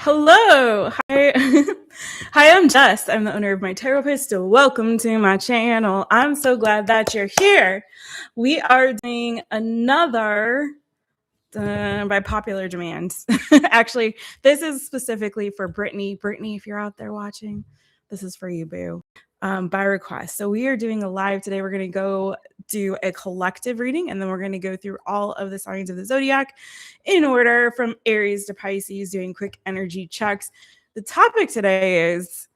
Hello. Hi. Hi, I'm Jess. I'm the owner of my Taropist. Welcome to my channel. I'm so glad that you're here. We are doing another by popular demand. Actually, this is specifically for Brittany. Brittany, if you're out there watching, this is for you, boo. By request. So we are doing a live today. We're going to go do a collective reading, and then we're going to go through all of the signs of the zodiac in order from Aries to Pisces, doing quick energy checks. The topic today is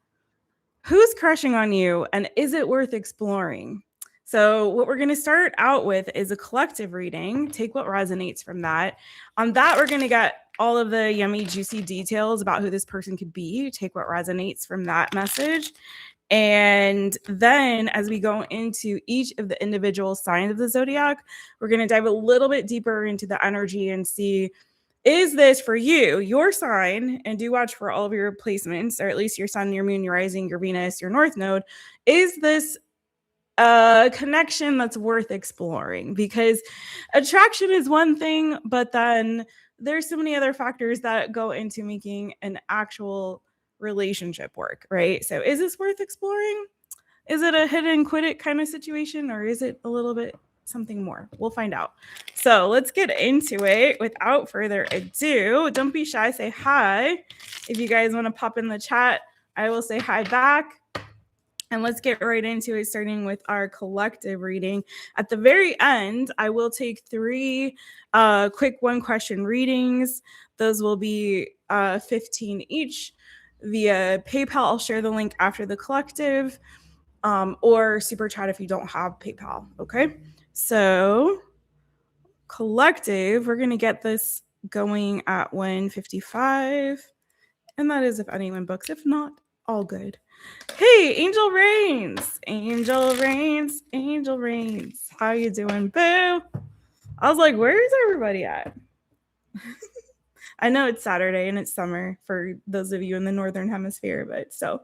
who's crushing on you and is it worth exploring? So what we're going to start out with is a collective reading. Take what resonates from that. On that, we're going to get all of the yummy, juicy details about who this person could be. Take what resonates from that message. And then as we go into each of the individual signs of the zodiac, we're going to dive a little bit deeper into the energy and see, is this for you, your sign? And do watch for all of your placements, or at least your sun, your moon, your rising, your Venus, your north node. Is this a connection that's worth exploring? Because attraction is one thing, but then there's so many other factors that go into making an actual relationship work, right? So is this worth exploring? Is it a hit and quit it kind of situation, or is it a little bit something more? We'll find out. So let's get into it without further ado. Don't be shy, say hi. If you guys want to pop in the chat, I will say hi back. And let's get right into it, starting with our collective reading. At the very end, I will take 3 quick one-question readings. Those will be 15 each via PayPal. I'll share the link after the collective, or super chat if you don't have PayPal. Okay, so collective, we're going to get this going at 1:55, and that is if anyone books. If not, all good. Hey, Angel Reigns, Angel Reigns, Angel Reigns. How you doing, boo? I was like, where is everybody at? I know it's Saturday and it's summer for those of you in the Northern Hemisphere, but so.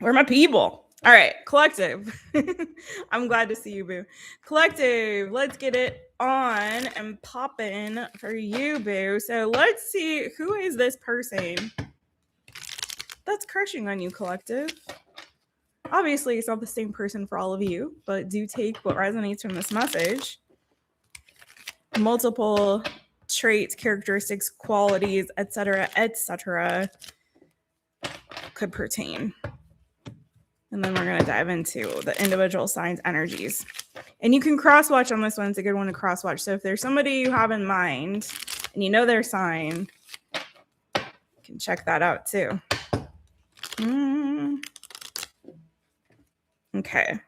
Where are my people? All right, collective. I'm glad to see you, boo. Collective, let's get it on and poppin' for you, boo. So let's see, who is this person that's crushing on you, collective? Obviously, it's not the same person for all of you, but do take what resonates from this message. Multiple traits, characteristics, qualities, etc., could pertain. And then we're going to dive into the individual signs' energies. And you can cross-watch on this one. It's a good one to cross-watch. So if there's somebody you have in mind and you know their sign, you can check that out too. Okay.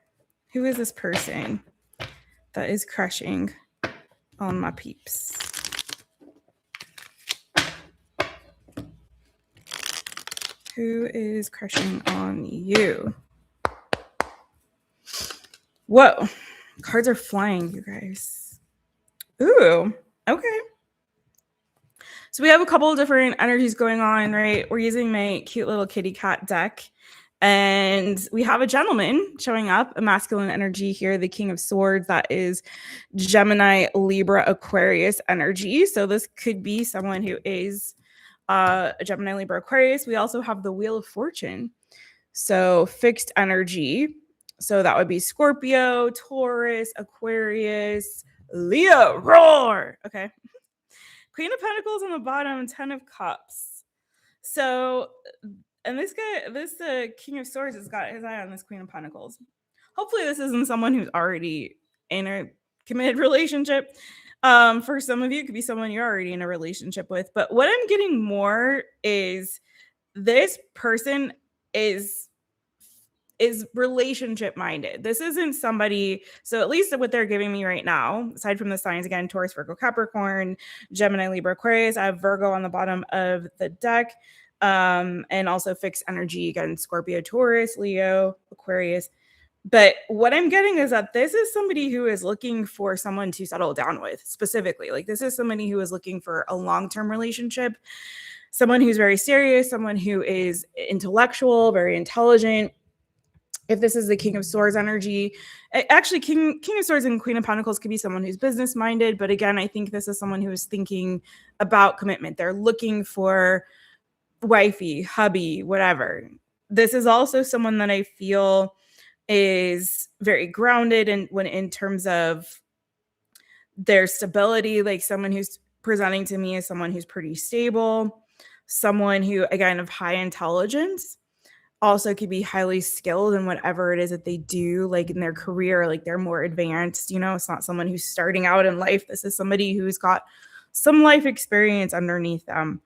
Who is this person that is crushing on my peeps? Who is crushing on you? Whoa. Cards are flying, you guys. Ooh. Okay. So we have a couple of different energies going on, right? We're using my cute little kitty cat deck. And we have a gentleman showing up, a masculine energy here, the King of Swords. That is Gemini, Libra, Aquarius energy. So this could be someone who is a Gemini, Libra, Aquarius. We also have the Wheel of Fortune. So fixed energy. So that would be Scorpio, Taurus, Aquarius, Leo, roar. Okay. Queen of Pentacles on the bottom, 10 of Cups. So, and this guy, this King of Swords has got his eye on this Queen of Pentacles. Hopefully this isn't someone who's already in a committed relationship. For some of you, it could be someone you're already in a relationship with. But what I'm getting more is this person is relationship minded. This isn't somebody, so at least what they're giving me right now, aside from the signs again, Taurus, Virgo, Capricorn, Gemini, Libra, Aquarius, I have Virgo on the bottom of the deck, and also fixed energy, again, Scorpio, Taurus, Leo, Aquarius. But what I'm getting is that this is somebody who is looking for someone to settle down with specifically. Like this is somebody who is looking for a long-term relationship, someone who's very serious, someone who is intellectual, very intelligent, if this is the King of Swords energy, actually King of Swords and Queen of Pentacles could be someone who's business minded. But again, I think this is someone who is thinking about commitment. They're looking for wifey, hubby, whatever. This is also someone that I feel is very grounded in terms of their stability, like someone who's presenting to me as someone who's pretty stable, someone who, again, of high intelligence, also could be highly skilled in whatever it is that they do, like in their career, like they're more advanced. You know, it's not someone who's starting out in life. This is somebody who's got some life experience underneath them.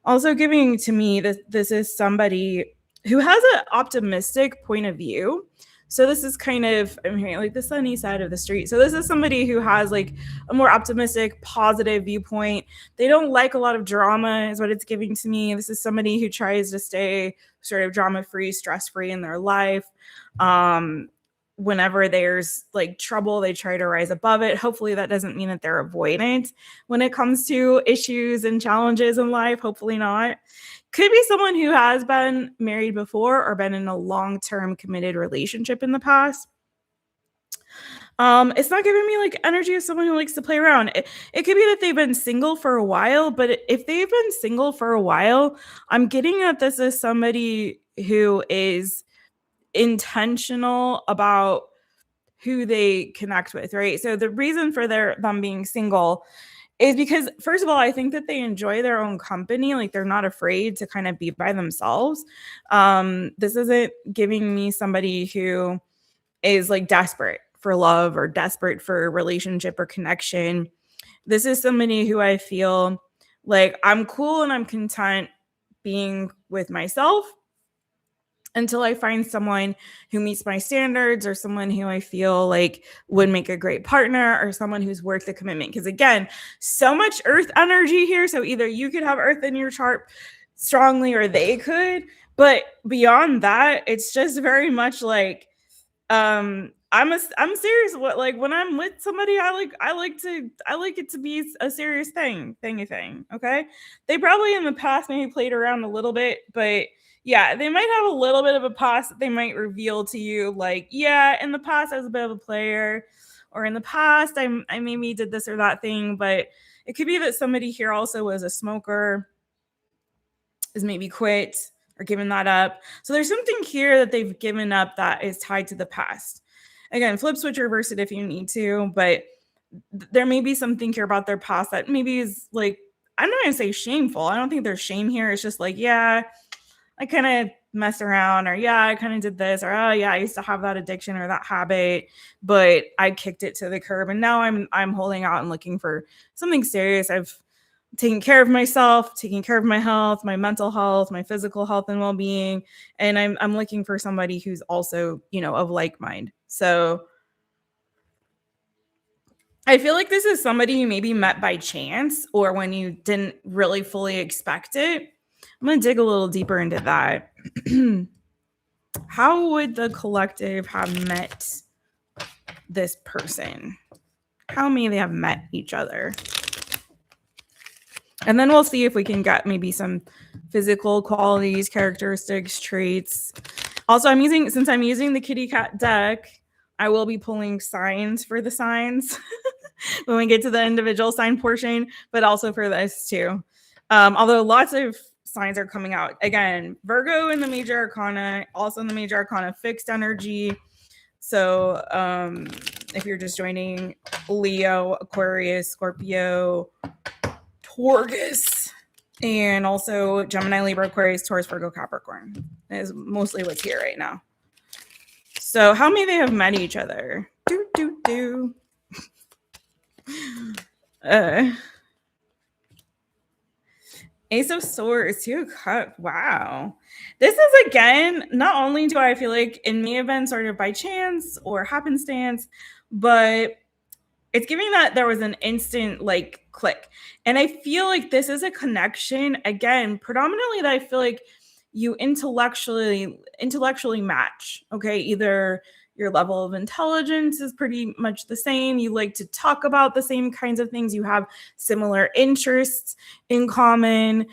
Also giving to me that this is somebody who has an optimistic point of view. So this is kind of, I'm hearing like the sunny side of the street. So this is somebody who has like a more optimistic, positive viewpoint. They don't like a lot of drama is what it's giving to me. This is somebody who tries to stay sort of drama-free, stress-free in their life. Whenever there's like trouble, they try to rise above it. Hopefully that doesn't mean that they're avoidant when it comes to issues and challenges in life. Hopefully not. Could be someone who has been married before or been in a long-term committed relationship in the past. It's not giving me like energy of someone who likes to play around. It could be that they've been single for a while, but if they've been single for a while, I'm getting that this is somebody who is intentional about who they connect with, right? So the reason for them being single is because, first of all, I think that they enjoy their own company. Like they're not afraid to kind of be by themselves. This isn't giving me somebody who is like desperate for love or desperate for a relationship or connection. This is somebody who I feel like I'm cool and I'm content being with myself until I find someone who meets my standards or someone who I feel like would make a great partner or someone who's worth the commitment. Because again, so much earth energy here. So either you could have earth in your chart strongly or they could. But beyond that, it's just very much like, I'm serious. What, like when I'm with somebody, I like it to be a serious thing. Okay. They probably in the past maybe played around a little bit, but yeah, they might have a little bit of a past that they might reveal to you. Like, yeah, in the past I was a bit of a player, or in the past I maybe did this or that thing. But it could be that somebody here also was a smoker, is maybe quit or given that up. So there's something here that they've given up that is tied to the past. Again, flip switch, reverse it if you need to, but there may be something here about their past that maybe is like, I'm not gonna say shameful. I don't think there's shame here. It's just like, yeah, I kind of messed around, or yeah, I kind of did this, or oh yeah, I used to have that addiction or that habit, but I kicked it to the curb, and now I'm holding out and looking for something serious. I've taking care of myself, taking care of my health, my mental health, my physical health and well-being. And I'm looking for somebody who's also, you know, of like mind. So I feel like this is somebody you maybe met by chance or when you didn't really fully expect it. I'm going to dig a little deeper into that. How would the collective have met this person? How may they have met each other? And then we'll see if we can get maybe some physical qualities, characteristics, traits. Also, since I'm using the kitty cat deck, I will be pulling signs for the signs when we get to the individual sign portion, but also for this too. Although lots of signs are coming out. Again, Virgo in the major arcana, also in the major arcana, fixed energy. So if you're just joining, Leo, Aquarius, Scorpio, Taurus, and also Gemini, Libra, Aquarius, Taurus, Virgo, Capricorn is mostly what's here right now. So how may they have met each other? Ace of Swords, Two of Cups. Wow. This is, again, not only do I feel like it may have been sort of by chance or happenstance, but it's giving that there was an instant like click. And I feel like this is a connection, again, predominantly that I feel like you intellectually match. Okay. Either your level of intelligence is pretty much the same. You like to talk about the same kinds of things. You have similar interests in common.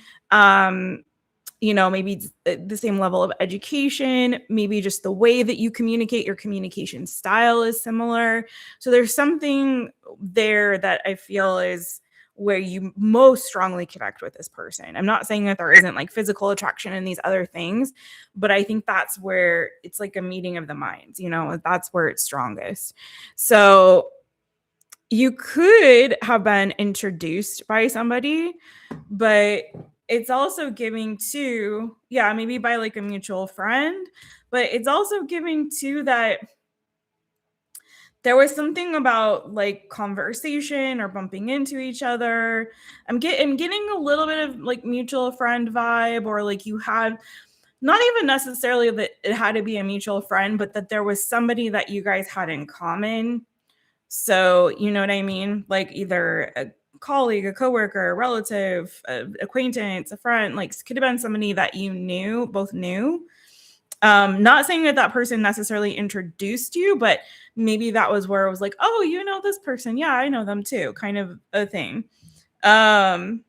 you know, maybe the same level of education, maybe just the way that you communicate, your communication style is similar. So there's something there that I feel is where you most strongly connect with this person. I'm not saying that there isn't like physical attraction and these other things, but I think that's where it's like a meeting of the minds, you know, that's where it's strongest. So you could have been introduced by somebody, but it's also giving to, yeah, maybe by like a mutual friend, but it's also giving to that there was something about like conversation or bumping into each other. I'm getting a little bit of like mutual friend vibe, or like you had not even necessarily that it had to be a mutual friend, but that there was somebody that you guys had in common. So, you know what I mean? Like either a colleague, a coworker, a relative, an acquaintance, a friend, like could have been somebody that you knew, both knew. Not saying that that person necessarily introduced you, but maybe that was where it was like, oh, you know this person. Yeah, I know them too, kind of a thing. You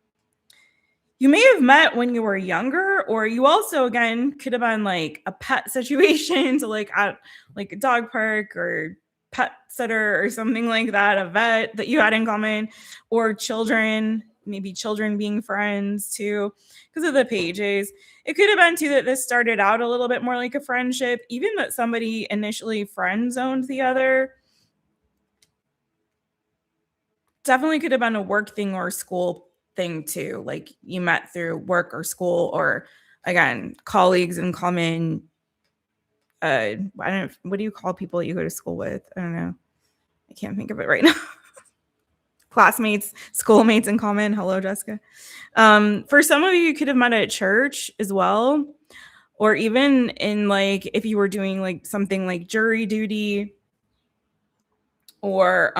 may have met when you were younger, or you also, again, could have been like a pet situation, so like at like a dog park or pet sitter or something like that, a vet that you had in common, or children, maybe children being friends too, because of the pages. It could have been too that this started out a little bit more like a friendship, even that somebody initially friend zoned the other. Definitely could have been a work thing or a school thing too. Like you met through work or school, or again, colleagues in common. I don't know. What do you call people that you go to school with? I don't know. I can't think of it right now. Classmates, schoolmates in common. Hello, Jessica. For some of you, you could have met at church as well, or even in like if you were doing like something like jury duty, or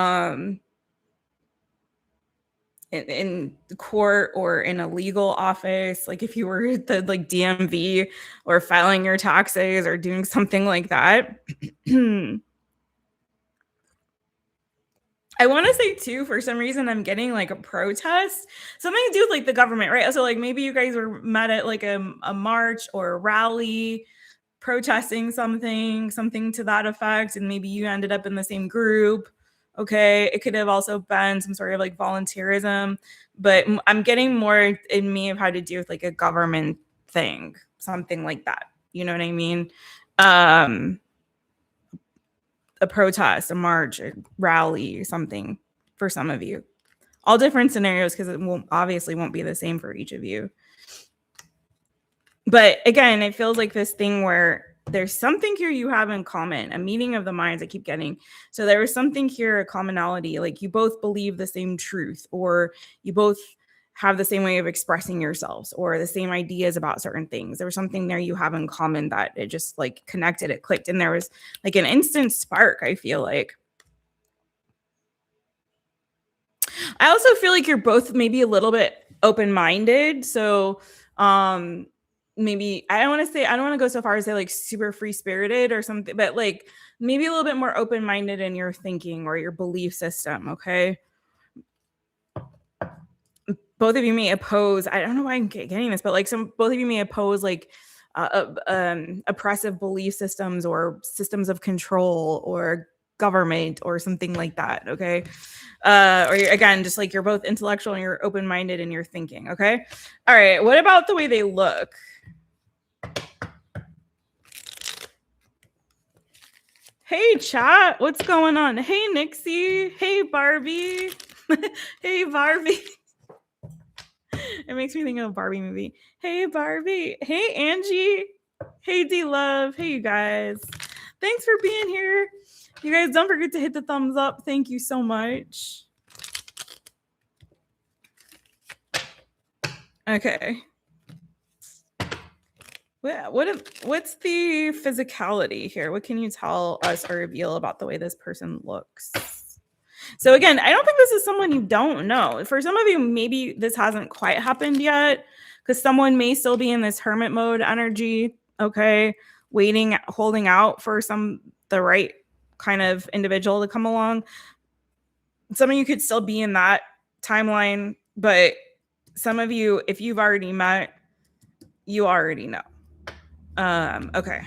in court, or in a legal office, like if you were at the like DMV or filing your taxes or doing something like that. I want to say too, for some reason, I'm getting like a protest, something to do with like the government, right? So like maybe you guys were met at like a march or a rally, protesting something to that effect, and maybe you ended up in the same group. Okay, it could have also been some sort of like volunteerism, but I'm getting more in me of how to do with like a government thing, something like that. You know what I mean? A protest, a march, a rally, something for some of you. All different scenarios, because it obviously won't be the same for each of you. But again, it feels like this thing where there's something here you have in common, a meeting of the minds I keep getting. So there was something here, a commonality, like you both believe the same truth, or you both have the same way of expressing yourselves, or the same ideas about certain things. There was something there you have in common that it just like connected, it clicked, and there was like an instant spark, I feel like. I also feel like you're both maybe a little bit open-minded. So maybe I don't want to go so far as say like super free-spirited or something, but like maybe a little bit more open-minded in your thinking or your belief system. Okay. Both of you may oppose, I don't know why I'm getting this, but like both of you may oppose like oppressive belief systems or systems of control or government or something like that. Okay. Or again, just like you're both intellectual and you're open-minded in your thinking. Okay. All right. What about the way they look? Hey, chat. What's going on? Hey, Nixie. Hey, Barbie. Hey, Barbie. It makes me think of a Barbie movie. Hey, Barbie. Hey, Angie. Hey, D-Love. Hey, you guys. Thanks for being here. You guys, don't forget to hit the thumbs up. Thank you so much. Okay. What's the physicality here? What can you tell us or reveal about the way this person looks? So again, I don't think this is someone you don't know. For some of you, maybe this hasn't quite happened yet, because someone may still be in this hermit mode energy, okay, waiting, holding out for the right kind of individual to come along. Some of you could still be in that timeline, but some of you, if you've already met you already know. Okay.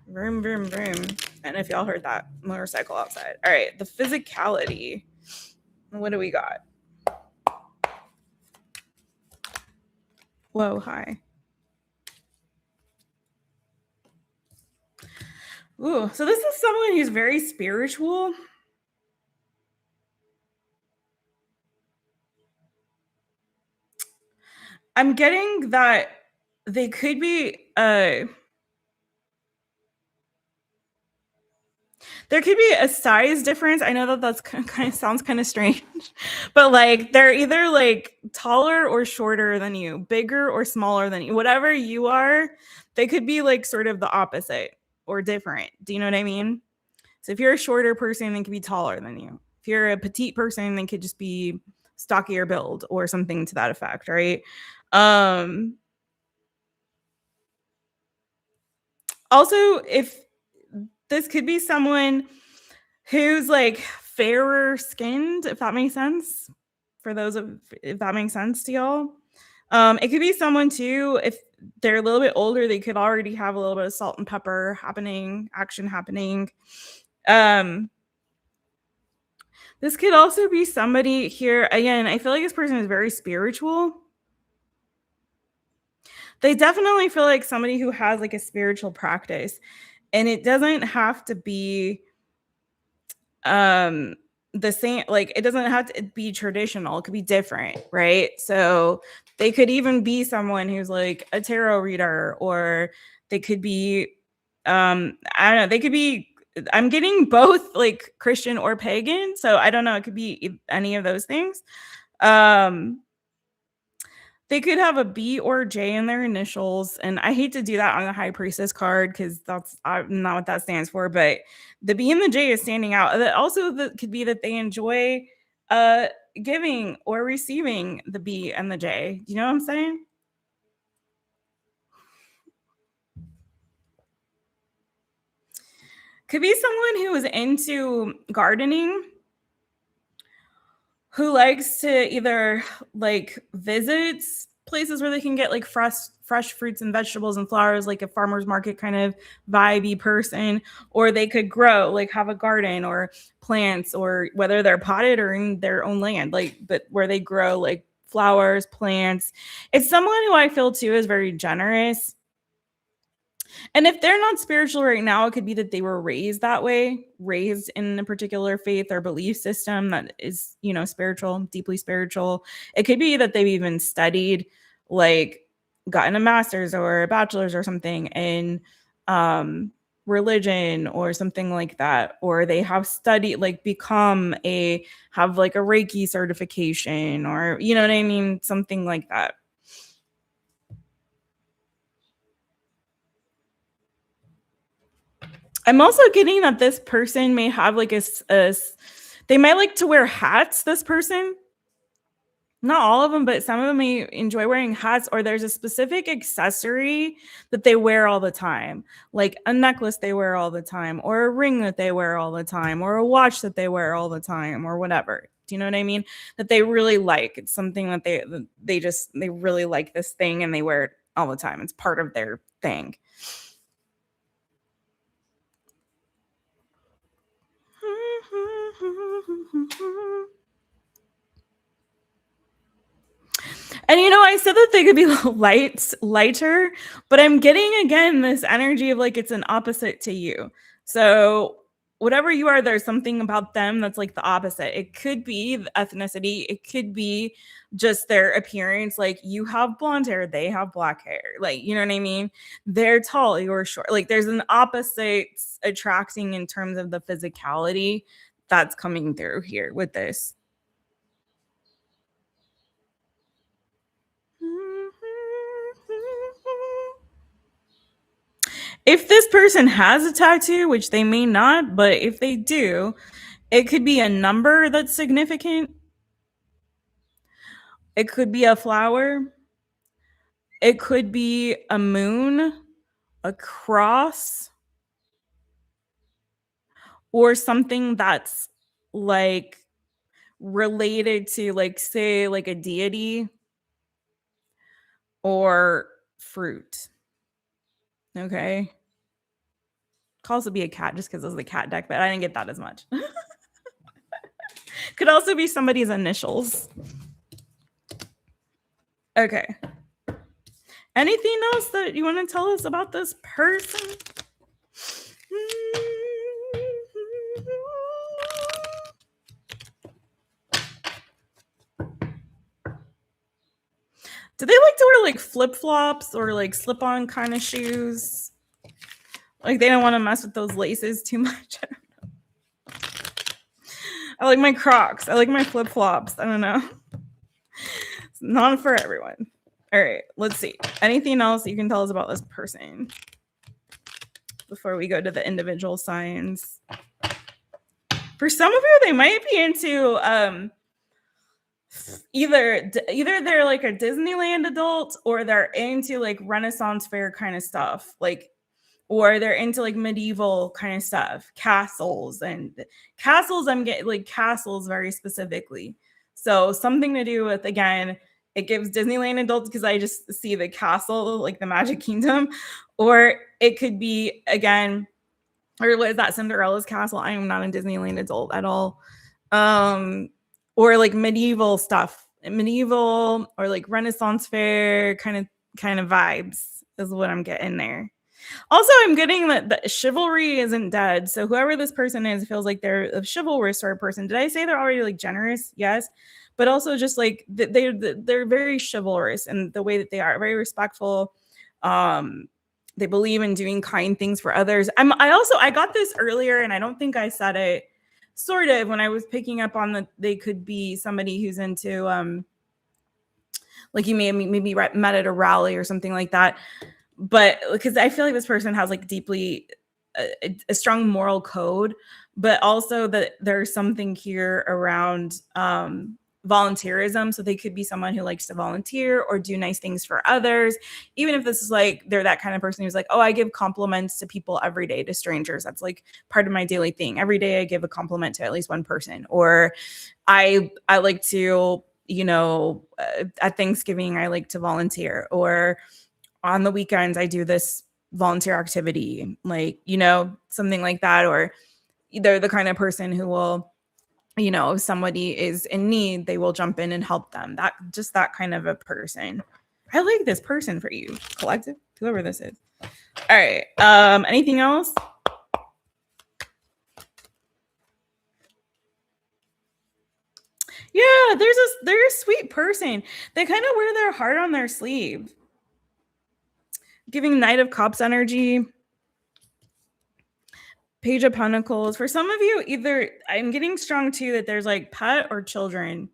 Vroom, vroom, vroom. And if y'all heard that motorcycle outside. All right, the physicality. What do we got? Whoa, hi. Ooh, so this is someone who's very spiritual. I'm getting that they could be there could be a size difference. I know that that's kind of sounds kind of strange, but like they're either like taller or shorter than you, bigger or smaller than you. Whatever you are, they could be like sort of the opposite or different. Do you know what I mean? So if you're a shorter person, they could be taller than you. If you're a petite person, they could just be stockier build or something to that effect, right? Also, if this could be someone who's like fairer skinned, if that makes sense. For those of if that makes sense to y'all. It could be someone too, if they're a little bit older, they could already have a little bit of salt and pepper action happening. This could also be somebody here. Again, I feel like this person is very spiritual. They definitely feel like somebody who has like a spiritual practice. And it doesn't have to be the same, like it doesn't have to be traditional, it could be different, right? So they could even be someone who's like a tarot reader, or they could be I don't know, they could be, I'm getting both like Christian or pagan, so I don't know, it could be any of those things. They could have a B or J in their initials, and I hate to do that on the High Priestess card because that's not what that stands for. But the B and the J is standing out. That also could be that they enjoy giving or receiving the B and the J. Do you know what I'm saying? Could be someone who is into gardening, who likes to either like visit places where they can get like fresh fruits and vegetables and flowers, like a farmer's market kind of vibey person, or they could grow, like have a garden or plants, or whether they're potted or in their own land, like but where they grow like flowers, plants. It's someone who I feel too is very generous. And if they're not spiritual right now, it could be that they were raised that way, raised in a particular faith or belief system that is, you know, spiritual, deeply spiritual. It could be that they've even studied, like gotten a master's or a bachelor's or something in religion or something like that. Or they have studied, like have like a Reiki certification, or, you know what I mean? Something like that. I'm also getting that this person may have like they might like to wear hats, this person. Not all of them, but some of them may enjoy wearing hats, or there's a specific accessory that they wear all the time, like a necklace they wear all the time, or a ring that they wear all the time, or a watch that they wear all the time, or whatever. Do you know what I mean? That they really like. It's something that they really like this thing and they wear it all the time. It's part of their thing. And you know, I said that they could be lighter, but I'm getting again this energy of like it's an opposite to you. So whatever you are, there's something about them that's like the opposite. It could be the ethnicity, it could be just their appearance. Like you have blonde hair, they have black hair. Like, you know what I mean? They're tall, you're short. Like there's an opposite attracting in terms of the physicality that's coming through here with this. If this person has a tattoo, which they may not, but if they do, it could be a number that's significant. It could be a flower. It could be a moon, a cross, or something that's like related to, like, say, like a deity or fruit. Okay. Could also be a cat just because it was the cat deck, but I didn't get that as much. Could also be somebody's initials. Okay. Anything else that you want to tell us about this person? Do they like to wear like flip-flops or like slip-on kind of shoes? Like they don't want to mess with those laces too much. I don't know. I like my Crocs. I like my flip-flops. I don't know. It's not for everyone. All right, let's see. Anything else you can tell us about this person before we go to the individual signs? For some of you, they might be into either they're like a Disneyland adult or they're into like Renaissance fair kind of stuff, like, or they're into like medieval kind of stuff, castles. I'm getting like castles very specifically. So something to do with, again, it gives Disneyland adults because I just see the castle, like the Magic Kingdom, or it could be, again, or what is that, Cinderella's castle? I am not a Disneyland adult at all. Or like medieval stuff, medieval or like Renaissance fair kind of vibes is what I'm getting there. Also, I'm getting that chivalry isn't dead. So whoever this person is feels like they're a chivalrous sort of person. Did I say they're already like generous? Yes. But also just like they're very chivalrous in the way that they are, very respectful. They believe in doing kind things for others. I got this earlier and I don't think I said it, sort of, when I was picking up on they could be somebody who's into like you maybe met at a rally or something like that. But because I feel like this person has like deeply a strong moral code, but also that there's something here around volunteerism. So they could be someone who likes to volunteer or do nice things for others, even if this is like they're that kind of person who's like, oh, I give compliments to people every day, to strangers. That's like part of my daily thing. Every day I give a compliment to at least one person. Or I like to, you know, at Thanksgiving I like to volunteer, or on the weekends I do this volunteer activity, like, you know, something like that. Or they're the kind of person who will, you know, if somebody is in need, they will jump in and help them. That kind of a person. I like this person for you, collective, whoever this is. All right. Anything else? Yeah, they're a sweet person. They kind of wear their heart on their sleeve. Giving Knight of Cups energy. Page of Pentacles. For some of you, either I'm getting strong too that there's like pet or children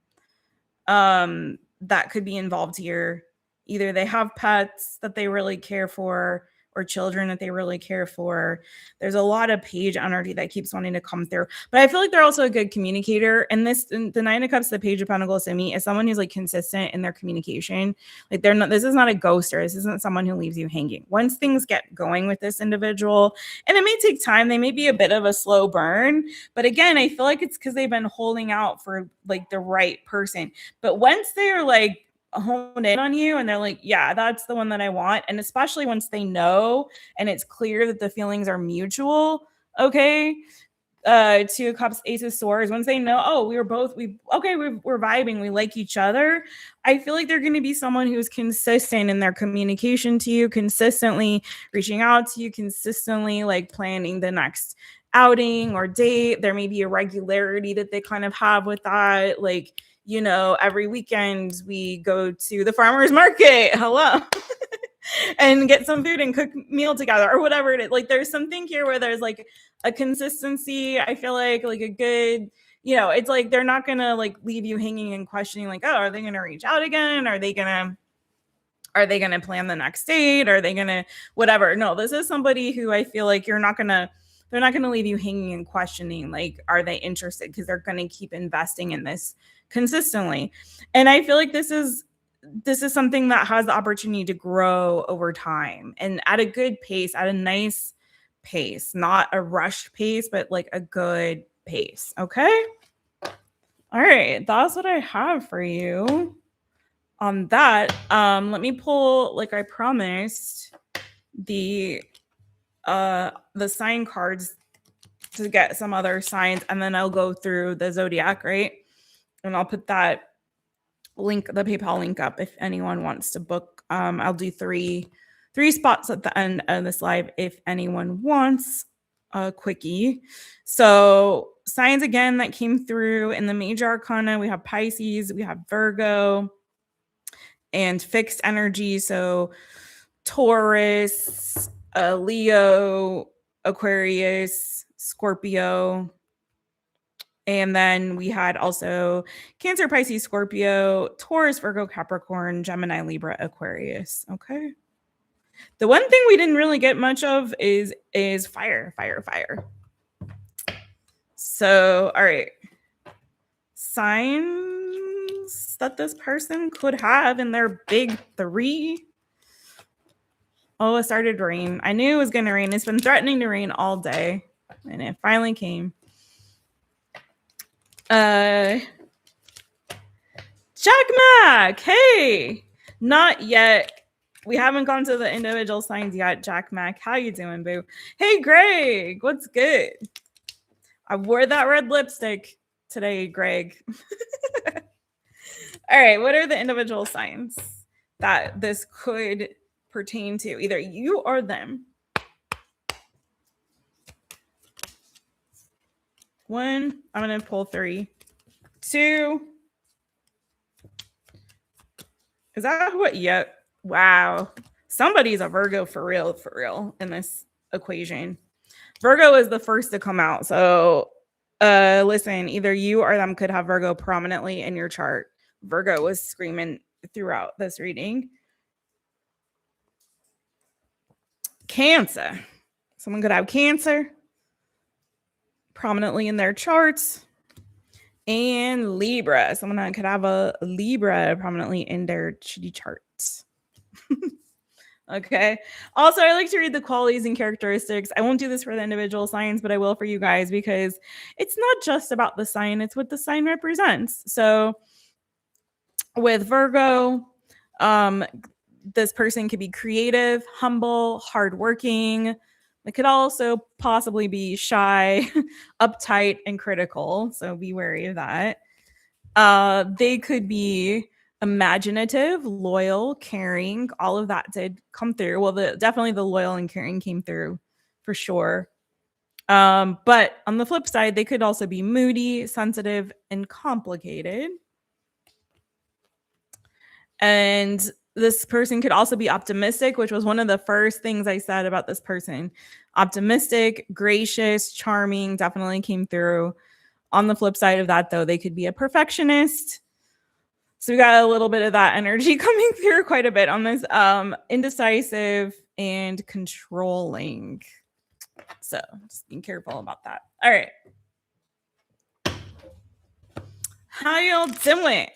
that could be involved here. Either they have pets that they really care for or children that they really care for. There's a lot of page energy that keeps wanting to come through. But I feel like they're also a good communicator. And the Nine of Cups, the Page of Pentacles to me is someone who's like consistent in their communication. Like they're not, this is not a ghoster. This isn't someone who leaves you hanging. Once things get going with this individual, and it may take time, they may be a bit of a slow burn. But again, I feel like it's because they've been holding out for like the right person. But once they're like honed in on you and they're like, yeah, that's the one that I want. And especially once they know and it's clear that the feelings are mutual. Okay. Two of Cups, Ace of Swords. Once they know, oh, we're vibing, we like each other. I feel like they're going to be someone who's consistent in their communication to you, consistently reaching out to you, consistently like planning the next outing or date. There may be a regularity that they kind of have with that. Like, you know, every weekend we go to the farmer's market. Hello. And get some food and cook meal together or whatever it is. Like there's something here where there's like a consistency. I feel like a good, you know, it's like they're not gonna like leave you hanging and questioning like, oh, are they gonna reach out again? Are they gonna plan the next date? Are they gonna whatever? No, this is somebody who I feel like they're not gonna leave you hanging and questioning like, are they interested? Because they're gonna keep investing in this consistently. And I feel like this is something that has the opportunity to grow over time and at a good pace, at a nice pace, not a rushed pace, but like a good pace. Okay. All right, that's what I have for you on that. Let me pull, like I promised, the sign cards to get some other signs, and then I'll go through the zodiac, right? And I'll put that link, the PayPal link up if anyone wants to book. I'll do three spots at the end of this live if anyone wants a quickie. So signs again that came through in the major arcana, we have Pisces, we have Virgo, and fixed energy. So Taurus, Leo, Aquarius, Scorpio. And then we had also Cancer, Pisces, Scorpio, Taurus, Virgo, Capricorn, Gemini, Libra, Aquarius. Okay. The one thing we didn't really get much of is fire. So, all right. Signs that this person could have in their big three. Oh, it started to rain. I knew it was going to rain. It's been threatening to rain all day, and it finally came. Jack Mac, hey, not yet. We haven't gone to the individual signs yet. Jack Mac, how you doing, boo? Hey, Greg, what's good? I wore that red lipstick today, Greg. All right, what are the individual signs that this could pertain to? Either you or them. One, I'm going to pull three. Two. Is that what? Yep. Wow. Somebody's a Virgo for real in this equation. Virgo is the first to come out. So listen, either you or them could have Virgo prominently in your chart. Virgo was screaming throughout this reading. Cancer. Someone could have Cancer prominently in their charts. And Libra. Someone could have a Libra prominently in their charts. Okay. Also, I like to read the qualities and characteristics. I won't do this for the individual signs, but I will for you guys because it's not just about the sign, it's what the sign represents. So with Virgo, this person could be creative, humble, hardworking. They could also possibly be shy, uptight, and critical. So be wary of that. They could be imaginative, loyal, caring. All of that did come through. Well, definitely the loyal and caring came through for sure. But on the flip side, they could also be moody, sensitive, and complicated. And this person could also be optimistic, which was one of the first things I said about this person. Optimistic, gracious, charming, definitely came through. On the flip side of that, though, they could be a perfectionist. So we got a little bit of that energy coming through quite a bit on this. Indecisive and controlling. So just being careful about that. All right. How y'all doing?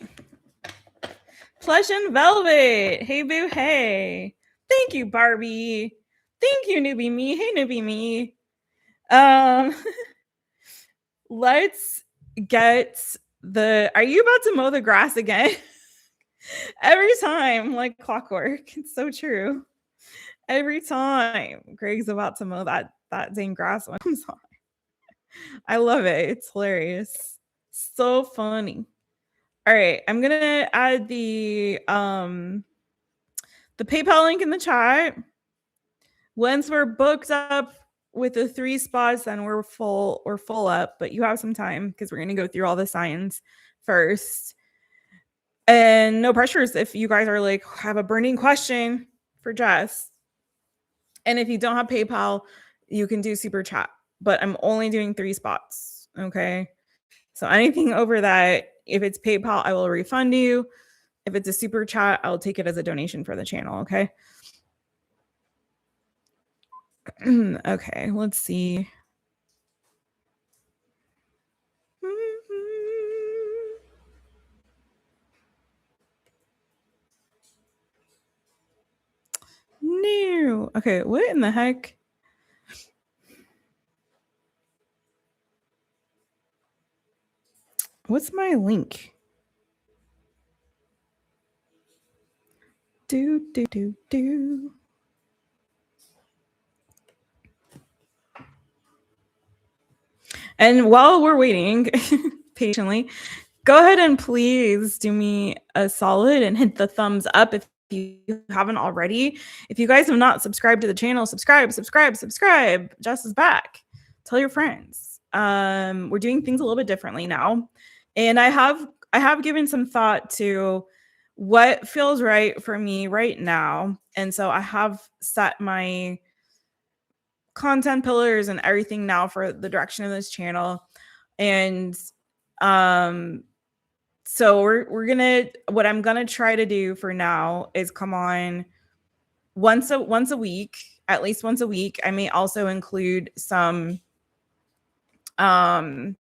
Plush and Velvet. Hey, boo, hey. Thank you, Barbie. Thank you, Newbie Me. Hey, Newbie Me. Let's get the... Are you about to mow the grass again? Every time, like clockwork. It's so true. Every time Greg's about to mow that dang grass when comes on. I love it. It's hilarious. So funny. All right, I'm gonna add the PayPal link in the chat. Once we're booked up with the 3 spots, then we're full up, but you have some time because we're gonna go through all the signs first. And no pressures if you guys are like, have a burning question for Jess. And if you don't have PayPal, you can do super chat, but I'm only doing 3 spots. Okay. So anything over that, if it's PayPal, I will refund you. If it's a super chat, I'll take it as a donation for the channel. Okay. Okay. Let's see. No. Okay. What in the heck? What's my link? Do. And while we're waiting patiently, go ahead and please do me a solid and hit the thumbs up if you haven't already. If you guys have not subscribed to the channel, subscribe. Jess is back. Tell your friends. We're doing things a little bit differently now. And I have given some thought to what feels right for me right now. And so I have set my content pillars and everything now for the direction of this channel. And so what I'm gonna try to do for now is come on once a week, at least once a week. I may also include some I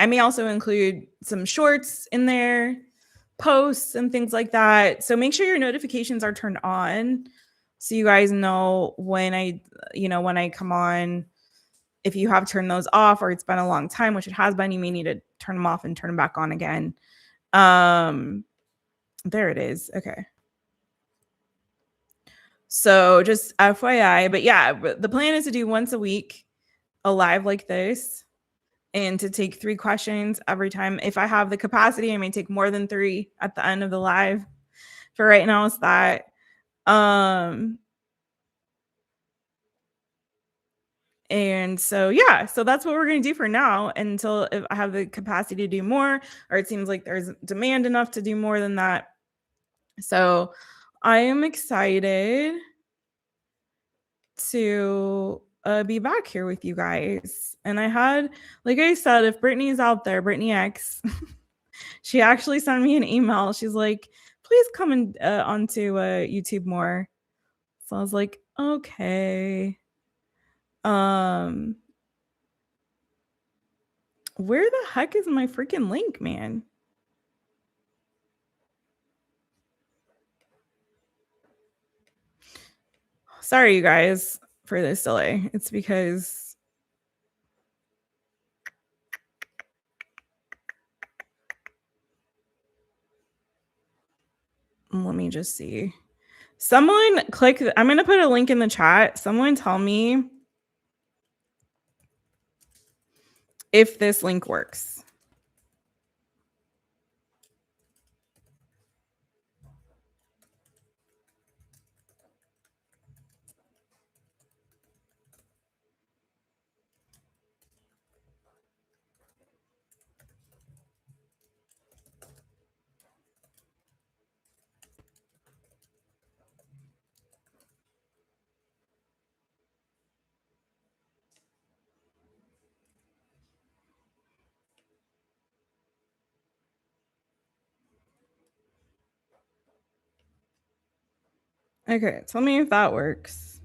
may also include some shorts in there, posts and things like that. So make sure your notifications are turned on so you guys know when I come on. If you have turned those off or it's been a long time, which it has been, you may need to turn them off and turn them back on again. There it is. Okay. So just FYI, but yeah, the plan is to do once a week a live like this and to take 3 questions every time. If I have the capacity, I may take more than 3 at the end of the live. For right now, it's that. And so, yeah, so that's what we're going to do for now until if I have the capacity to do more, or it seems like there's demand enough to do more than that. So I am excited to be back here with you guys. And I had, like I said, if Brittany's out there, Brittany X, she actually sent me an email. She's like, please come onto YouTube more. So I was like, okay. Where the heck is my freaking link, man? Sorry, you guys, for this delay. It's because let me just see. Someone click. I'm going to put a link in the chat. Someone tell me if this link works. Okay, tell me if that works.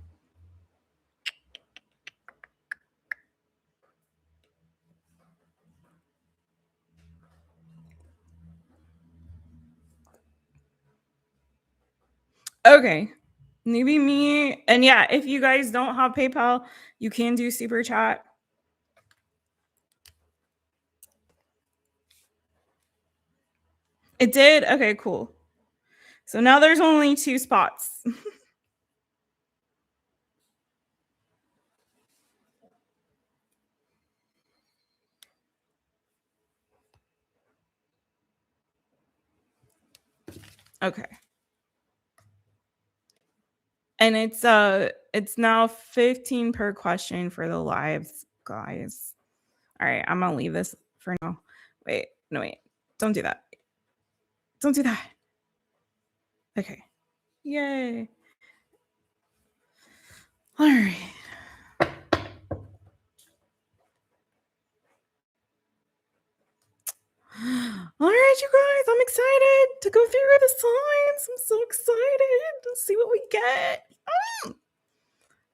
Okay, newbie me. And yeah, if you guys don't have PayPal, you can do super chat. It did? Okay, cool. So now there's only 2 spots. Okay. And it's now 15 per question for the lives, guys. All right, I'm gonna leave this for now. Wait. Don't do that. Don't do that. Okay. Yay. All right. All right, you guys, I'm excited to go through the signs. I'm so excited to see what we get.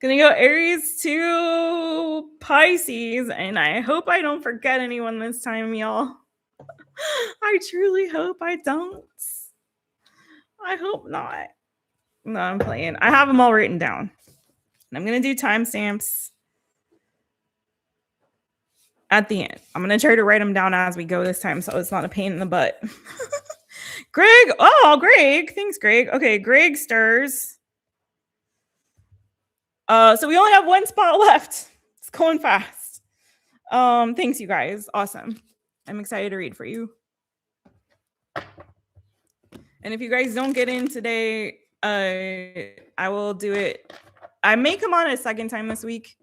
Gonna go Aries to Pisces, and I hope I don't forget anyone this time, y'all. I truly hope I don't. I hope not. No, I'm playing. I have them all written down. And I'm gonna do timestamps. at the end. I'm going to try to write them down as we go this time so it's not a pain in the butt. Greg. Oh, Greg. Thanks, Greg. Okay, Greg stirs. So we only have one spot left. It's going fast. Thanks, you guys. Awesome. I'm excited to read for you. And if you guys don't get in today, I will do it. I may come on a second time this week.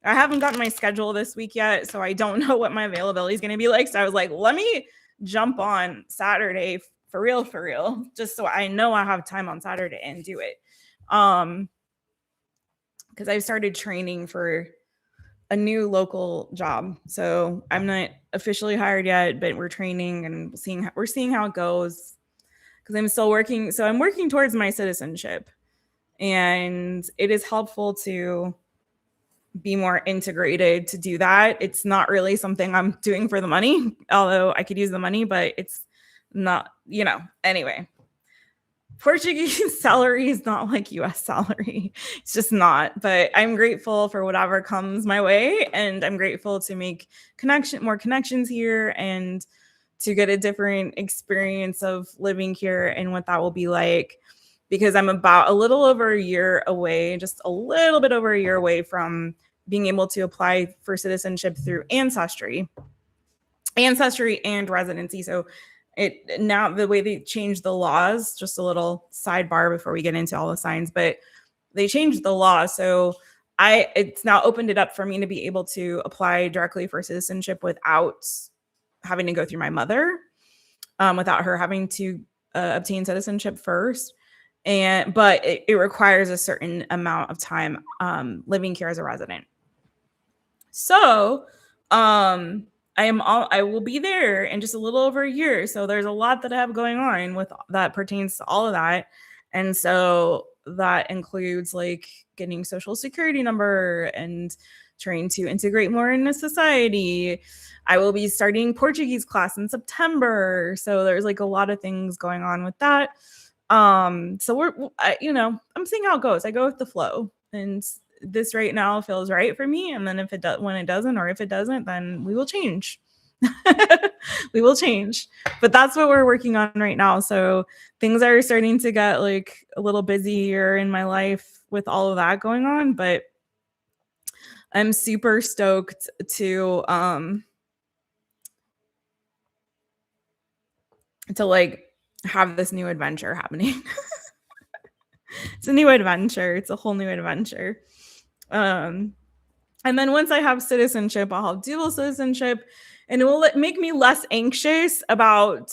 I haven't gotten my schedule this week yet, so I don't know what my availability is going to be like. So I was like, let me jump on Saturday for real, just so I know I have time on Saturday and do it. Because I've started training for a new local job. So I'm not officially hired yet, but we're training and we're seeing how it goes. Because I'm still working. So I'm working towards my citizenship. And it is helpful to be more integrated to do that. It's not really something I'm doing for the money, although I could use the money, but it's not, anyway. Portuguese salary is not like US salary. It's just not. But I'm grateful for whatever comes my way. And I'm grateful to make more connections here and to get a different experience of living here and what that will be like. Because I'm about a little over a year away, just a little bit over a year away from being able to apply for citizenship through ancestry and residency. So now the way they changed the laws, just a little sidebar before we get into all the signs, but they changed the law. So it's now opened it up for me to be able to apply directly for citizenship without having to go through my mother, without her having to obtain citizenship first. But it requires a certain amount of time living here as a resident. So I will be there in just a little over a year. So there's a lot that I have going on with that pertains to all of that. And so that includes like getting social security number and trying to integrate more into society. I will be starting Portuguese class in September. So there's like a lot of things going on with that. So I'm seeing how it goes. I go with the flow, and this right now feels right for me. And then when it doesn't, then we will change. We will change, but that's what we're working on right now. So things are starting to get like a little busier in my life with all of that going on, but I'm super stoked to like have this new adventure happening. It's a new adventure. It's a whole new adventure. And then once I have citizenship, I'll have dual citizenship, and it will make me less anxious about,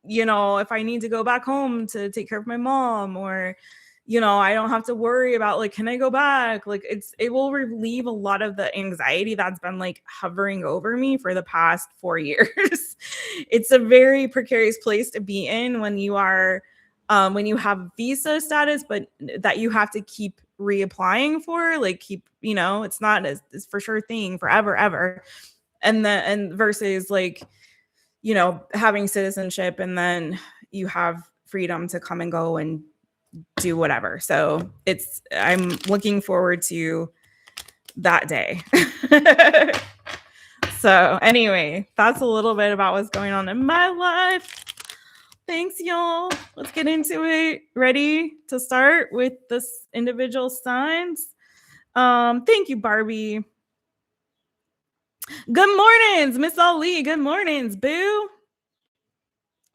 if I need to go back home to take care of my mom, or, I don't have to worry about like, can I go back? Like it will relieve a lot of the anxiety that's been like hovering over me for the past 4 years. It's a very precarious place to be in when you are, when you have visa status, but that you have to keep reapplying for, like it's not as for sure thing forever, ever. And versus like, having citizenship and then you have freedom to come and go and do whatever. So I'm looking forward to that day. So anyway, that's a little bit about what's going on in my life. Thanks, y'all. Let's get into it. Ready to start with this individual signs? Thank you, Barbie. Good mornings, Miss Ali. Good mornings, boo.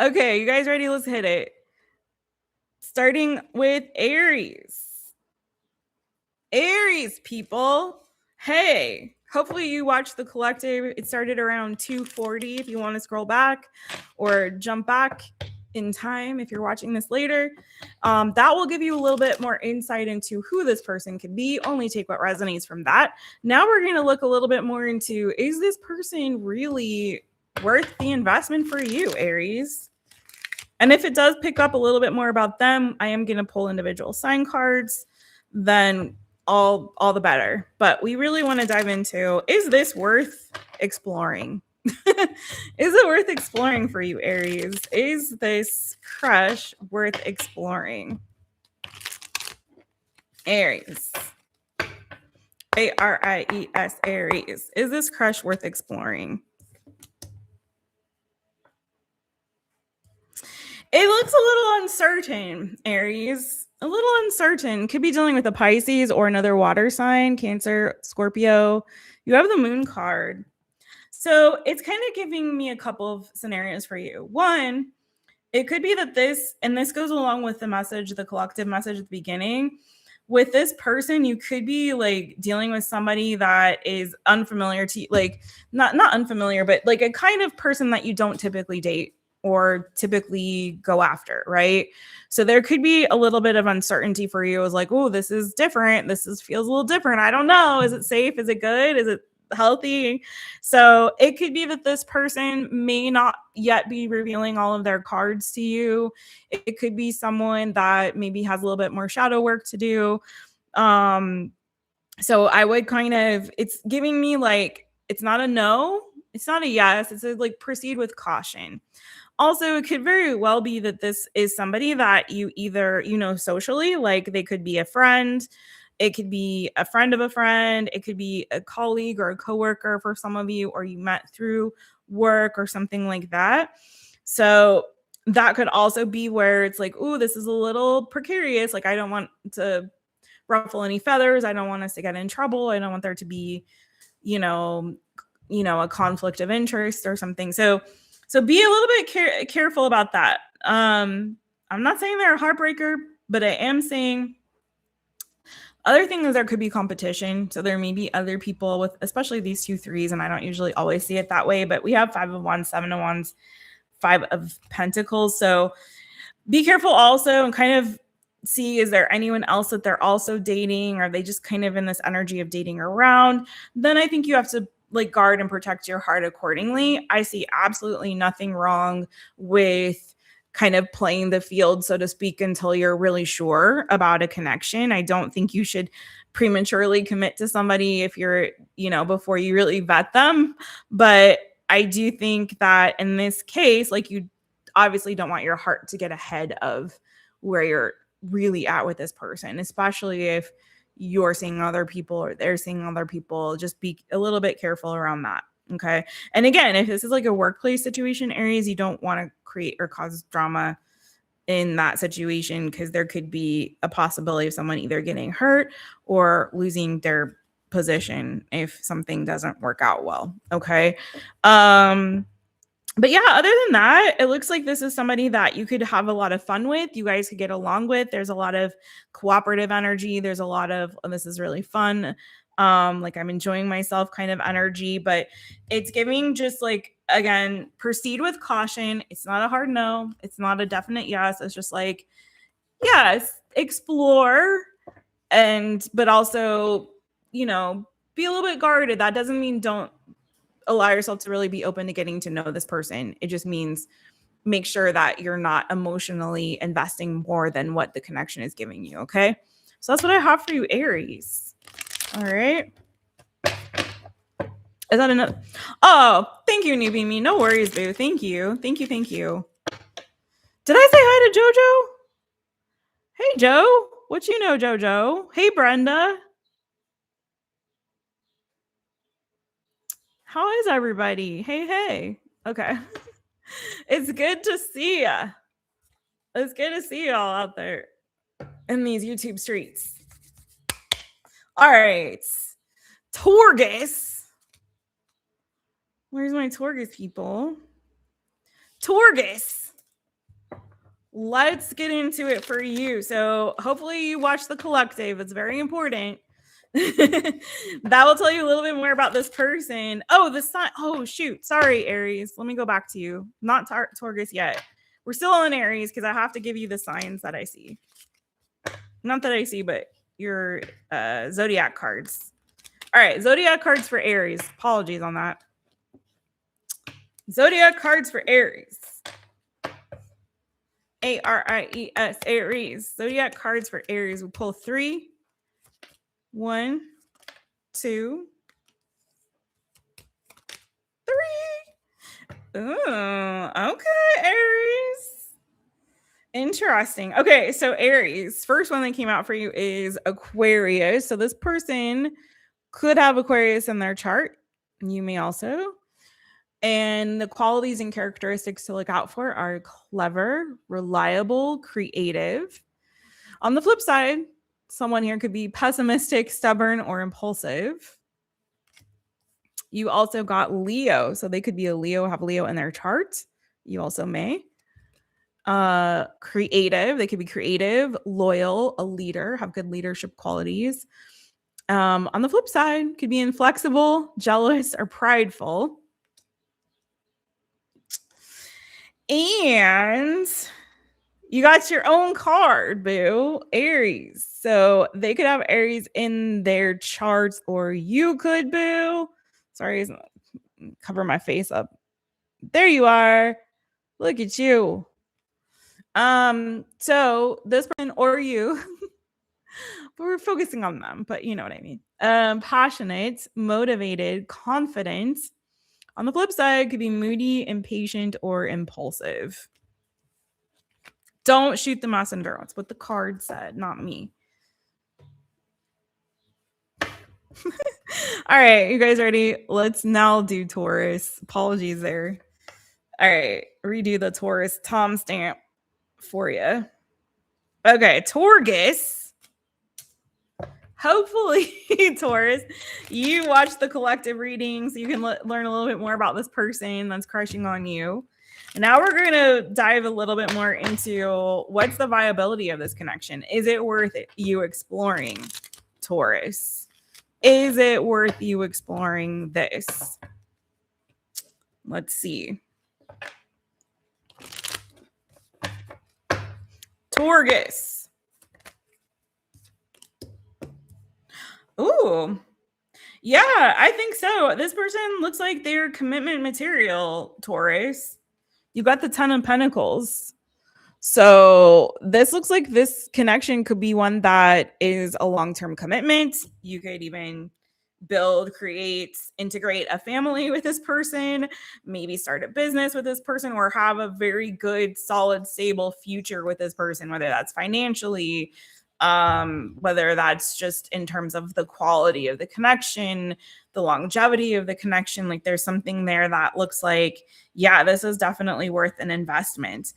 Okay, you guys ready? Let's hit it. Starting with Aries. Aries, people. Hey, hopefully you watched the collective. It started around 2:40 if you want to scroll back or jump back in time if you're watching this later. That will give you a little bit more insight into who this person could be. Only take what resonates from that. Now we're going to look a little bit more into, is this person really worth the investment for you, Aries? And if it does pick up a little bit more about them, I am going to pull individual sign cards. Then all the better. But we really want to dive into, is this worth exploring? Is it worth exploring for you, Aries? Is this crush worth exploring? Aries. ARIES, Aries. Is this crush worth exploring? It looks a little uncertain, Aries. A little uncertain. Could be dealing with a Pisces or another water sign, Cancer, Scorpio. You have the moon card. So it's kind of giving me a couple of scenarios for you. One, it could be that this, and this goes along with the message, the collective message at the beginning. With this person, you could be like dealing with somebody that is unfamiliar to you, like not unfamiliar, but like a kind of person that you don't typically date or typically go after, right? So there could be a little bit of uncertainty for you. It's like, oh, this is different. Feels a little different. I don't know. Is it safe? Is it good? Is it healthy? So it could be that this person may not yet be revealing all of their cards to you. It could be someone that maybe has a little bit more shadow work to do. So I would kind of, it's giving me like, it's not a no, it's not a yes, it's a, like, proceed with caution. Also, it could very well be that this is somebody that you either, you know, socially, like they could be a friend, it could be a friend of a friend, it could be a colleague or a coworker for some of you, or you met through work or something like that. So that could also be where it's like, oh, this is a little precarious. Like, I don't want to ruffle any feathers. I don't want us to get in trouble. I don't want there to be, you know, a conflict of interest or something. So be a little bit careful about that. I'm not saying they're a heartbreaker, but I am saying other thing is there could be competition. So there may be other people with, especially these 2 3s, and I don't usually always see it that way, but we have 5 of Wands, 7 of Wands, 5 of Pentacles. So be careful also and kind of see, is there anyone else that they're also dating? Are they just kind of in this energy of dating around? Then I think you have to like guard and protect your heart accordingly. I see absolutely nothing wrong with kind of playing the field, so to speak, until you're really sure about a connection. I don't think you should prematurely commit to somebody if you're, you know, before you really vet them. But I do think that in this case, like, you obviously don't want your heart to get ahead of where you're really at with this person, especially if you're seeing other people or they're seeing other people. Just be a little bit careful around that. Okay. And again, if this is like a workplace situation, Aries, you don't want to create or cause drama in that situation, because there could be a possibility of someone either getting hurt or losing their position if something doesn't work out well. Okay. But yeah, other than that, it looks like this is somebody that you could have a lot of fun with. You guys could get along with. There's a lot of cooperative energy. There's a lot of, oh, this is really fun. Like, I'm enjoying myself kind of energy, but it's giving just like, again, proceed with caution. It's not a hard no. It's not a definite yes. It's just like, yes, explore, but also, you know, be a little bit guarded. That doesn't mean don't allow yourself to really be open to getting to know this person. It just means make sure that you're not emotionally investing more than what the connection is giving you. Okay. So that's what I have for you, Aries. All right. Is that enough? Oh, thank you, Newbie Me. No worries, boo. Thank you. Thank you. Thank you. Did I say hi to Jojo? Hey, Joe. What you know, Jojo? Hey, Brenda. How is everybody? Hey, hey. Okay. It's good to see ya. It's good to see y'all out there in these YouTube streets. All right. Taurus. Where's my Taurus people? Taurus. Let's get into it for you. So hopefully you watch the collective. It's very important. That will tell you a little bit more about this person. Oh, the sign. Oh, shoot. Sorry, Aries. Let me go back to you. Not Taurus yet. We're still on Aries because I have to give you the signs that I see. Not that I see, but your zodiac cards. All right, zodiac cards for Aries. Apologies on that. Zodiac cards for Aries. ARIES, Aries. Zodiac cards for Aries. We pull 3. 1, 2, 3. Ooh, okay, Aries. Interesting. Okay, so Aries, first one that came out for you is Aquarius. So this person could have Aquarius in their chart. You may also. And the qualities and characteristics to look out for are clever, reliable, creative. On the flip side, someone here could be pessimistic, stubborn, or impulsive. You also got Leo. So they could be a Leo, have Leo in their chart. You also may. Creative. They could be creative, loyal, a leader, have good leadership qualities. On the flip side, could be inflexible, jealous, or prideful. And you got your own card, boo, Aries. So they could have Aries in their charts, or you could, boo. Sorry, cover my face up. There you are. Look at you. So this person or you, we're focusing on them, but you know what I mean. Passionate, motivated, confident. On the flip side, could be moody, impatient, or impulsive. Don't shoot the messenger. That's what the card said, not me. All right, you guys ready? Let's now do Taurus. Apologies there. All right, redo the Taurus Tom stamp for you. Okay, Taurus. Hopefully, Taurus, you watch the collective reading so you can learn a little bit more about this person that's crushing on you. And now we're going to dive a little bit more into what's the viability of this connection. Is it worth you exploring, Taurus? Is it worth you exploring this? Let's see. Taurus. Ooh. Yeah, I think so. This person looks like they're commitment material, Taurus. You got the 10 of Pentacles. So this looks like this connection could be one that is a long-term commitment. You could even build, create, integrate a family with this person, maybe start a business with this person, or have a very good, solid, stable future with this person, whether that's financially, whether that's just in terms of the quality of the connection, the longevity of the connection. Like there's something there that looks like, yeah, this is definitely worth an investment.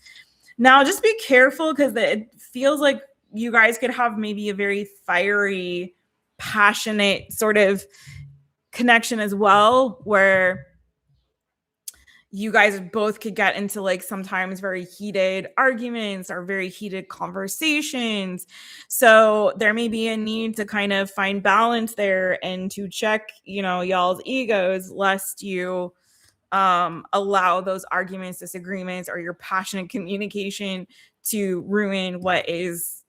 Now, just be careful because it feels like you guys could have maybe a very fiery, passionate sort of connection as well, where you guys both could get into like sometimes very heated arguments or very heated conversations. So there may be a need to kind of find balance there and to check, y'all's egos, lest you allow those arguments, disagreements, or your passionate communication to ruin what is,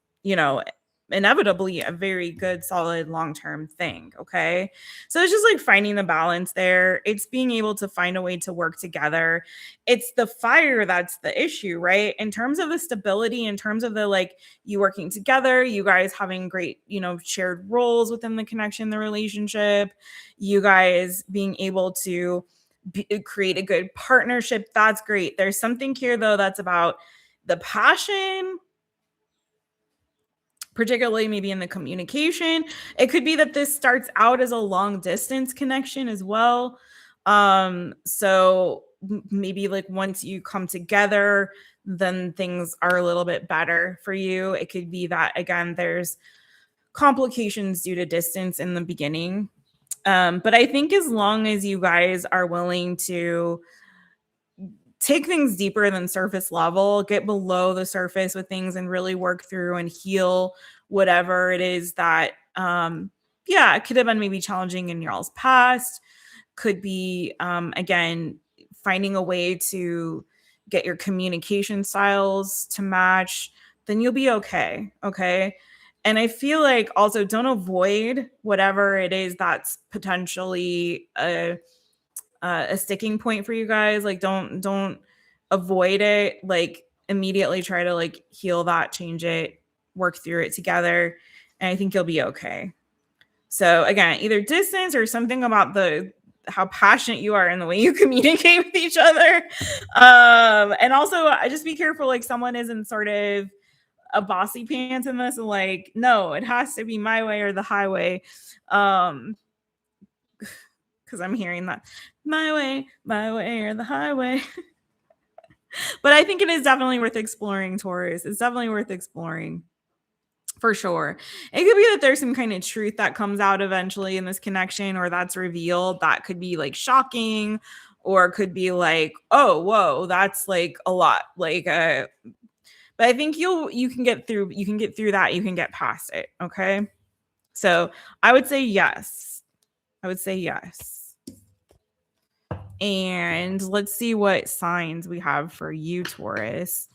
inevitably a very good, solid, long-term thing. Okay. So it's just like finding the balance there. It's being able to find a way to work together. It's the fire that's the issue, right? In terms of the stability, in terms of the like you working together, you guys having great, shared roles within the connection, the relationship, you guys being able to create a good partnership. That's great. There's something here though that's about the passion, particularly maybe in the communication. It could be that this starts out as a long distance connection as well. So maybe like once you come together, then things are a little bit better for you. It could be that, again, there's complications due to distance in the beginning. But I think as long as you guys are willing to take things deeper than surface level, get below the surface with things and really work through and heal whatever it is that, it could have been maybe challenging in y'all's past, could be, again, finding a way to get your communication styles to match, then you'll be okay. Okay. And I feel like also don't avoid whatever it is that's potentially a sticking point for you guys. Like don't avoid it. Like immediately try to like heal that, change it, work through it together. And I think you'll be okay. So again, either distance or something about how passionate you are in the way you communicate with each other. And also I just be careful, like someone isn't sort of a bossy pants in this, and like, no, it has to be my way or the highway. because I'm hearing that my way or the highway. But I think it is definitely worth exploring, Taurus. It's definitely worth exploring. For sure. It could be that there's some kind of truth that comes out eventually in this connection, or that's revealed that could be like shocking, or could be like, oh, whoa, that's like a lot. Like but I think you can get through that, you can get past it. Okay. So I would say yes. And let's see what signs we have for you, Taurus.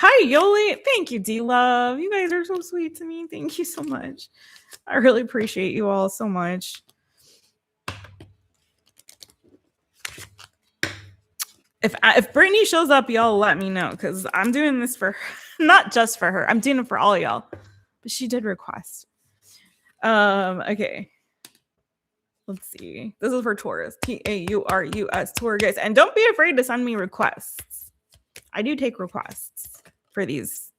Hi, Yoli. Thank you, D-Love. You guys are so sweet to me. Thank you so much. I really appreciate you all so much. If Brittany shows up, y'all let me know, because I'm doing this for her. Not just for her. I'm doing it for all y'all. But she did request. Okay. Let's see. This is for Taurus. TAURUS, Taurus. And don't be afraid to send me requests. I do take requests for these.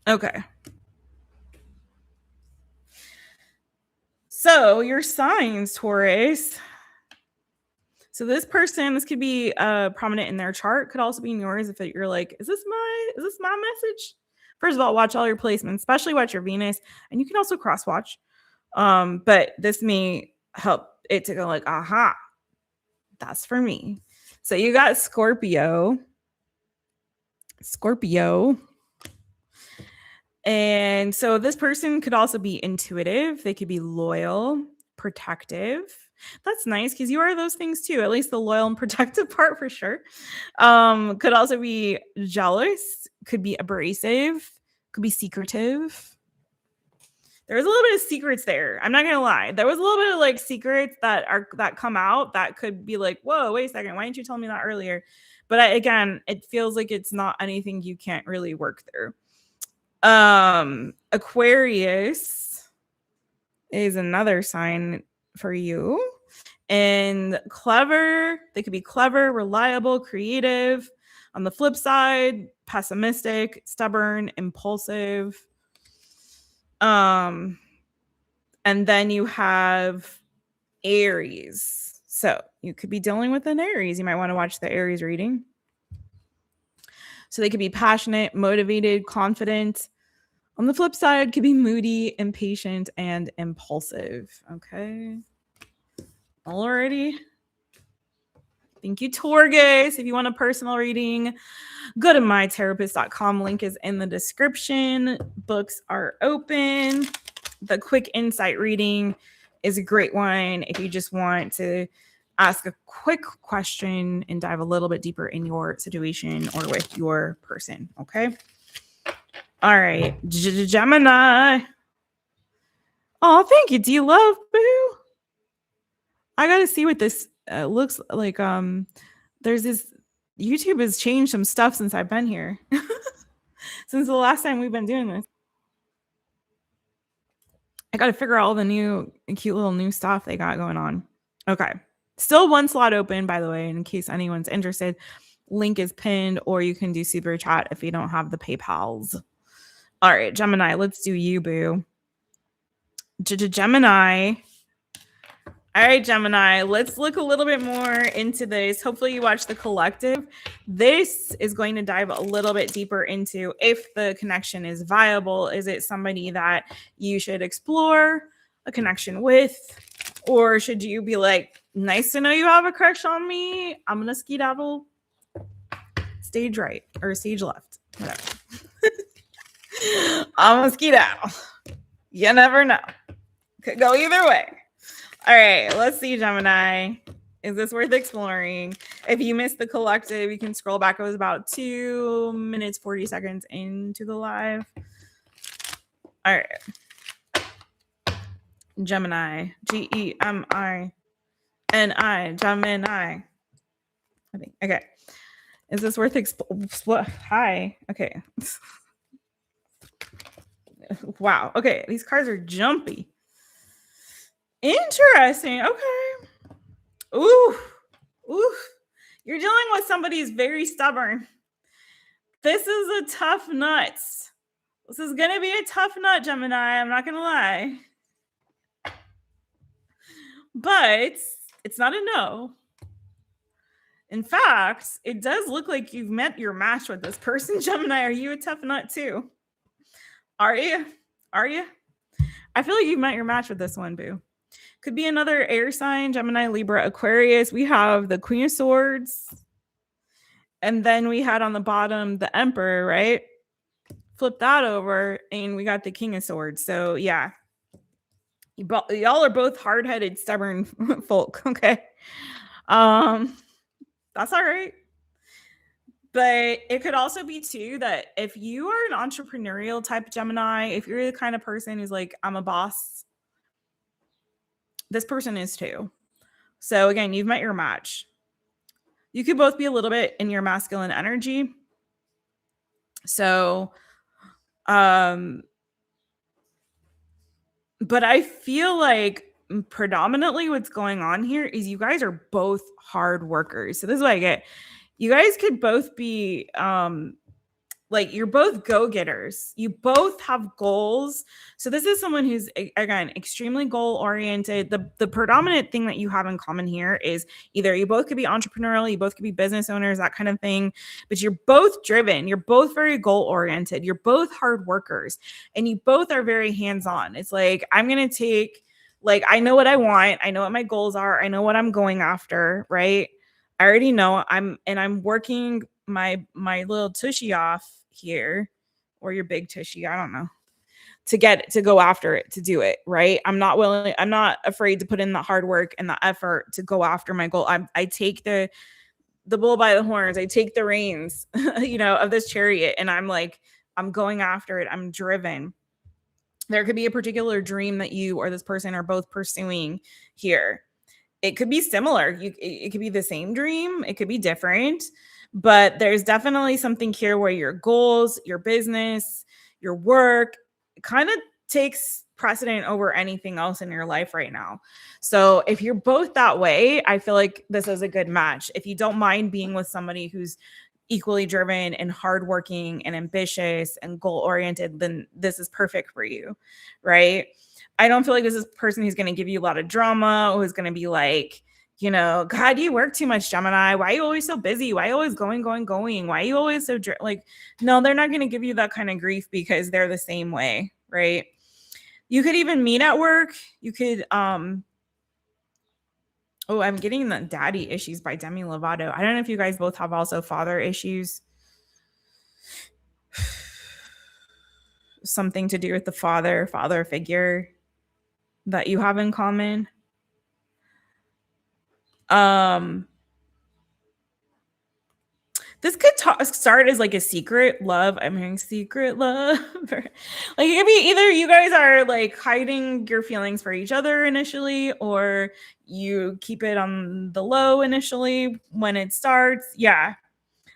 Okay. So your signs, Taurus. So this could be prominent in their chart. Could also be in yours if you're like, is this my message? First of all, watch all your placements, especially watch your Venus, and you can also cross watch. But this may help it to go like, aha, that's for me. So you got Scorpio. And so this person could also be intuitive. They could be loyal, protective. That's nice, because you are those things too, at least the loyal and protective part for sure. Could also be jealous, could be abrasive, could be secretive. There's a little bit of secrets there. I'm not gonna lie. There was a little bit of like secrets that come out that could be like, whoa, wait a second, why didn't you tell me that earlier? But again, it feels like it's not anything you can't really work through. Aquarius is another sign for you. And clever, they could be clever, reliable, creative. On the flip side, pessimistic, stubborn, impulsive. And then you have Aries. So you could be dealing with an Aries. You might want to watch the Aries reading. So they could be passionate, motivated, confident. On the flip side, could be moody, impatient, and impulsive. Okay. Alrighty. Thank you, Taurus. If you want a personal reading, go to mytaropist.com. Link is in the description. Books are open. The quick insight reading is a great one if you just want to ask a quick question and dive a little bit deeper in your situation or with your person. Okay. All right. Gemini. Oh, thank you. Do you love Boo? I got to see what this looks like. There's this, YouTube has changed some stuff since I've been here. Since the last time we've been doing this. I got to figure out all the new cute little new stuff they got going on. Okay. Still one slot open, by the way, in case anyone's interested. Link is pinned, or you can do super chat if you don't have the PayPals. All right, Gemini, let's do you, Boo. Gemini. All right, Gemini, let's look a little bit more into this. Hopefully you watch the collective. This is going to dive a little bit deeper into if the connection is viable. Is it somebody that you should explore a connection with? Or should you be like, nice to know you have a crush on me. I'm going to skedaddle stage right or stage left. Whatever. I'm going to skedaddle. You never know. Could go either way. All right, let's see, Gemini. Is this worth exploring? If you missed the collective, you can scroll back. It was about 2 minutes, 40 seconds into the live. All right. Gemini. Gemini. Gemini. I think. Okay. Is this worth Hi. Okay. Wow. Okay. These cards are jumpy. Interesting. Okay. Ooh. You're dealing with somebody who's very stubborn. This is a tough nut. This is going to be a tough nut, Gemini. I'm not going to lie. But it's not a no. In fact, it does look like you've met your match with this person. Gemini, are you a tough nut too? Are you? Are you? I feel like you've met your match with this one, boo. Could be another air sign, Gemini, Libra, Aquarius. We have the Queen of Swords. And then we had on the bottom the Emperor, right? Flip that over and we got the King of Swords. So yeah, y'all are both hard-headed, stubborn folk. Okay. That's all right. But it could also be too that if you are an entrepreneurial type of Gemini, if you're the kind of person who's like, I'm a boss, this person is too. So again, you've met your match. You could both be a little bit in your masculine energy. So, but I feel like predominantly what's going on here is you guys are both hard workers. So this is what I get. You guys could both be like, you're both go-getters. You both have goals. So this is someone who's, again, extremely goal-oriented. The predominant thing that you have in common here is either you both could be entrepreneurial, you both could be business owners, that kind of thing, but you're both driven. You're both very goal-oriented. You're both hard workers, and you both are very hands-on. It's like, I'm going to take, like, I know what I want. I know what my goals are. I know what I'm going after, right? I already know I'm working my little tushy off here, or your big tushy, I don't know, to go after it, to do it, right? I'm not afraid to put in the hard work and the effort to go after my goal. I take the bull by the horns. I take the reins, of this chariot, and I'm like, I'm going after it. I'm driven. There could be a particular dream that you or this person are both pursuing here. It could be similar. It could be the same dream. It could be different. But there's definitely something here where your goals, your business, your work kind of takes precedent over anything else in your life right now. So if you're both that way, I feel like this is a good match. If you don't mind being with somebody who's equally driven and hardworking and ambitious and goal-oriented, then this is perfect for you, right? I don't feel like this is a person who's going to give you a lot of drama, or who's going to be like, God, you work too much, Gemini. Why are you always so busy? Why are you always going? Why are you always so no, they're not going to give you that kind of grief because they're the same way, right? You could even meet at work. You could, I'm getting the daddy issues by Demi Lovato. I don't know if you guys both have also father issues. Something to do with the father figure that you have in common. This could start as like a secret love. I'm hearing secret love. Like, it could be either you guys are like hiding your feelings for each other initially, or you keep it on the low initially when it starts. Yeah.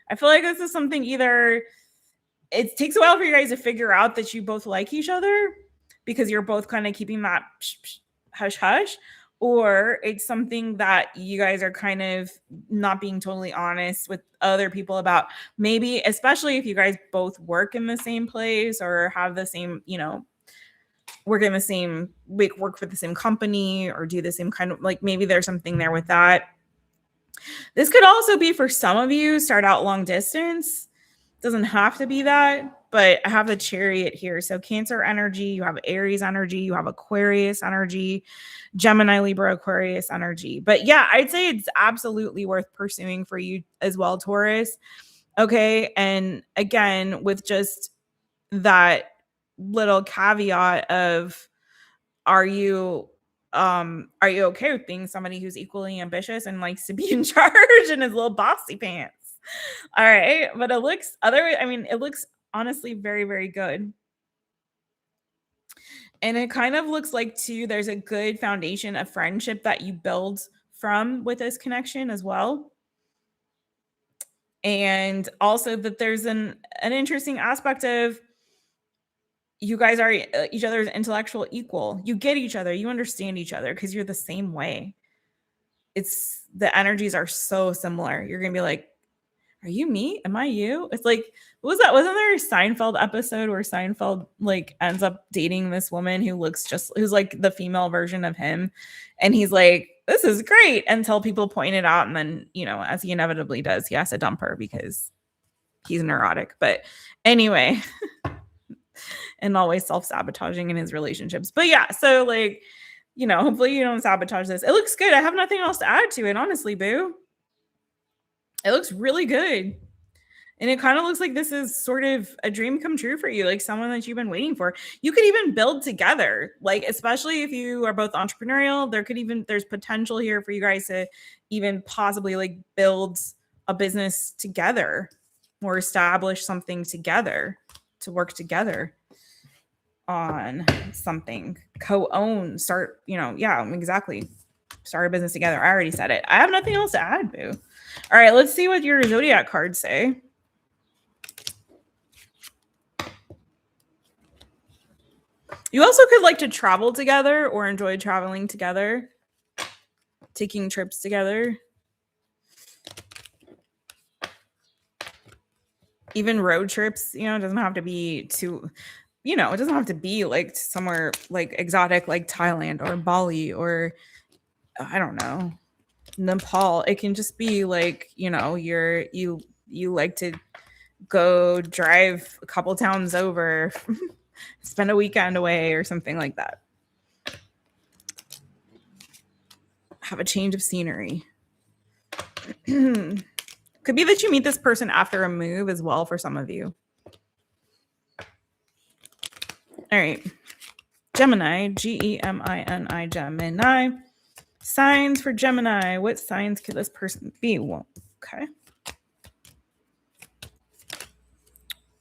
I feel like this is something, either it takes a while for you guys to figure out that you both like each other because you're both kind of keeping that hush hush, or it's something that you guys are kind of not being totally honest with other people about. Maybe, especially if you guys both work in the same place or have the same, work for the same company or do the same kind of, like, maybe there's something there with that. This could also be, for some of you, start out long distance. Doesn't have to be that, but I have the Chariot here. So Cancer energy, you have Aries energy, you have Aquarius energy, Gemini, Libra, Aquarius energy. But yeah, I'd say it's absolutely worth pursuing for you as well, Taurus. Okay. And again, with just that little caveat of, are you okay with being somebody who's equally ambitious and likes to be in charge and is little bossy pants? All right. But it looks honestly very, very good. And it kind of looks like too, there's a good foundation of friendship that you build from with this connection as well. And also that there's an interesting aspect of, you guys are each other's intellectual equal. You get each other, you understand each other because you're the same way. The energies are so similar. You're going to be like, Are you me? Am I you? It's like, what was that? Wasn't there a Seinfeld episode where Seinfeld like ends up dating this woman who looks just, who's like the female version of him, and he's like, this is great, until people point it out, and then, you know, as he inevitably does, he has to dump her because he's neurotic. But anyway, and always self-sabotaging in his relationships. But yeah, so like, you know, hopefully you don't sabotage this. It looks good. I have nothing else to add to it, honestly, boo. It looks really good. And it kind of looks like this is sort of a dream come true for you, like someone that you've been waiting for. You could even build together, like, especially if you are both entrepreneurial, there's potential here for you guys to even possibly like build a business together or establish something together, to work together on something, co-own, start, you know, yeah, exactly. Start a business together. I already said it. I have nothing else to add, boo. All right, let's see what your zodiac cards say. You also could like to travel together or enjoy traveling together, taking trips together. Even road trips, you know, it doesn't have to be too, you know, it doesn't have to be like somewhere like exotic like Thailand or Bali or I don't know, Nepal. It can just be like, you know, you like to go drive a couple towns over, spend a weekend away or something like that. Have a change of scenery. Could be that you meet this person after a move as well for some of you. All right. Gemini, Gemini, Gemini. Signs for Gemini. What signs could this person be? Well, okay.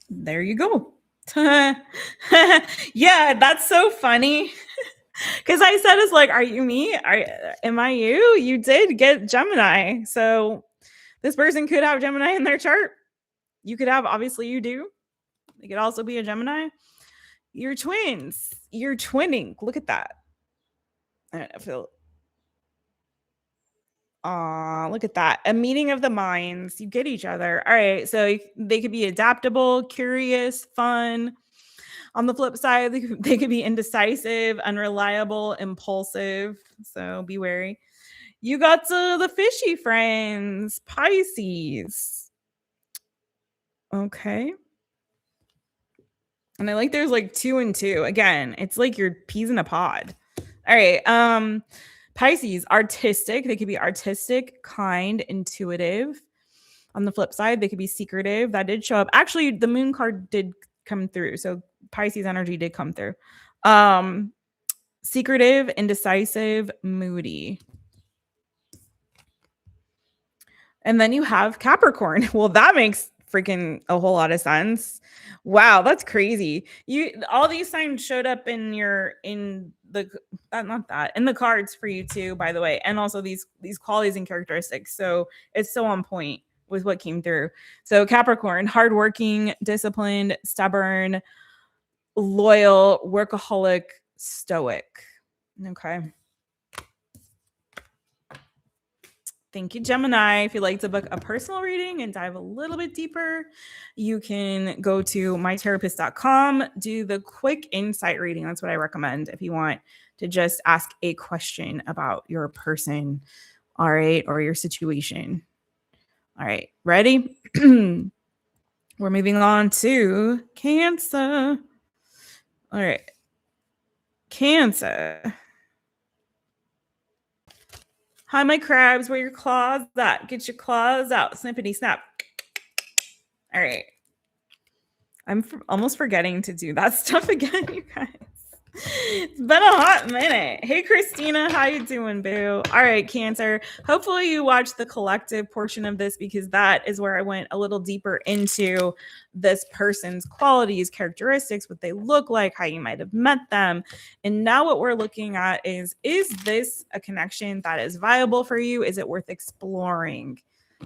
There you go. Yeah, that's so funny. Because I said, it's like, are you me? Am I you? You did get Gemini. So this person could have Gemini in their chart. You could have, obviously you do. It could also be a Gemini. You're twins. You're twinning. Look at that. I feel. Look at that. A meeting of the minds. You get each other. All right. So they could be adaptable, curious, fun. On the flip side, they could be indecisive, unreliable, impulsive. So be wary. You got the fishy friends, Pisces. Okay. And I like there's like 2 and 2. Again, it's like your peas in a pod. All right. Pisces, artistic. They could be artistic, kind, intuitive. On the flip side, they could be secretive. That did show up. Actually, the moon card did come through. So Pisces energy did come through. Secretive, indecisive, moody. And then you have Capricorn. Well, that makes freaking a whole lot of sense. Wow, that's crazy. All these signs showed up in the cards for you too, by the way, and also these qualities and characteristics. So it's so on point with what came through. So Capricorn, hardworking, disciplined, stubborn, loyal, workaholic, stoic. Okay. Thank you, Gemini. If you'd like to book a personal reading and dive a little bit deeper, you can go to mytherapist.com, do the quick insight reading. That's what I recommend if you want to just ask a question about your person, all right, or your situation. All right, ready? We're moving on to Cancer. All right, Cancer. Hi, my crabs. Where your claws at? Get your claws out. Snippity snap. All right. I'm almost forgetting to do that stuff again, you guys. It's been a hot minute. Hey, Christina. How you doing, boo? All right, Cancer. Hopefully you watched the collective portion of this because that is where I went a little deeper into this person's qualities, characteristics, what they look like, how you might have met them. And now what we're looking at is this a connection that is viable for you? Is it worth exploring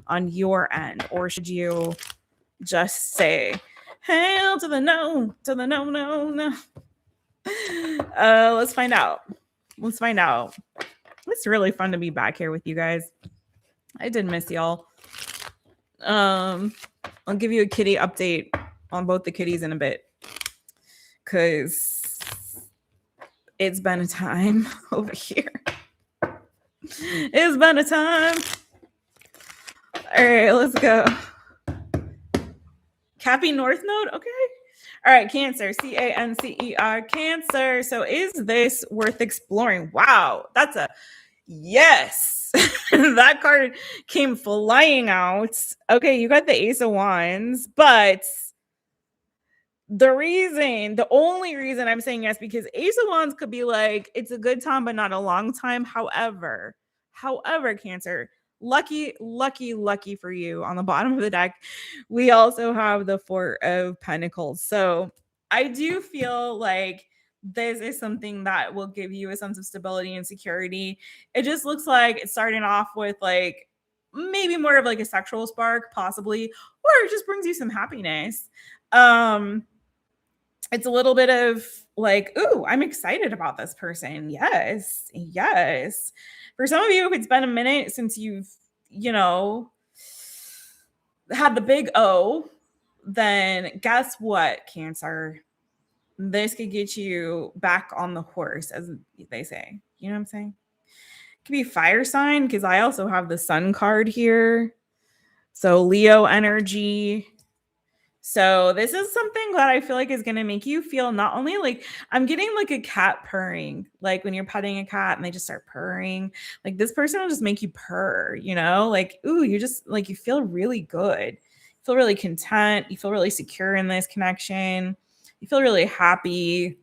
on your end? Or should you just say, hell to the no, no. Let's find out. It's really fun to be back here with you guys. I did miss y'all. I'll give you a kitty update on both the kitties in a bit, because it's been a time over here. It's been a time. All right, let's go. Cappy North Node, okay. All right, Cancer, Cancer. Cancer. So is this worth exploring? Wow, that's a yes. That card came flying out. Okay, you got the Ace of Wands, but the only reason I'm saying yes, because Ace of Wands could be like, it's a good time, but not a long time. However, Cancer, lucky for you, on the bottom of the deck, we also have the Four of Pentacles. So I do feel like this is something that will give you a sense of stability and security. It just looks like it's starting off with like maybe more of like a sexual spark, possibly, or it just brings you some happiness. It's a little bit of like, ooh, I'm excited about this person. Yes. For some of you, if it's been a minute since you've, had the big O, then guess what, Cancer? This could get you back on the horse, as they say. You know what I'm saying? It could be fire sign, because I also have the Sun card here. So Leo energy. So this is something that I feel like is going to make you feel not only like, I'm getting like a cat purring, like when you're petting a cat and they just start purring, like this person will just make you purr, like, ooh, you just like, you feel really good. You feel really content. You feel really secure in this connection. You feel really happy.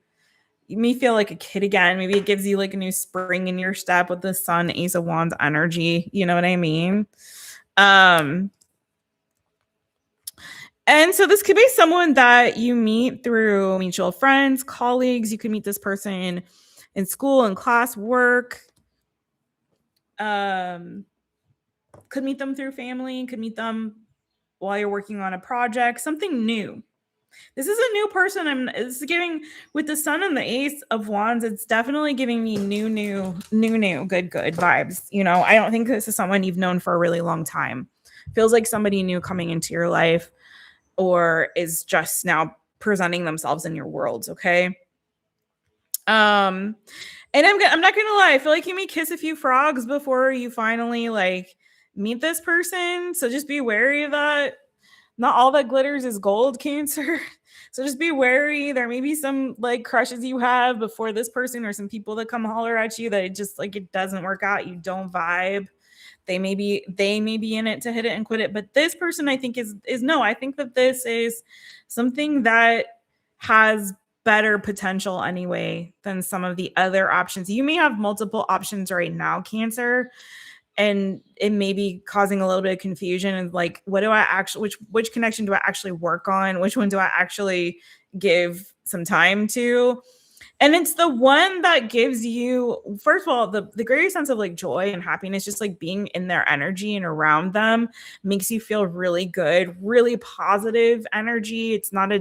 You may feel like a kid again. Maybe it gives you like a new spring in your step with the Sun, Ace of Wands energy. You know what I mean? And so this could be someone that you meet through mutual friends, colleagues. You could meet this person in school, in class, work. Could meet them through family. Could meet them while you're working on a project. Something new. This is a new person. It's giving, with the Sun and the Ace of Wands, it's definitely giving me new, good vibes. I don't think this is someone you've known for a really long time. Feels like somebody new coming into your life, or is just now presenting themselves in your worlds, okay? And I'm not gonna lie, I feel like you may kiss a few frogs before you finally like meet this person. So just be wary of that. Not all that glitters is gold, Cancer. So just be wary. There may be some like crushes you have before this person, or some people that come holler at you that it just like, it doesn't work out. You don't vibe. They may be in it to hit it and quit it. But this person, I think, is no. I think that this is something that has better potential anyway than some of the other options. You may have multiple options right now, Cancer, and it may be causing a little bit of confusion. And like, what do I actually, which connection do I actually work on? Which one do I actually give some time to? And it's the one that gives you, first of all, the greatest sense of like joy and happiness. Just like being in their energy and around them makes you feel really good, really positive energy. It's not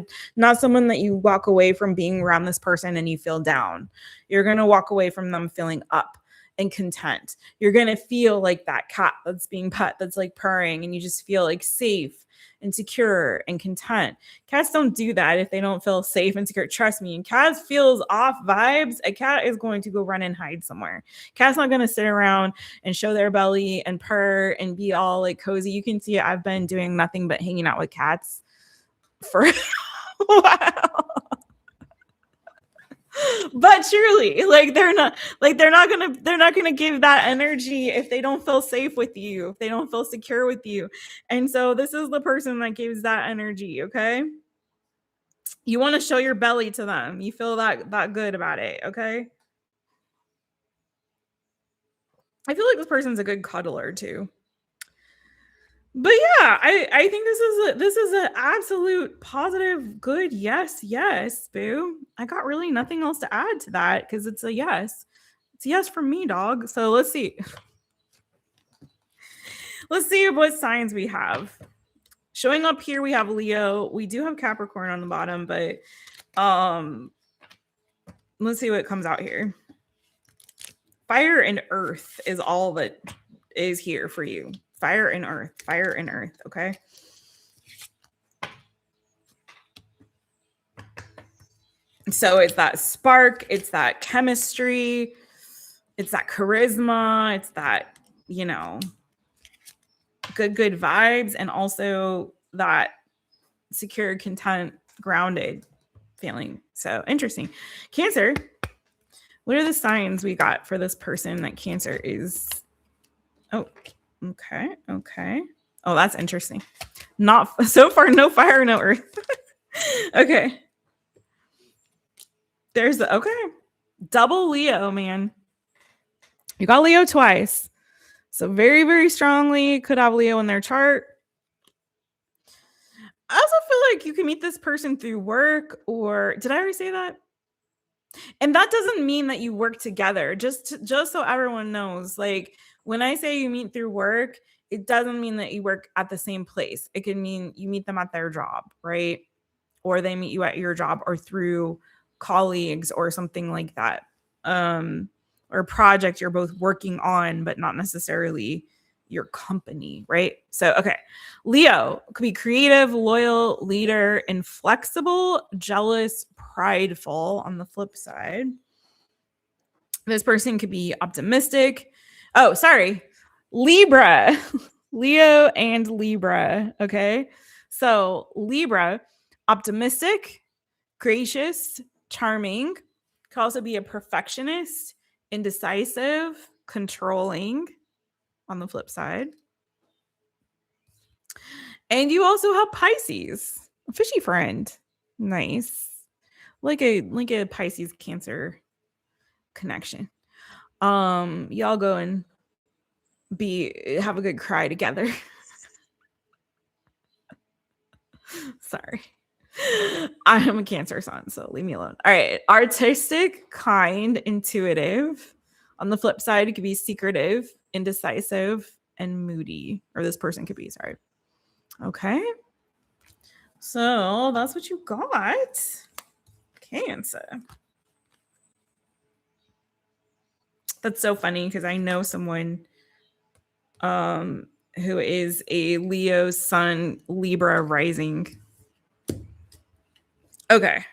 someone that you walk away from being around this person and you feel down. You're going to walk away from them feeling up and content. You're going to feel like that cat that's being pet, that's like purring, and you just feel like safe and secure and content. Cats don't do that if they don't feel safe and secure. Trust me, and cats feels off vibes, a cat is going to go run and hide somewhere. Cat's not going to sit around and show their belly and purr and be all like cozy. You can see I've been doing nothing but hanging out with cats for a while. But truly, like they're not gonna give that energy if they don't feel safe with you, if they don't feel secure with you. And so this is the person that gives that energy. Okay, you want to show your belly to them. You feel that good about it. Okay, I feel like this person's a good cuddler too. But yeah, I think this is an absolute positive, good yes, boo. I got really nothing else to add to that because it's a yes. It's a yes from me, dog. So let's see. Let's see what signs we have. Showing up here, we have Leo. We do have Capricorn on the bottom, but let's see what comes out here. Fire and earth is all that is here for you. Fire and earth. Fire and earth. Okay. So it's that spark, it's that chemistry, it's that charisma, it's that, you know, good vibes, and also that secure, content, grounded feeling. So interesting. Cancer, what are the signs we got for this person that Cancer is? Oh, okay. Oh, that's interesting. Not so far, no fire, no earth. Okay. There's the, okay. Double Leo, man. You got Leo twice. So very, very strongly could have Leo in their chart. I also feel like you can meet this person through work, or did I already say that? And that doesn't mean that you work together. Just so everyone knows, like when I say you meet through work, it doesn't mean that you work at the same place. It can mean you meet them at their job, right? Or they meet you at your job, or through colleagues or something like that. Or a project you're both working on, but not necessarily your company, right? So, okay. Leo could be creative, loyal, leader, inflexible, jealous, prideful on the flip side. This person could be optimistic. Oh, sorry. Libra. Leo and Libra, okay? So, Libra, optimistic, gracious, charming, could also be a perfectionist, indecisive, controlling on the flip side. And you also have Pisces, a fishy friend. Nice. Like a Pisces Cancer connection. Y'all go and have a good cry together. Sorry. I am a Cancer sun, so leave me alone. All right. Artistic, kind, intuitive. On the flip side, it could be secretive, indecisive, and moody. Or this person could be, sorry. Okay. So that's what you got. Cancer. That's so funny because I know someone who is a Leo sun, Libra rising. Okay.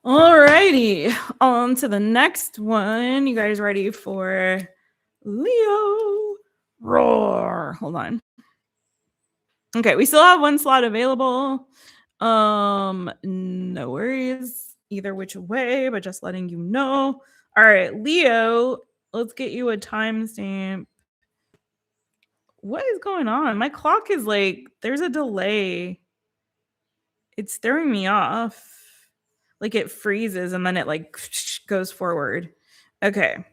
Alrighty. On to the next one. You guys ready for Leo? Roar. Hold on. Okay, we still have one slot available. No worries either which way, but just letting you know. All right, Leo, let's get you a timestamp. What is going on? My clock is like, there's a delay. It's throwing me off. Like it freezes and then it like goes forward. Okay.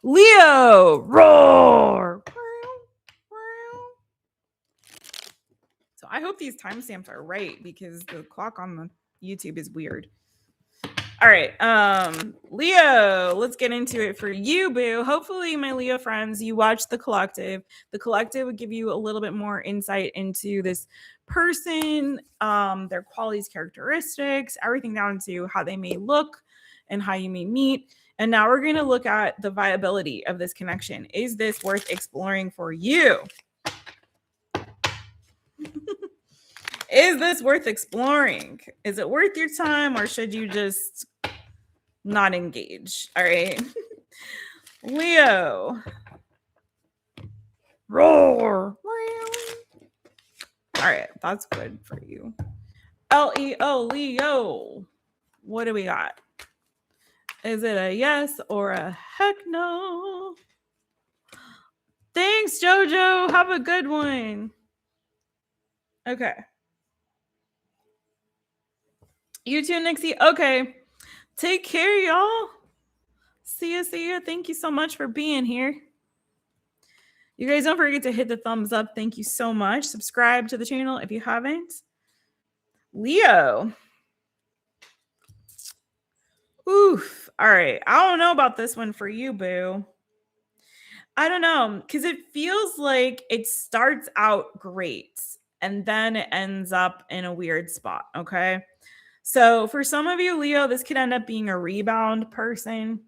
Leo, roar. So I hope these timestamps are right because the clock on the YouTube is weird. All right. Leo, let's get into it for you, boo. Hopefully, my Leo friends, you watch The Collective. The Collective would give you a little bit more insight into this person, their qualities, characteristics, everything down to how they may look and how you may meet. And now we're going to look at the viability of this connection. Is this worth exploring for you? Is this worth exploring? Is it worth your time, or should you just not engage? All right. Leo. Roar. All right. That's good for you. Leo, Leo. What do we got? Is it a yes or a heck no? Thanks, Jojo. Have a good one. Okay. You too, Nixie. Okay. Take care, y'all. See ya, see ya. Thank you so much for being here. You guys don't forget to hit the thumbs up. Thank you so much. Subscribe to the channel if you haven't. Leo. Oof. All right. I don't know about this one for you, boo. I don't know, because it feels like it starts out great and then it ends up in a weird spot, okay? So for some of you, Leo, this could end up being a rebound person.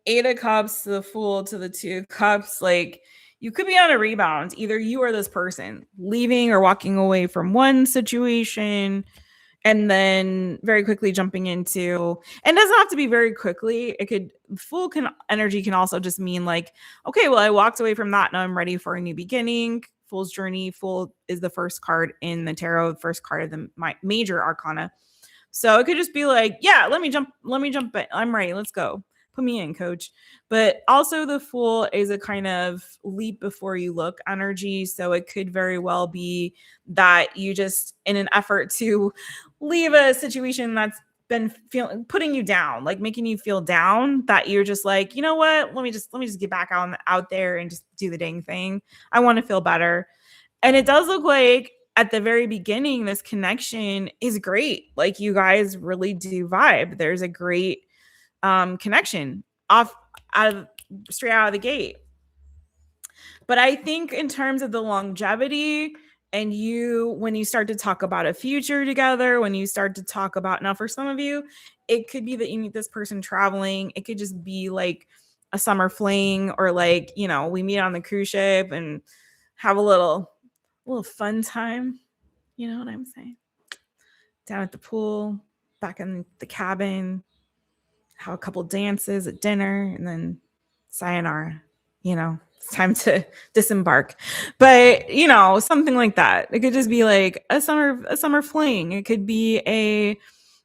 Eight of Cups to the Fool to the Two of Cups, like you could be on a rebound. Either you or this person leaving or walking away from one situation and then very quickly jumping into, and it doesn't have to be very quickly. It could, Fool energy can also just mean like, okay, well, I walked away from that. Now I'm ready for a new beginning. Fool's journey. Fool is the first card in the tarot, the first card of the major arcana. So it could just be like, yeah, let me jump in. I'm ready. Let's go. Put me in, coach. But also the Fool is a kind of leap before you look energy. So it could very well be that you just, in an effort to leave a situation that's been putting you down, like making you feel down, that you're just like, you know what? Let me just get back out there and just do the dang thing. I want to feel better. And it does look like at the very beginning, this connection is great. Like you guys really do vibe. There's a great connection straight out of the gate. But I think in terms of the longevity, and when you start to talk about a future together, when you start to talk about, now for some of you, it could be that you meet this person traveling. It could just be like a summer fling, or like, you know, we meet on the cruise ship and have a little fun time. You know what I'm saying? Down at the pool, back in the cabin, have a couple dances at dinner, and then sayonara. You know, it's time to disembark. But, you know, something like that. It could just be like a summer fling. It could be a,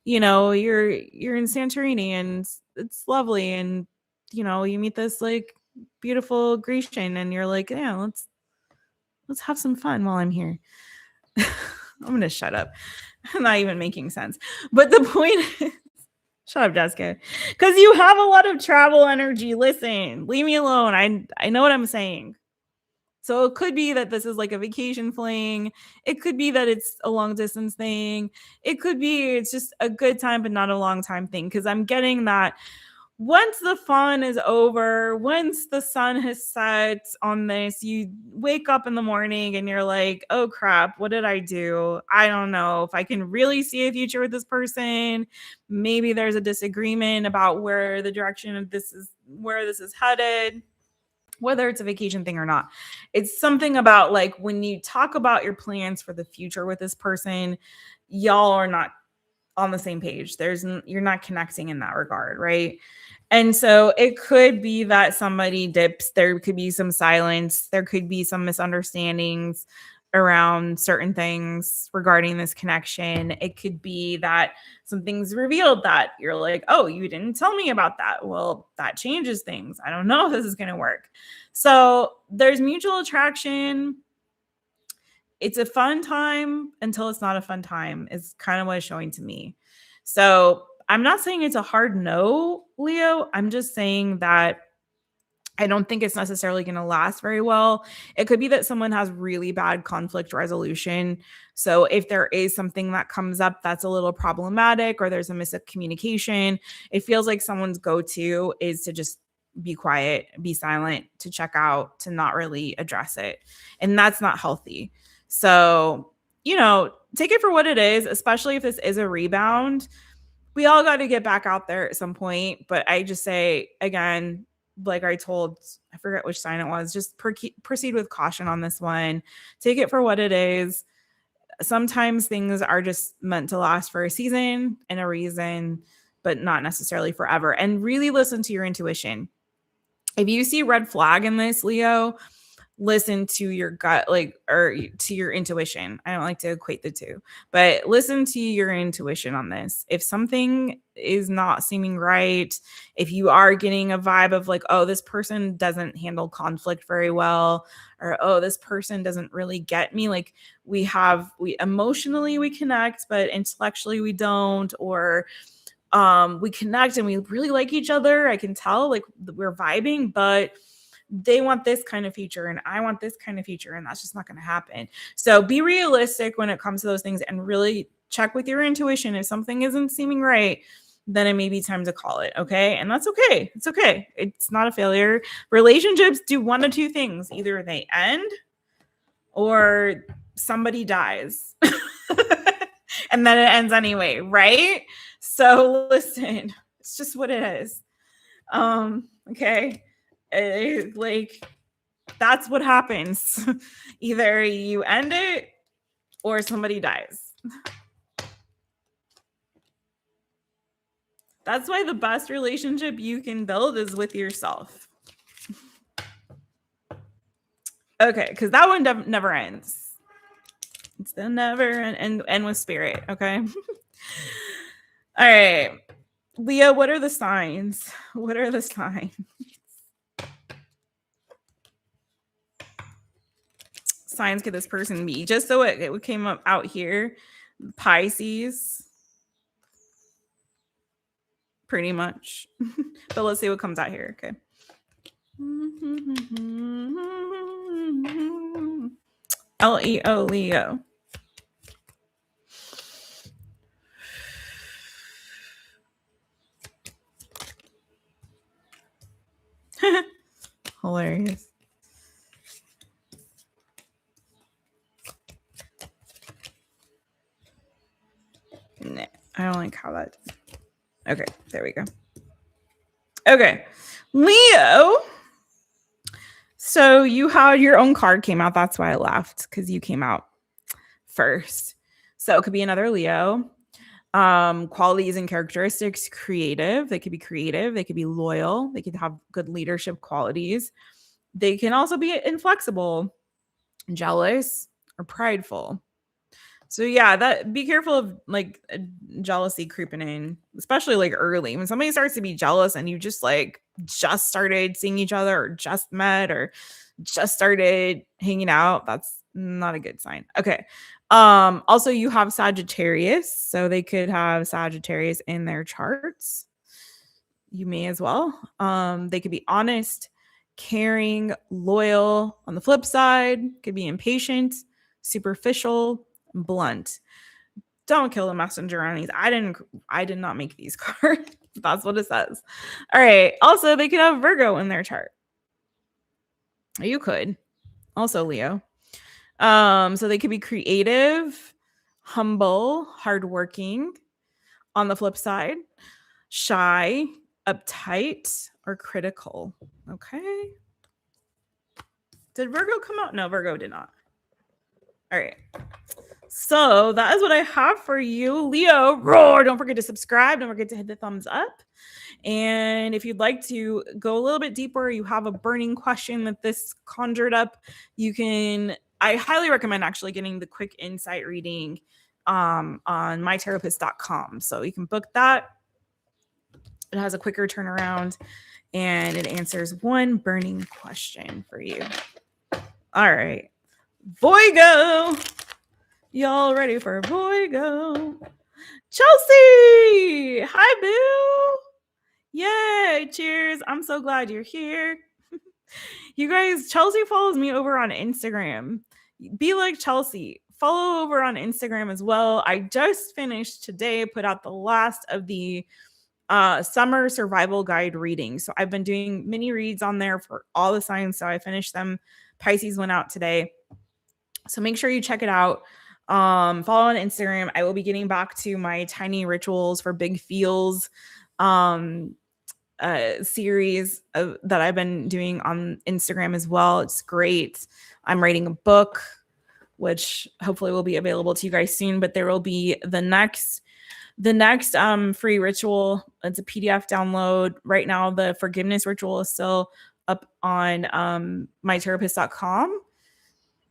you know, you're in Santorini and it's lovely, and you know, you meet this like beautiful Grecian and you're like, yeah, let's have some fun while I'm here. I'm gonna shut up. I'm not even making sense. But the point is, shut up, Jessica. Because you have a lot of travel energy. Listen, leave me alone. I know what I'm saying. So it could be that this is like a vacation fling. It could be that it's a long distance thing. It could be it's just a good time, but not a long time thing. Because I'm getting that once the fun is over, once the sun has set on this, you wake up in the morning and you're like, oh crap, what did I do? I don't know if I can really see a future with this person. Maybe there's a disagreement about where the direction of this is headed, whether it's a vacation thing or not. It's something about like when you talk about your plans for the future with this person, y'all are not on the same page. You're not connecting in that regard, right? And so it could be that somebody dips. There could be some silence. There could be some misunderstandings around certain things regarding this connection. It could be that something's revealed that you're like, oh, you didn't tell me about that. Well, that changes things. I don't know if this is going to work. So there's mutual attraction. It's a fun time until it's not a fun time, is kind of what it's showing to me. So I'm not saying it's a hard no, Leo. I'm just saying that I don't think it's necessarily going to last very well. It could be that someone has really bad conflict resolution. So if there is something that comes up that's a little problematic, or there's a miscommunication, it feels like someone's go-to is to just be quiet, be silent, to check out, to not really address it. And that's not healthy. So, you know, take it for what it is, especially if this is a rebound. We all got to get back out there at some point. But I just say, again, like I forget which sign it was, just proceed with caution on this one. Take it for what it is. Sometimes things are just meant to last for a season and a reason, but not necessarily forever. And really listen to your intuition. If you see red flag in this, Leo, listen to your gut, or to your intuition. I don't like to equate the two, but listen to your intuition on this. If something is not seeming right, if you are getting a vibe of like, oh, this person doesn't handle conflict very well, or oh, this person doesn't really get me, like we emotionally we connect, but intellectually we don't, or we connect and we really like each other. I can tell like we're vibing, but they want this kind of future and I want this kind of future, and that's just not going to happen. So be realistic when it comes to those things and really check with your intuition. If something isn't seeming right, then it may be time to call it. Okay. And that's okay. It's okay. It's not a failure. Relationships do one of two things. Either they end or somebody dies. And then it ends anyway. Right. So listen, it's just what it is. Okay. Like, that's what happens. Either you end it or somebody dies. That's why the best relationship you can build is with yourself. Okay, because that one never ends. It's the never end with spirit. Okay. All right. Leo, what are the signs? What are the signs? Signs could this person be? Just so it came up out here. Pisces. Pretty much. But let's see what comes out here. Okay. Leo, Leo. Hilarious. Nah, I don't like how that. Okay, there we go. Okay, Leo. So you had your own card came out. That's why I laughed, because you came out first. So it could be another Leo. Qualities and characteristics: creative. They could be creative. They could be loyal. They could have good leadership qualities. They can also be inflexible, jealous, or prideful. So yeah, that be careful of like jealousy creeping in, especially like early when somebody starts to be jealous and you just started seeing each other or just met or just started hanging out. That's not a good sign. Okay. Also you have Sagittarius, so they could have Sagittarius in their charts. You may as well. They could be honest, caring, loyal. On the flip side, could be impatient, superficial, blunt. Don't kill the messenger on these. I did not make these cards. That's what it says. All right. Also, they could have Virgo in their chart. You could. Also Leo. So they could be creative, humble, hardworking. On the flip side, shy, uptight, or critical. Okay. Did Virgo come out? No, Virgo did not. All right. So that is what I have for you, Leo. Roar! Don't forget to subscribe. Don't forget to hit the thumbs up. And if you'd like to go a little bit deeper, you have a burning question that this conjured up, you can. I highly recommend actually getting the quick insight reading on mytaropist.com. So you can book that. It has a quicker turnaround and it answers one burning question for you. All right. Voigo. Y'all ready for Voigo? Chelsea! Hi, Boo! Yay! Cheers. I'm so glad you're here. You guys, Chelsea follows me over on Instagram. Be like Chelsea. Follow over on Instagram as well. I just finished today, put out the last of the summer survival guide readings. So I've been doing mini reads on there for all the signs. So I finished them. Pisces went out today. So make sure you check it out. Follow on Instagram. I will be getting back to my tiny rituals for big feels series that I've been doing on Instagram as well. It's great. I'm writing a book, which hopefully will be available to you guys soon, but there will be the next free ritual. It's a PDF download. Right now, the forgiveness ritual is still up on mytaropist.com.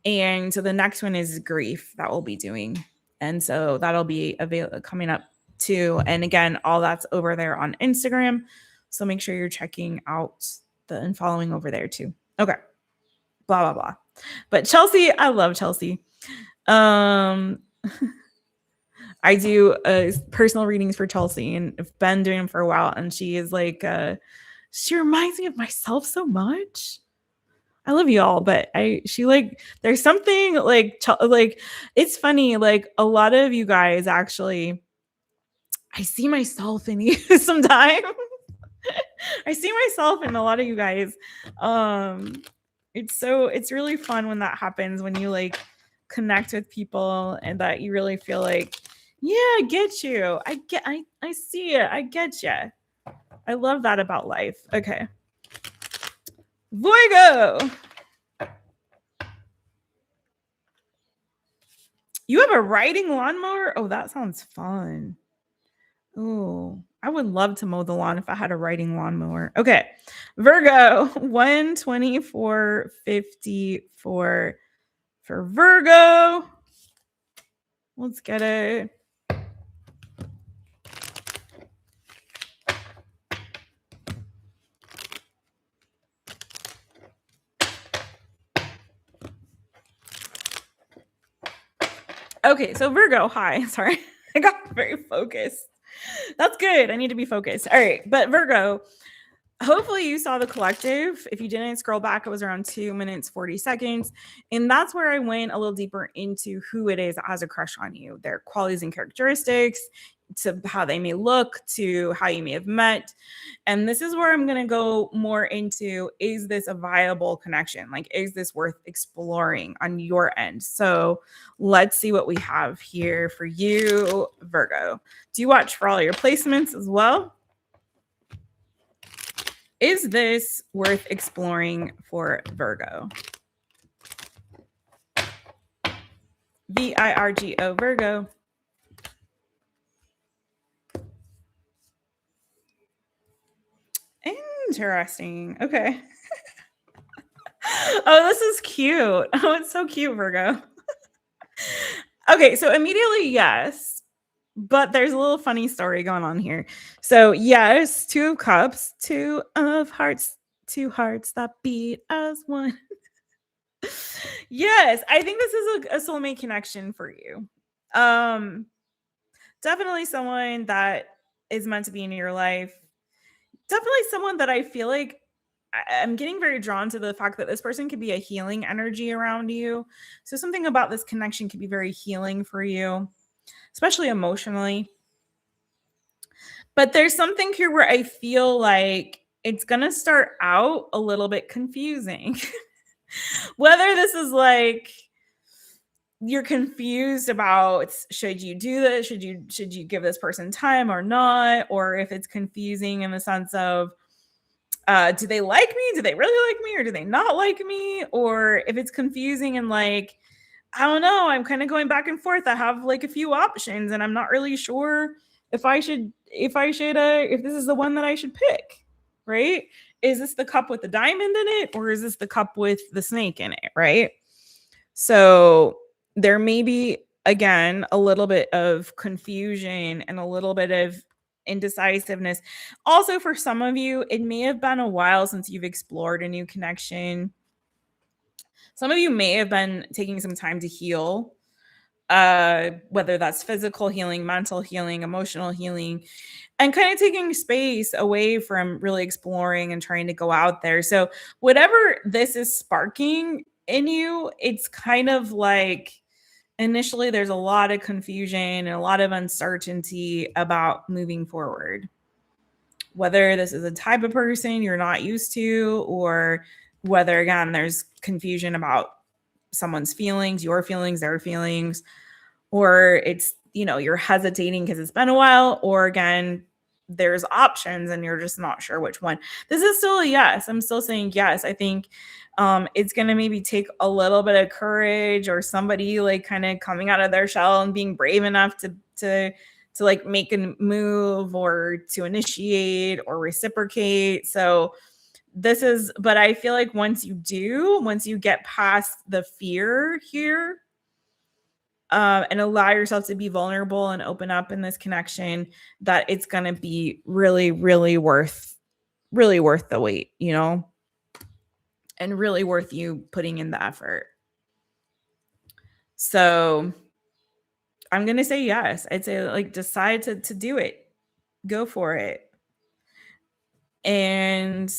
And so the next one is grief that we'll be doing. And so that'll be coming up too. And again, all that's over there on Instagram. So make sure you're checking out and following over there too. Okay. Blah, blah, blah. But Chelsea, I love Chelsea. I do personal readings for Chelsea and I've been doing them for a while. And she is like, she reminds me of myself so much. I love you all, but there's something like it's funny. Like a lot of you guys actually, I see myself in you sometimes. I see myself in a lot of you guys. It's really fun when that happens, when you like connect with people and that you really feel like, yeah, I get you. I see it. I get you. I love that about life. Okay. Virgo. You have a riding lawnmower? Oh, that sounds fun. Oh, I would love to mow the lawn if I had a riding lawnmower. Okay. Virgo, 124.50 for Virgo. Let's get it. Okay, so Virgo, hi. Sorry. I got very focused. That's good. I need to be focused. All right, but Virgo, hopefully you saw the collective. If you didn't, scroll back. It was around 2 minutes 40 seconds, and that's where I went a little deeper into who it is that has a crush on you, their qualities and characteristics, to how they may look, to how you may have met. And this is where I'm going to go more into, is this a viable connection? Like, is this worth exploring on your end? So let's see what we have here for you, Virgo. Do you watch for all your placements as well? Is this worth exploring for Virgo? VIRGO, Virgo. Interesting. Okay. Oh, this is cute. Oh, it's so cute, Virgo. Okay, so immediately, yes. But there's a little funny story going on here. So, yes, 2 of cups, 2 of hearts, 2 hearts that beat as one. Yes, I think this is a soulmate connection for you. Definitely someone that is meant to be in your life. Definitely someone that I feel like I'm getting very drawn to the fact that this person could be a healing energy around you. So something about this connection could be very healing for you, especially emotionally. But there's something here where I feel like it's going to start out a little bit confusing. Whether this is like you're confused about, should you do this, should you give this person time or not, or if it's confusing in the sense of do they like me, do they really like me, or do they not like me, or if it's confusing and like, I don't know, I'm kind of going back and forth. I have like a few options and I'm not really sure if this is the one that I should pick, right? Is this the cup with the diamond in it, or is this the cup with the snake in it, right? So there may be, again, a little bit of confusion and a little bit of indecisiveness. Also, for some of you, it may have been a while since you've explored a new connection. Some of you may have been taking some time to heal, whether that's physical healing, mental healing, emotional healing, and kind of taking space away from really exploring and trying to go out there. So whatever this is sparking in you, it's kind of like initially there's a lot of confusion and a lot of uncertainty about moving forward. Whether this is a type of person you're not used to, or whether, again, there's confusion about someone's feelings, your feelings, their feelings, or it's, you're hesitating because it's been a while, or again, there's options and you're just not sure which one. This is still a yes. I'm still saying yes. I think it's going to maybe take a little bit of courage, or somebody like kind of coming out of their shell and being brave enough to like make a move, or to initiate or reciprocate. So but I feel like once you get past the fear here, and allow yourself to be vulnerable and open up in this connection, that it's going to be really, really worth the wait, and really worth you putting in the effort. So I'm going to say yes. I'd say like decide to do it. Go for it. And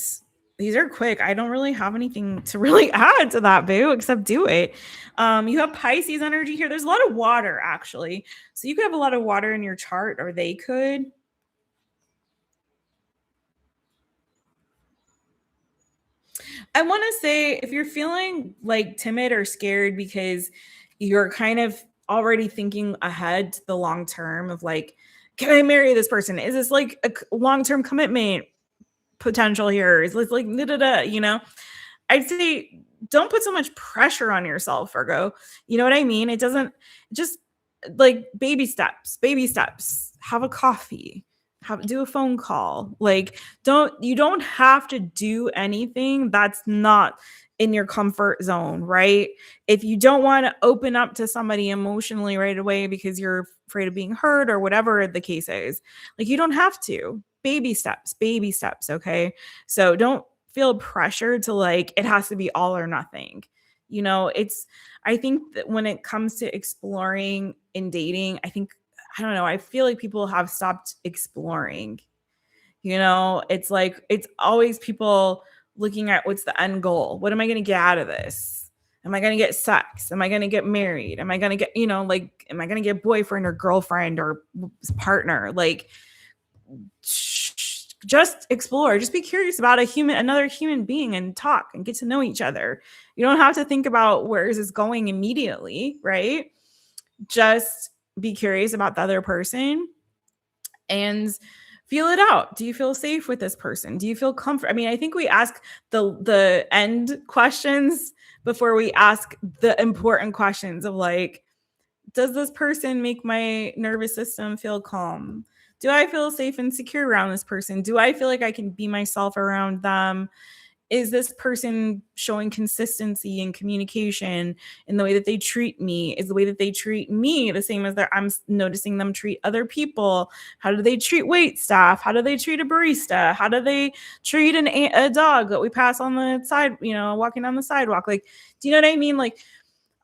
these are quick. I don't really have anything to really add to that, boo, except do it. You have Pisces energy here. There's a lot of water, actually. So you could have a lot of water in your chart, or they could. I want to say, if you're feeling like timid or scared because you're kind of already thinking ahead to the long term of like, can I marry this person? Is this like a long-term commitment potential here? Is this like, I'd say don't put so much pressure on yourself, Virgo. You know what I mean? It doesn't, just like baby steps, have a coffee, do a phone call. Like, you don't have to do anything that's not in your comfort zone, right? If you don't want to open up to somebody emotionally right away because you're afraid of being hurt or whatever the case is, like, you don't have to. Baby steps, okay? So don't feel pressure to, like, it has to be all or nothing. You know, I think that when it comes to exploring in dating, I don't know, I feel like people have stopped exploring. You know, it's like, it's always people looking at what's the end goal. What am I going to get out of this? Am I going to get sex? Am I going to get married? Am I going to get, like, am I going to get boyfriend or girlfriend or partner? Like, just explore, just be curious about another human being, and talk and get to know each other. You don't have to think about where is this going immediately, right? Just be curious about the other person and feel it out. Do you feel safe with this person? Do you feel comfortable? I mean, I think we ask the end questions before we ask the important questions of, like, does this person make my nervous system feel calm? Do I feel safe and secure around this person? Do I feel like I can be myself around them? Is this person showing consistency in communication in the way that they treat me? Is the way that they treat me the same as I'm noticing them treat other people? How do they treat wait staff? How do they treat a barista? How do they treat a dog that we pass on the side, walking down the sidewalk? Like, do you know what I mean? Like,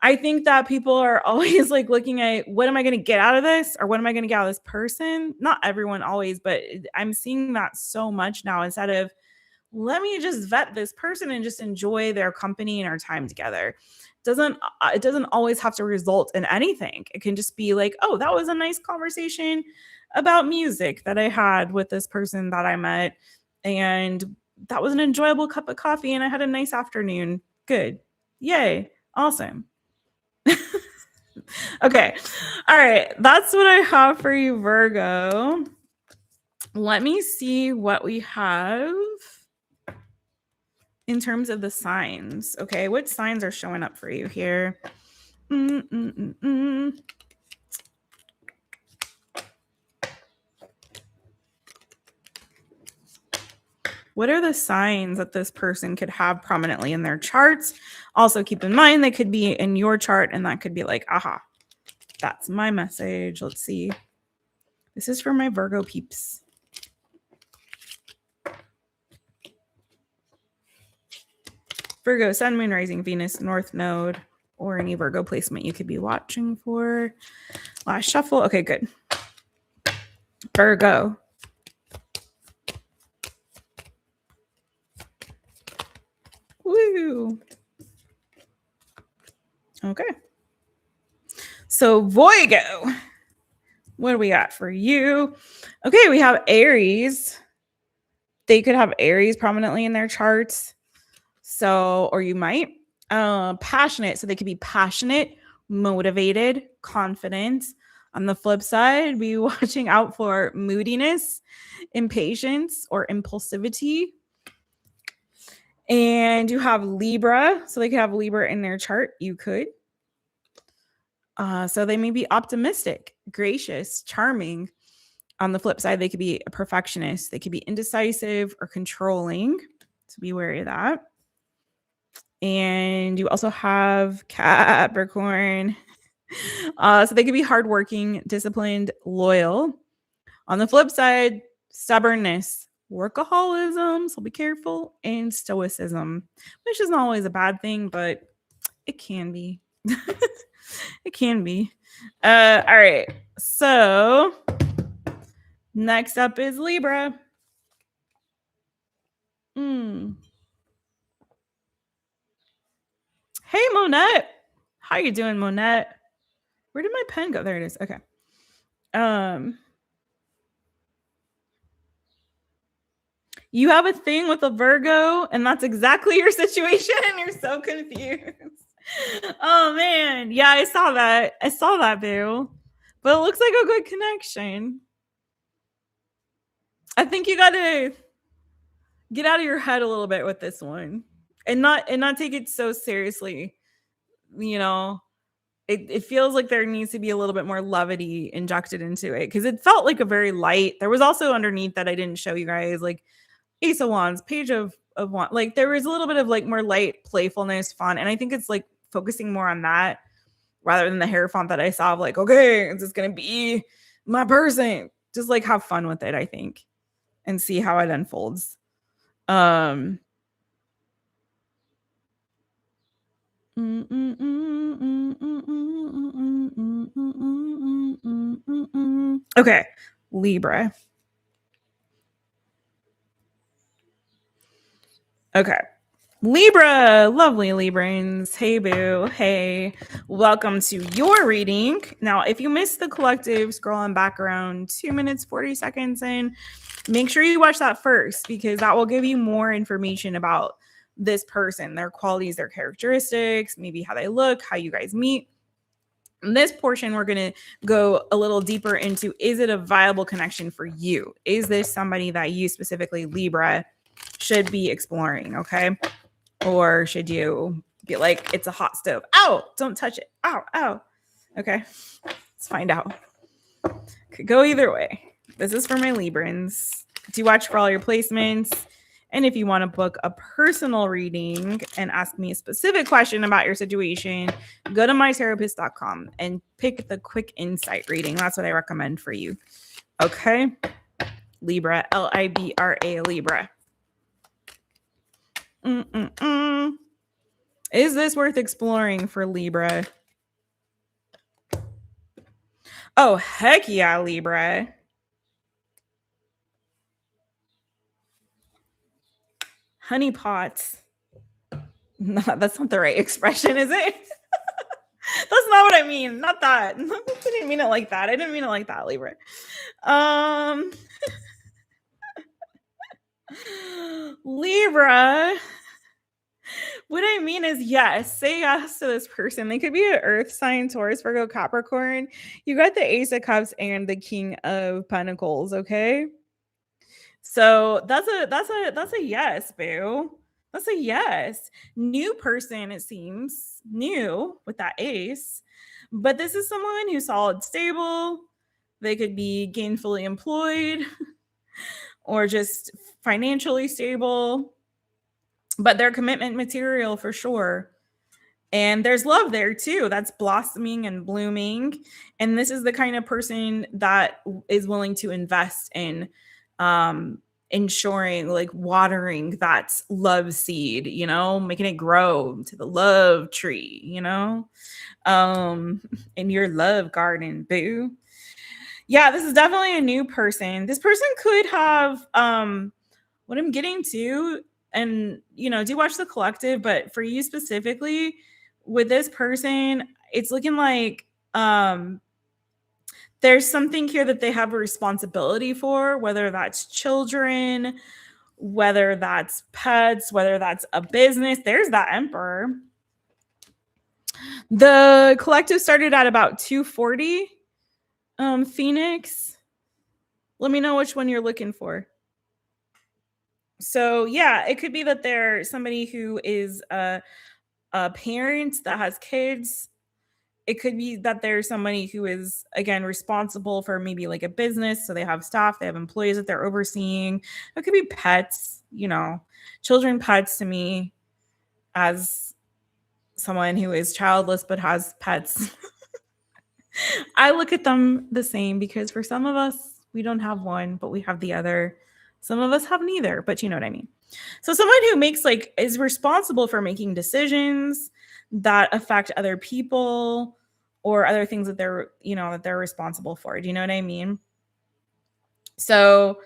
I think that people are always, like, looking at, what am I going to get out of this? Or what am I going to get out of this person? Not everyone always, but I'm seeing that so much now, instead of, let me just vet this person and just enjoy their company and our time together. It doesn't always have to result in anything. It can just be like, oh, that was a nice conversation about music that I had with this person that I met, and that was an enjoyable cup of coffee, and I had a nice afternoon. Good. Yay. Awesome. Okay. All right. That's what I have for you, Virgo. Let me see what we have in terms of the signs. Okay. What signs are showing up for you here? What are the signs that this person could have prominently in their charts? Also, keep in mind, they could be in your chart, and that could be like, aha, that's my message. Let's see. This is for my Virgo peeps. Virgo, Sun, Moon, Rising, Venus, North Node, or any Virgo placement you could be watching for. Last shuffle. Okay, good. Virgo. Woo. Okay. So Virgo, what do we got for you? Okay, we have Aries. They could have Aries prominently in their charts. So, or you might. Passionate. So they could be passionate, motivated, confident. On the flip side, be watching out for moodiness, impatience, or impulsivity. And you have Libra. So they could have Libra in their chart. You could. So they may be optimistic, gracious, charming. On the flip side, they could be a perfectionist. They could be indecisive or controlling. So be wary of that. And you also have Capricorn. So they could be hardworking, disciplined, loyal. On the flip side, stubbornness, workaholism, so be careful, and stoicism, which is not always a bad thing, but it can be. It can be. All right. So next up is Libra. Hey, Monette. How you doing, Monette? Where did my pen go? There it is. Okay. You have a thing with a Virgo, and that's exactly your situation. You're so confused. Oh, man. Yeah, I saw that, boo. But it looks like a good connection. I think you got to get out of your head a little bit with this one. and not take it so seriously. You know, it feels like there needs to be a little bit more levity injected into it, because it felt like a very light. There was also underneath that I didn't show you guys, like Ace of Wands, Page of Wands. Like there was a little bit of like more light playfulness, fun, and I think it's like focusing more on that rather than the hair font that I saw of like, okay, is this gonna be my person? Just like have fun with it, I think, and see how it unfolds. Okay, Libra. Okay. Libra, lovely Librans. Hey, boo. Hey, welcome to your reading. Now, if you missed the collective, scroll on back around 2 minutes, 40 seconds in. Make sure you watch that first, because that will give you more information about this person, their qualities, their characteristics, maybe how they look, how you guys meet. In this portion, we're going to go a little deeper into, is it a viable connection for you? Is this somebody that you specifically, Libra, should be exploring? Okay. Or should you be like, it's a hot stove? Ow, don't touch it. Ow, ow. Okay, let's find out. Could go either way. This is for my Librans. Do watch for all your placements. And if you want to book a personal reading and ask me a specific question about your situation, go to mytherapist.com and pick the quick insight reading. That's what I recommend for you. Okay. Libra, Libra, Libra. Is this worth exploring for Libra? Oh, heck yeah, Libra. Honey pots. No, that's not the right expression, is it? That's not what I mean. Not that. I didn't mean it like that. I didn't mean it like that, Libra. Libra. What I mean is, yes, say yes to this person. They could be an earth sign, Taurus, Virgo, Capricorn. You got the Ace of Cups and the King of Pentacles, okay? So that's a yes, boo. That's a yes. New person, it seems. New with that ace. But this is someone who's solid, stable. They could be gainfully employed or just financially stable. But they're commitment material for sure. And there's love there too. That's blossoming and blooming. And this is the kind of person that is willing to invest in ensuring, like watering that love seed, you know, making it grow to the love tree, you know, in your love garden, boo. Yeah, this is definitely a new person. This person could have what I'm getting to, and you know, do watch the collective, but for you specifically with this person, it's looking like there's something here that they have a responsibility for, whether that's children, whether that's pets, whether that's a business. There's that Emperor. The collective started at about 240. Phoenix. Let me know which one you're looking for. So yeah, it could be that they're somebody who is a parent that has kids. It could be that there's somebody who is, again, responsible for maybe like a business. So they have staff, they have employees that they're overseeing. It could be pets, you know, children, pets. To me, as someone who is childless but has pets, I look at them the same, because for some of us, we don't have one, but we have the other. Some of us have neither, but you know what I mean. So someone who makes like is responsible for making decisions that affect other people or other things that they're, you know, that they're responsible for. Do you know what I mean? So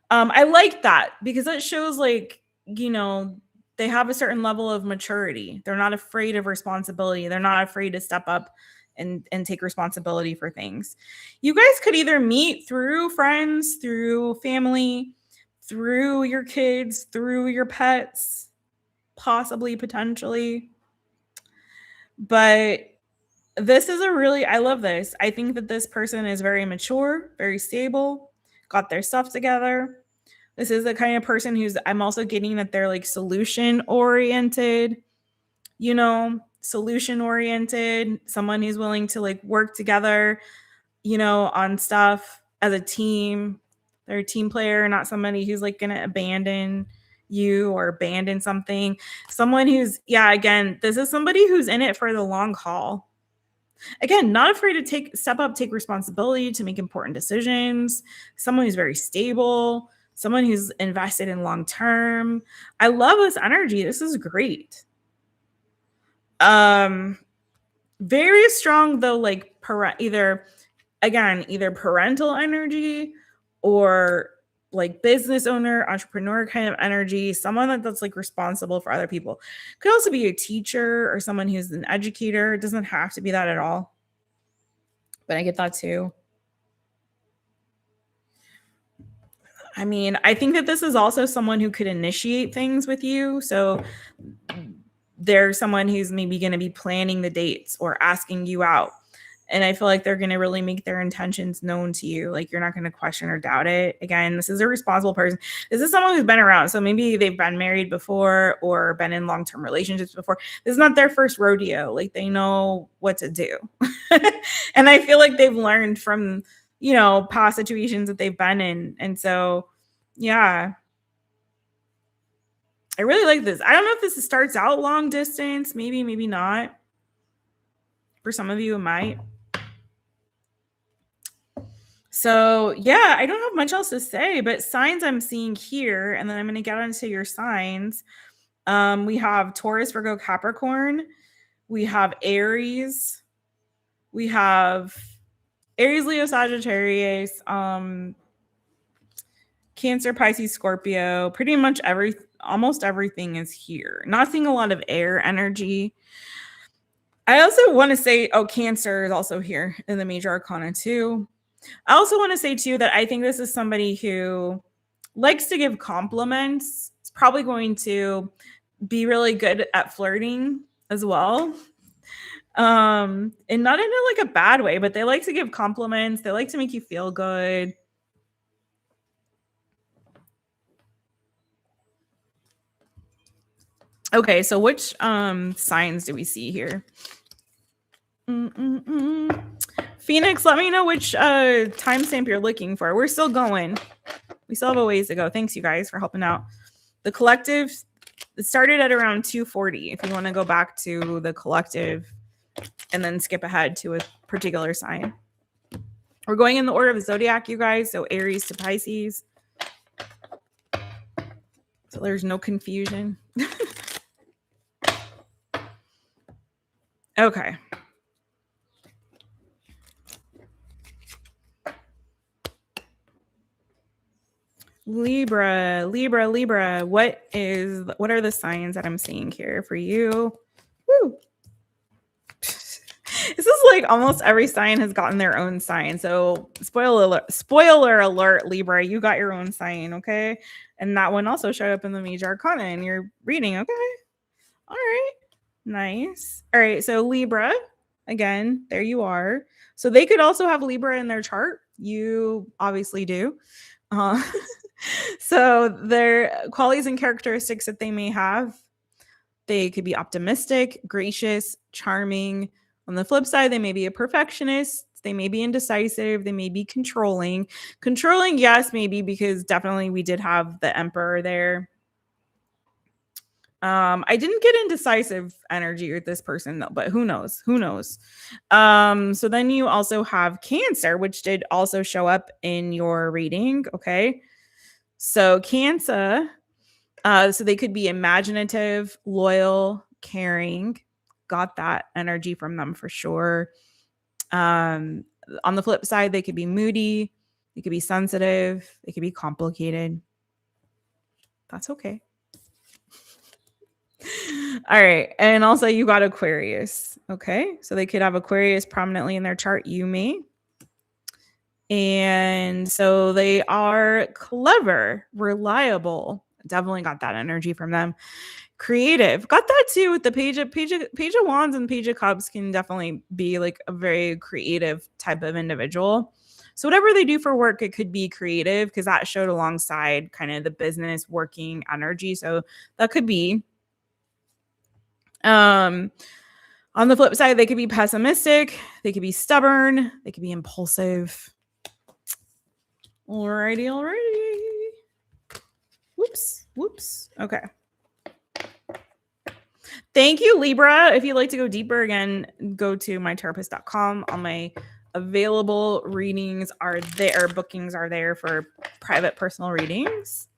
I like that, because it shows like, you know, they have a certain level of maturity. They're not afraid of responsibility. They're not afraid to step up and take responsibility for things. You guys could either meet through friends, through family, through your kids, through your pets, possibly, potentially. But this is a really, I love this. I think that this person is very mature, very stable, got their stuff together, This is the kind of person who's, I'm also getting that they're like solution oriented, you know, solution oriented, someone who's willing to like work together, you know, on stuff as a team. They're a team player, not somebody who's like going to abandon you or abandon something. Someone who's, yeah, again, this is somebody who's in it for the long haul. Again, not afraid to step up, take responsibility to make important decisions. Someone who's very stable, someone who's invested in long term. I love this energy. This is great. Very strong though, like either parental energy or like business owner, entrepreneur kind of energy, someone that's like responsible for other people. Could also be a teacher or someone who's an educator. It doesn't have to be that at all, but I get that too. I mean, I think that this is also someone who could initiate things with you. So there's someone who's maybe going to be planning the dates or asking you out. And I feel like they're going to really make their intentions known to you. Like you're not going to question or doubt it. Again, this is a responsible person. This is someone who's been around. So maybe they've been married before or been in long-term relationships before. This is not their first rodeo. Like they know what to do. And I feel like they've learned from, you know, past situations that they've been in. And so, yeah. I really like this. I don't know if this starts out long distance. Maybe, maybe not. For some of you, it might. So yeah, I don't have much else to say, but signs I'm seeing here, and then I'm going to get into your signs. We have Taurus, Virgo, Capricorn. We have Aries. We have Aries, Leo, Sagittarius, Cancer, Pisces, Scorpio. Pretty much almost everything is here. Not seeing a lot of air energy. I also want to say, Cancer is also here in the major arcana too. I also want to say too that I think this is somebody who likes to give compliments. It's probably going to be really good at flirting as well. And not in a, like a bad way, but they like to give compliments. They like to make you feel good. Okay, so which signs do we see here? Phoenix, let me know which timestamp you're looking for. We're still going. We still have a ways to go. Thanks, you guys, for helping out. The collective, it started at around 2:40. If you want to go back to the collective and then skip ahead to a particular sign. We're going in the order of the zodiac, you guys. So Aries to Pisces. So there's no confusion. Okay. Libra. What are the signs that I'm seeing here for you? Woo. This is like almost every sign has gotten their own sign. So spoiler alert, Libra, you got your own sign, okay? And that one also showed up in the major arcana in your reading, okay? All right. Nice. All right. So Libra, again, there you are. So they could also have Libra in their chart. You obviously do. So their qualities and characteristics that they may have, they could be optimistic, gracious, charming. On the flip side, they may be a perfectionist. They may be indecisive. They may be controlling. Controlling, yes, maybe, because definitely we did have the Emperor there. I didn't get indecisive energy with this person though, but who knows? So then you also have Cancer, which did also show up in your reading. Okay. So Cancer, so they could be imaginative, loyal, caring. Got that energy from them for sure. On the flip side, they could be moody. They could be sensitive. They could be complicated. That's okay. All right. And also you got Aquarius. Okay. So they could have Aquarius prominently in their chart. You may. And so they are clever, reliable. Definitely got that energy from them. Creative. Got that too with the Page of Wands and Page of Cups can definitely be like a very creative type of individual. So whatever they do for work, it could be creative, because that showed alongside kind of the business working energy. So that could be. On the flip side, they could be pessimistic, they could be stubborn, they could be impulsive. Alrighty. Whoops. Okay. Thank you, Libra. If you'd like to go deeper, again, go to mytaropist.com. All my available readings are there. Bookings are there for private personal readings.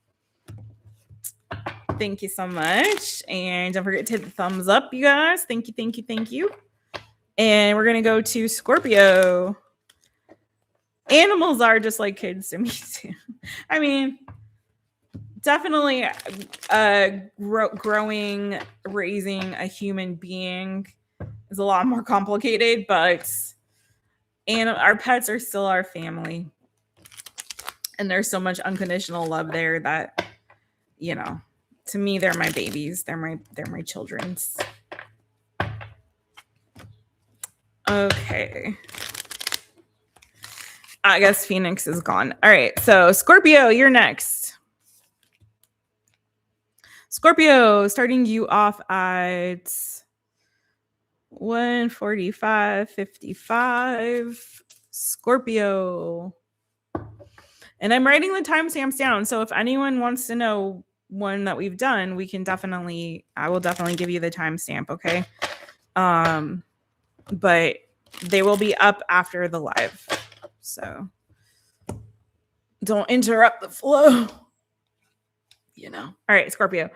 Thank you so much. And don't forget to hit the thumbs up, you guys. Thank you. And we're going to go to Scorpio. Animals are just like kids to me, too. I mean, definitely growing, raising a human being is a lot more complicated, but our pets are still our family. And there's so much unconditional love there that, you know, to me, they're my babies. They're my children's. Okay. I guess Phoenix is gone. All right. So Scorpio, you're next. Scorpio, starting you off at 145.55. Scorpio. And I'm writing the timestamps down. So if anyone wants to know one that we've done, I will definitely give you the timestamp. Okay. But they will be up after the live. So don't interrupt the flow. You know. All right, Scorpio.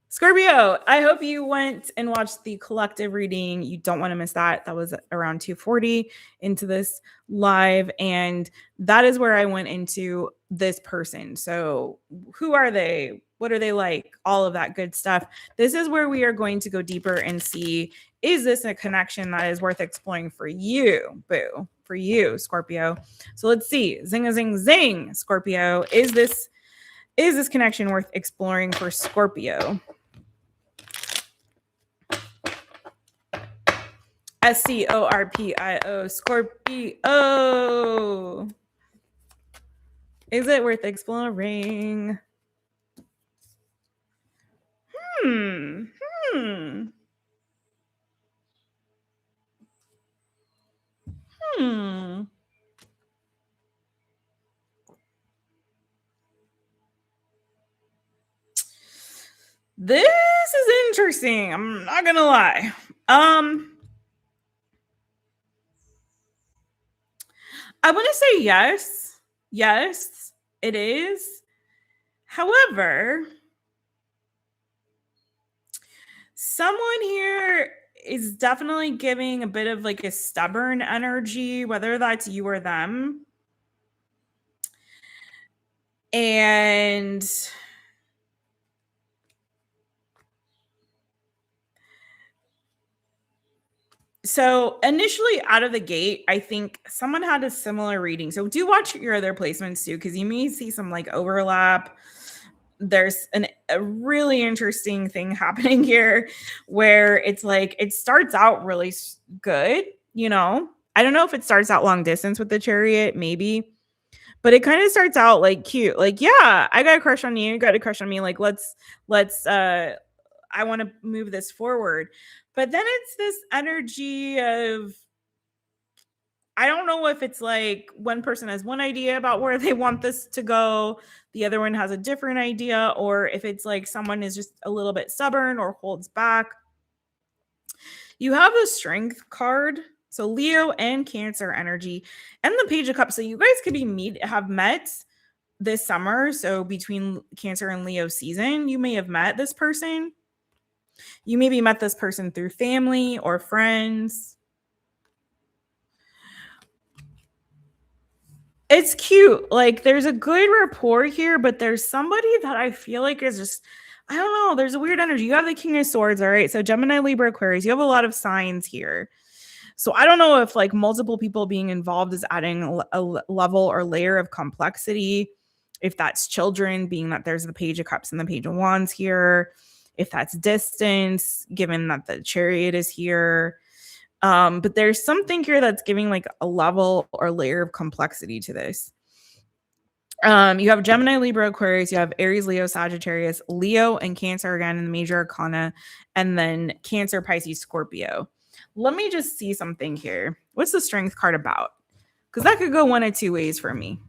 Scorpio, I hope you went and watched the collective reading. You don't want to miss that. That was around 2:40 into this live. And that is where I went into this person. So who are they? What are they like? All of that good stuff. This is where we are going to go deeper and see, is this a connection that is worth exploring for you? Boo. For you, Scorpio. So let's see. Zing, zing, zing. Scorpio. Is this connection worth exploring for Scorpio? SCORPIO, Scorpio. Is it worth exploring? This is interesting. I'm not gonna lie. I want to say yes. Yes, it is. However, someone here is definitely giving a bit of like a stubborn energy, whether that's you or them. And so initially out of the gate, I think someone had a similar reading. So do watch your other placements too, because you may see some like overlap. There's a really interesting thing happening here where it's like, it starts out really good. You know, I don't know if it starts out long distance with the Chariot, maybe, but it kind of starts out like cute. Like, yeah, I got a crush on you. You got a crush on me. Like, let's, I want to move this forward. But then it's this energy of, I don't know if it's like one person has one idea about where they want this to go, the other one has a different idea, or if it's like someone is just a little bit stubborn or holds back. You have the Strength card. So Leo and Cancer energy and the Page of Cups. So you guys could have met this summer. So between Cancer and Leo season, you may have met this person. You maybe met this person through family or friends. It's cute. Like, there's a good rapport here, but there's somebody that I feel like is just, I don't know. There's a weird energy. You have the King of Swords, all right? So Gemini, Libra, Aquarius. You have a lot of signs here. So I don't know if like multiple people being involved is adding a level or layer of complexity. If that's children, being that there's the Page of Cups and the Page of Wands here. If that's distance, given that the Chariot is here. But there's something here that's giving like a level or layer of complexity to this. You have Gemini, Libra, Aquarius, you have Aries, Leo, Sagittarius, Leo, and Cancer again in the major arcana, and then Cancer, Pisces, Scorpio. Let me just see something here. What's the Strength card about? Because that could go one of two ways for me.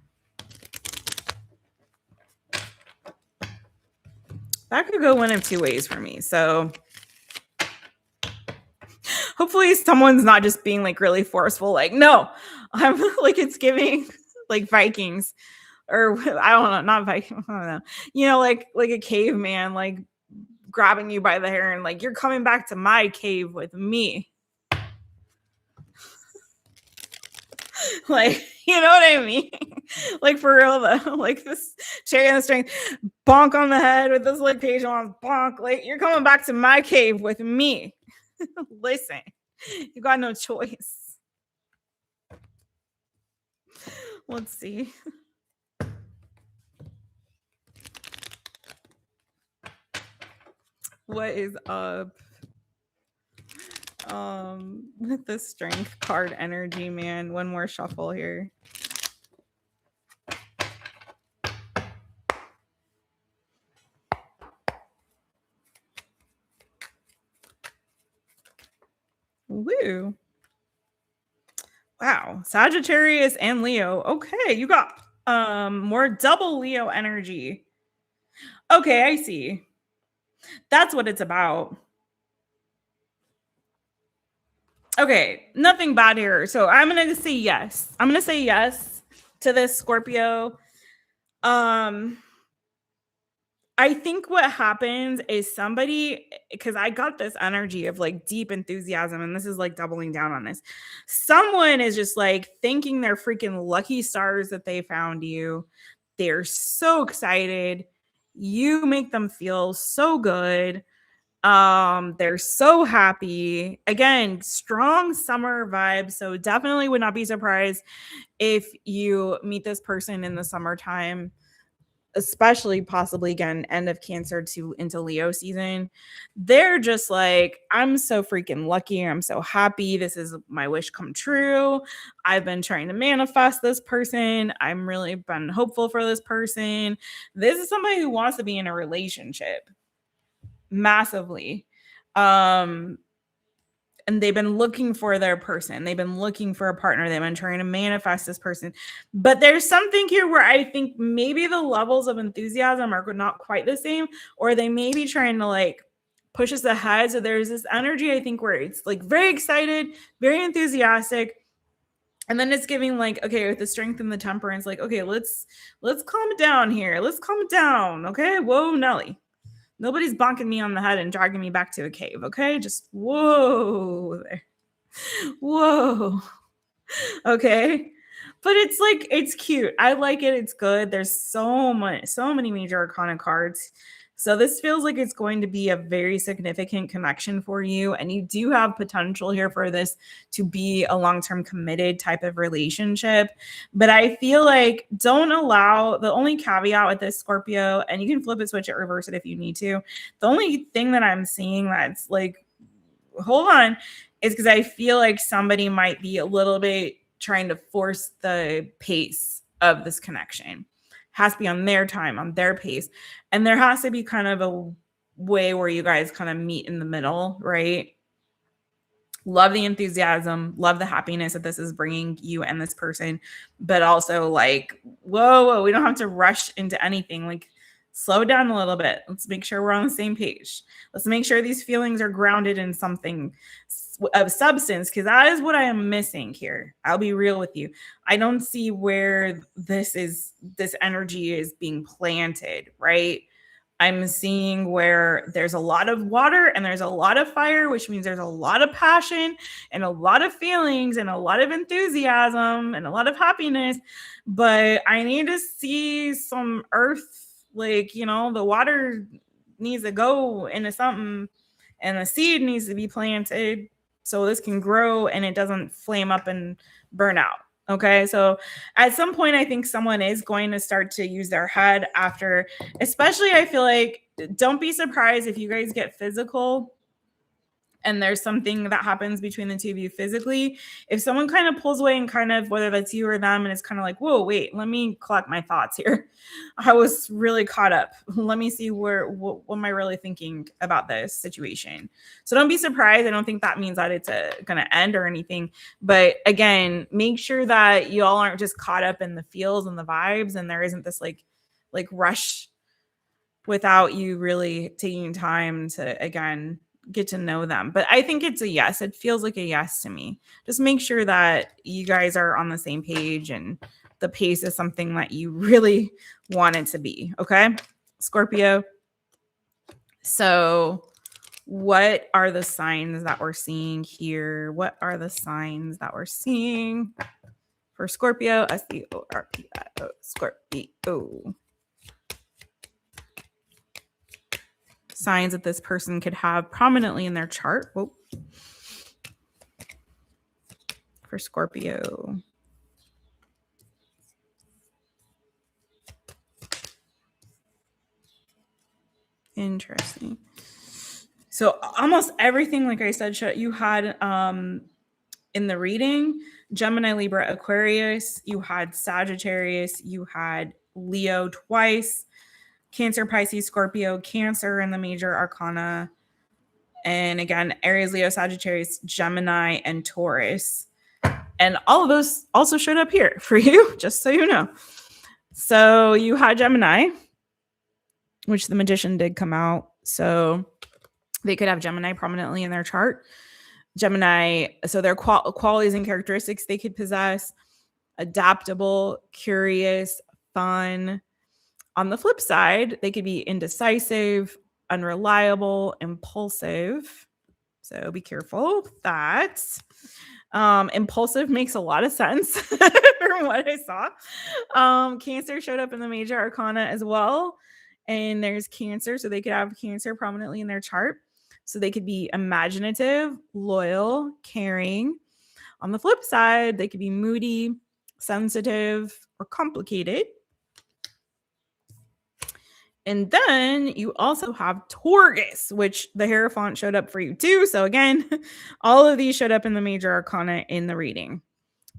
That could go one of two ways for me. So hopefully someone's not just being like really forceful, like, no, I'm like, it's giving like Vikings, or I don't know, not Viking, I don't know, you know, like a caveman, like grabbing you by the hair and like, you're coming back to my cave with me. Like, you know what I mean? Like, for real though, like this cherry on the string, bonk on the head with this like page on, bonk, like, you're coming back to my cave with me. Listen, you got no choice. Let's see. What is up with the Strength card energy, man? One more shuffle here. Woo. Wow, Sagittarius and Leo. Okay, you got more double Leo energy. Okay, I see. That's what it's about. Okay, nothing bad here. So I'm going to say yes. I'm going to say yes to this, Scorpio. I think what happens is somebody, because I got this energy of like deep enthusiasm, and this is like doubling down on this. Someone is just like thanking their freaking lucky stars that they found you. They're so excited. You make them feel so good. They're so happy. Again, strong summer vibes. So definitely would not be surprised if you meet this person in the summertime, especially possibly again end of Cancer to into Leo season. They're just like, I'm so freaking lucky, I'm so happy, this is my wish come true, I've been trying to manifest this person, I'm really been hopeful for this person. This is somebody who wants to be in a relationship massively, and they've been looking for their person. They've been looking for a partner. They've been trying to manifest this person. But there's something here where I think maybe the levels of enthusiasm are not quite the same, or they may be trying to like push us ahead. So there's this energy, I think, where it's like very excited, very enthusiastic. And then it's giving like, okay, with the Strength and the Temperance, like, okay, let's calm down here. Let's calm down. Okay. Whoa, Nelly. Nobody's bonking me on the head and dragging me back to a cave, okay? Just whoa there. Whoa. Okay. But it's like, it's cute. I like it. It's good. There's so many major arcana cards. So this feels like it's going to be a very significant connection for you. And you do have potential here for this to be a long-term committed type of relationship. But I feel like don't allow, the only caveat with this, Scorpio, and you can flip it, switch it, reverse it if you need to. The only thing that I'm seeing that's like, hold on, is because I feel like somebody might be a little bit trying to force the pace of this connection. Has to be on their time, on their pace. And there has to be kind of a way where you guys kind of meet in the middle, right? Love the enthusiasm, love the happiness that this is bringing you and this person, but also like, whoa, we don't have to rush into anything. Like, slow down a little bit. Let's make sure we're on the same page. Let's make sure these feelings are grounded in something of substance, because that is what I am missing here. I'll be real with you. I don't see where this energy is being planted, right? I'm seeing where there's a lot of water and there's a lot of fire, which means there's a lot of passion and a lot of feelings and a lot of enthusiasm and a lot of happiness. But I need to see some earth, like, you know, the water needs to go into something and the seed needs to be planted so this can grow and it doesn't flame up and burn out. Okay, so at some point, I think someone is going to start to use their head after, especially I feel like, don't be surprised if you guys get physical and there's something that happens between the two of you physically, if someone kind of pulls away and kind of, whether that's you or them, and it's kind of like, whoa, wait, let me collect my thoughts here. I was really caught up. Let me see what am I really thinking about this situation. So don't be surprised. I don't think that means that it's going to end or anything. But again, make sure that you all aren't just caught up in the feels and the vibes, and there isn't this like rush without you really taking time to, again, get to know them. But I think it's a yes. It feels like a yes to me. Just make sure that you guys are on the same page and the pace is something that you really want it to be. Okay, Scorpio. So what are the signs that we're seeing here? What are the signs that we're seeing for Scorpio? SCORPIO, Scorpio. Signs that this person could have prominently in their chart. Whoa. For Scorpio. Interesting. So almost everything, like I said, you had in the reading, Gemini, Libra, Aquarius, you had Sagittarius, you had Leo twice, Cancer, Pisces, Scorpio, Cancer in the major arcana. And again, Aries, Leo, Sagittarius, Gemini, and Taurus. And all of those also showed up here for you, just so you know. So you had Gemini, which the Magician did come out. So they could have Gemini prominently in their chart. Gemini, so their qualities and characteristics they could possess: adaptable, curious, fun. On the flip side, they could be indecisive, unreliable, impulsive. So be careful with that. Impulsive makes a lot of sense from what I saw. Cancer showed up in the major arcana as well. And there's Cancer, so they could have Cancer prominently in their chart. So they could be imaginative, loyal, caring. On the flip side, they could be moody, sensitive, or complicated. And then you also have Taurus, which the Hierophant showed up for you too. So again, all of these showed up in the major arcana in the reading.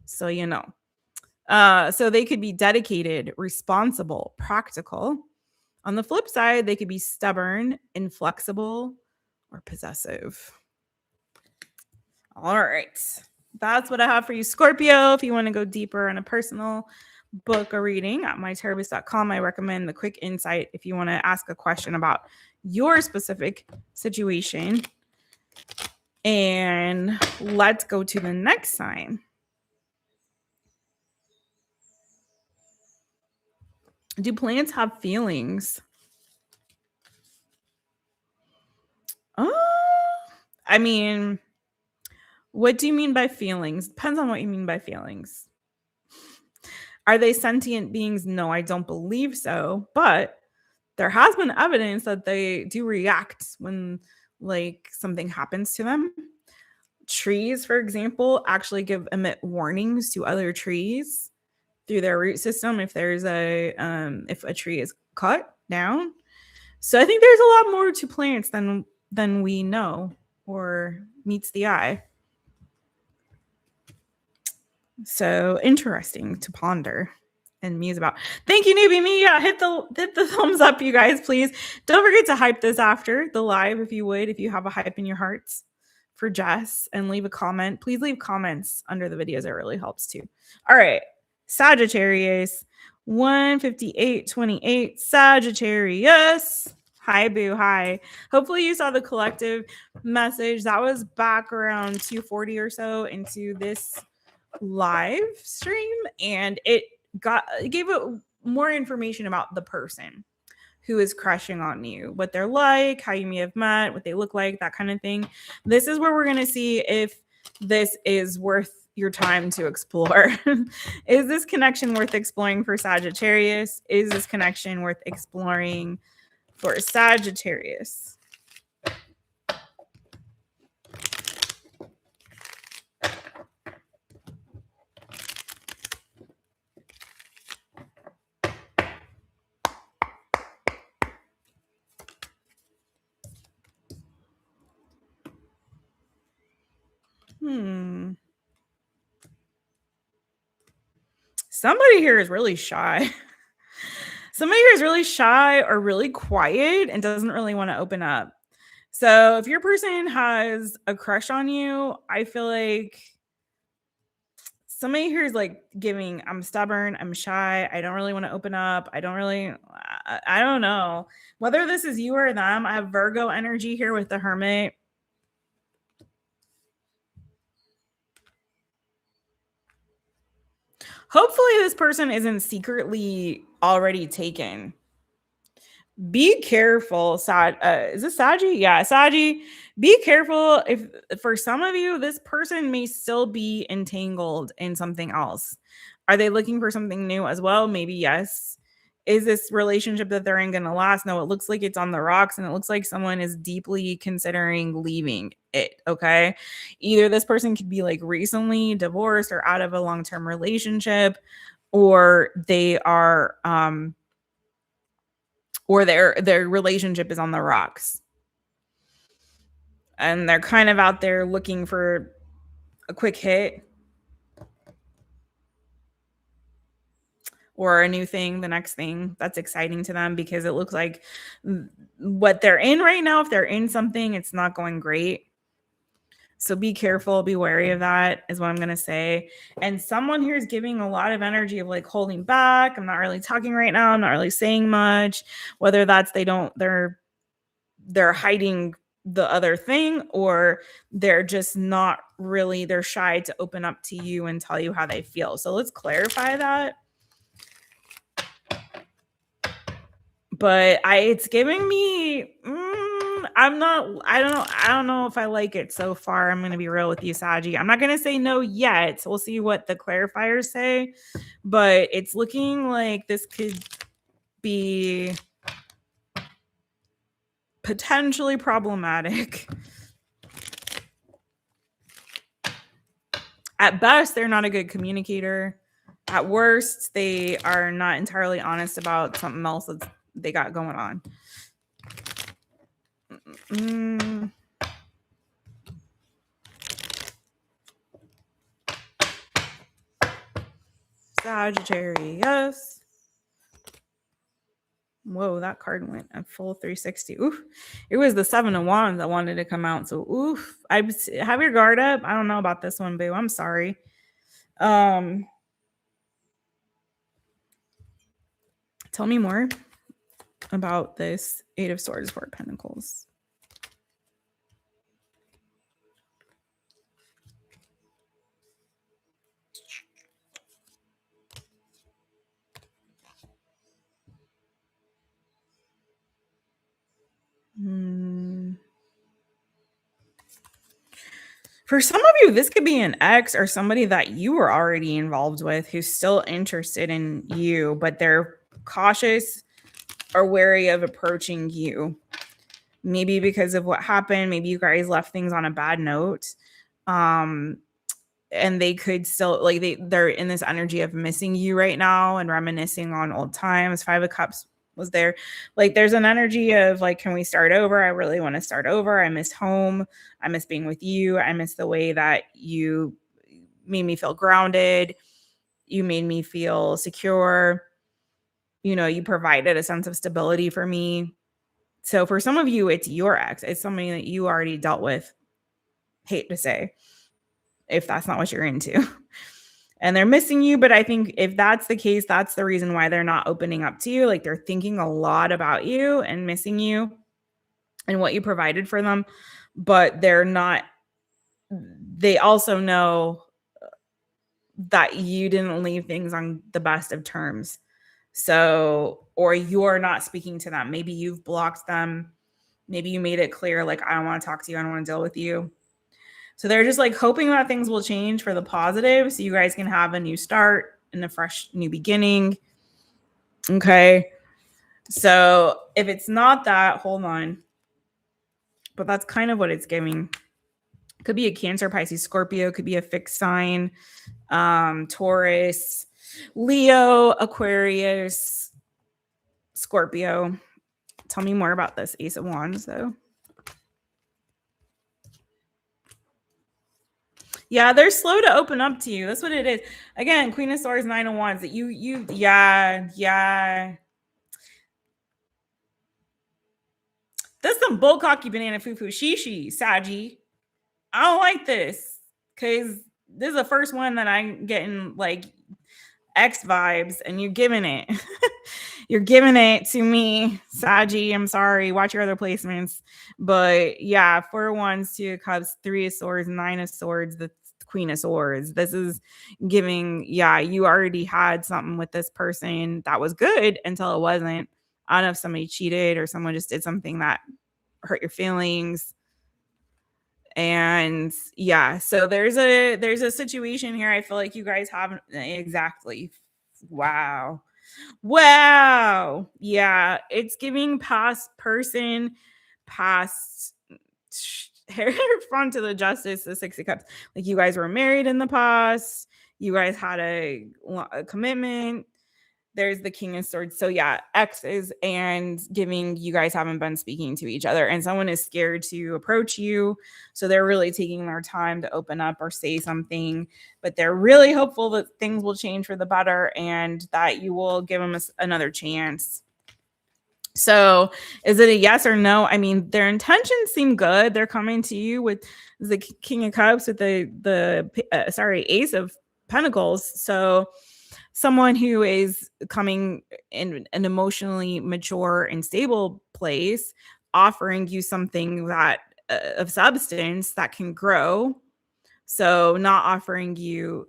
So you know. So they could be dedicated, responsible, practical. On the flip side, they could be stubborn, inflexible, or possessive. All right. That's what I have for you, Scorpio. If you want to go deeper in a personal book a reading at mytaropist.com, I recommend the quick insight if you want to ask a question about your specific situation. And let's go to the next sign. Do plants have feelings? I mean, what do you mean by feelings? Depends on what you mean by feelings. Are they sentient beings? No, I don't believe so. But there has been evidence that they do react when like something happens to them. Trees, for example, actually emit warnings to other trees through their root system if there's if a tree is cut down. So I think there's a lot more to plants than we know or meets the eye. So interesting to ponder and muse about. Thank you, newbie me. Yeah, hit the thumbs up, you guys, please. Don't forget to hype this after the live if you would, if you have a hype in your hearts for Jess, and leave a comment. Please leave comments under the videos. It really helps too. All right, Sagittarius, 15828 Sagittarius. Hi, boo. Hi. Hopefully you saw the collective message. That was back around 2:40 or so into this live stream, and it gave it more information about the person who is crushing on you, what they're like, how you may have met, what they look like, that kind of thing. This is where we're going to see if this is worth your time to explore. Is this connection worth exploring for Sagittarius? Is this connection worth exploring for Sagittarius? Somebody here is really shy. Somebody here is really shy or really quiet and doesn't really want to open up. So if your person has a crush on you, I feel like somebody here is like giving, I'm stubborn, I'm shy, I don't really want to open up. I don't know. Whether this is you or them, I have Virgo energy here with the Hermit. Hopefully this person isn't secretly already taken. Be careful, is this Sagi? Yeah, Sagi. Be careful. If for some of you, this person may still be entangled in something else. Are they looking for something new as well? Maybe yes. Is this relationship that they're in going to last? No, it looks like it's on the rocks, and it looks like someone is deeply considering leaving it. Okay. Either this person could be like recently divorced or out of a long-term relationship, or they are, or their relationship is on the rocks. And they're kind of out there looking for a quick hit or a new thing, the next thing that's exciting to them, because it looks like what they're in right now, if they're in something, it's not going great. So be careful, be wary of that is what I'm going to say. And someone here is giving a lot of energy of like holding back. I'm not really talking right now. I'm not really saying much, whether that's they're hiding the other thing, or they're just not really, they're shy to open up to you and tell you how they feel. So let's clarify that. But it's giving me, I don't know if I like it so far. I'm going to be real with you, Saji. I'm not going to say no yet. We'll see what the clarifiers say, but it's looking like this could be potentially problematic. At best, they're not a good communicator. At worst, they are not entirely honest about something else that they got going on. Sagittarius. Whoa, that card went a full 360. Oof. It was the 7 of Wands that wanted to come out. So, oof. Have your guard up. I don't know about this one, boo. I'm sorry. Tell me more about this 8 of Swords, 4 of Pentacles. For some of you, this could be an ex or somebody that you were already involved with who's still interested in you, but they're cautious or wary of approaching you. Maybe because of what happened. Maybe you guys left things on a bad note. And they could still, like, they're in this energy of missing you right now and reminiscing on old times. 5 of Cups was there. Like, there's an energy of like, can we start over? I really want to start over. I miss home. I miss being with you. I miss the way that you made me feel grounded. You made me feel secure. You know, you provided a sense of stability for me. So for some of you, it's your ex. It's somebody that you already dealt with. Hate to say, if that's not what you're into. And they're missing you. But I think if that's the case, that's the reason why they're not opening up to you. Like, they're thinking a lot about you and missing you and what you provided for them. But they're not, they also know that you didn't leave things on the best of terms. So, or you're not speaking to them. Maybe you've blocked them. Maybe you made it clear, like, I don't want to talk to you. I don't want to deal with you. So they're just like hoping that things will change for the positive, so you guys can have a new start and a fresh new beginning. Okay. So if it's not that, hold on. But that's kind of what it's giving. Could be a Cancer, Pisces, Scorpio. Could be a fixed sign. Taurus, Leo, Aquarius, Scorpio. Tell me more about this Ace of Wands, though. Yeah, they're slow to open up to you. That's what it is. Again, Queen of Swords, Nine of Wands. That yeah. That's some bull cocky banana foo foo shishi, Saji. I don't like this because this is the first one that I'm getting like X vibes, and you're giving it. You're giving it to me, Saji. I'm sorry. Watch your other placements. But yeah, 4 of Wands, 2 of Cups, 3 of Swords, 9 of Swords, the Queen of Swords. This is giving, yeah, you already had something with this person that was good until it wasn't. I don't know if somebody cheated or someone just did something that hurt your feelings. And yeah, so there's a situation here. I feel like you guys haven't exactly. Wow. Yeah, it's giving past person, past front to the Justice, the 6 of Cups. Like you guys were married in the past. You guys had a commitment. There's the King of Swords. So yeah, exes, and giving you guys haven't been speaking to each other, and someone is scared to approach you. So they're really taking their time to open up or say something, but they're really hopeful that things will change for the better and that you will give them another chance. So is it a yes or no? I mean, their intentions seem good. They're coming to you with the King of Cups with the Ace of Pentacles. So someone who is coming in an emotionally mature and stable place, offering you something that of substance that can grow. So not offering you,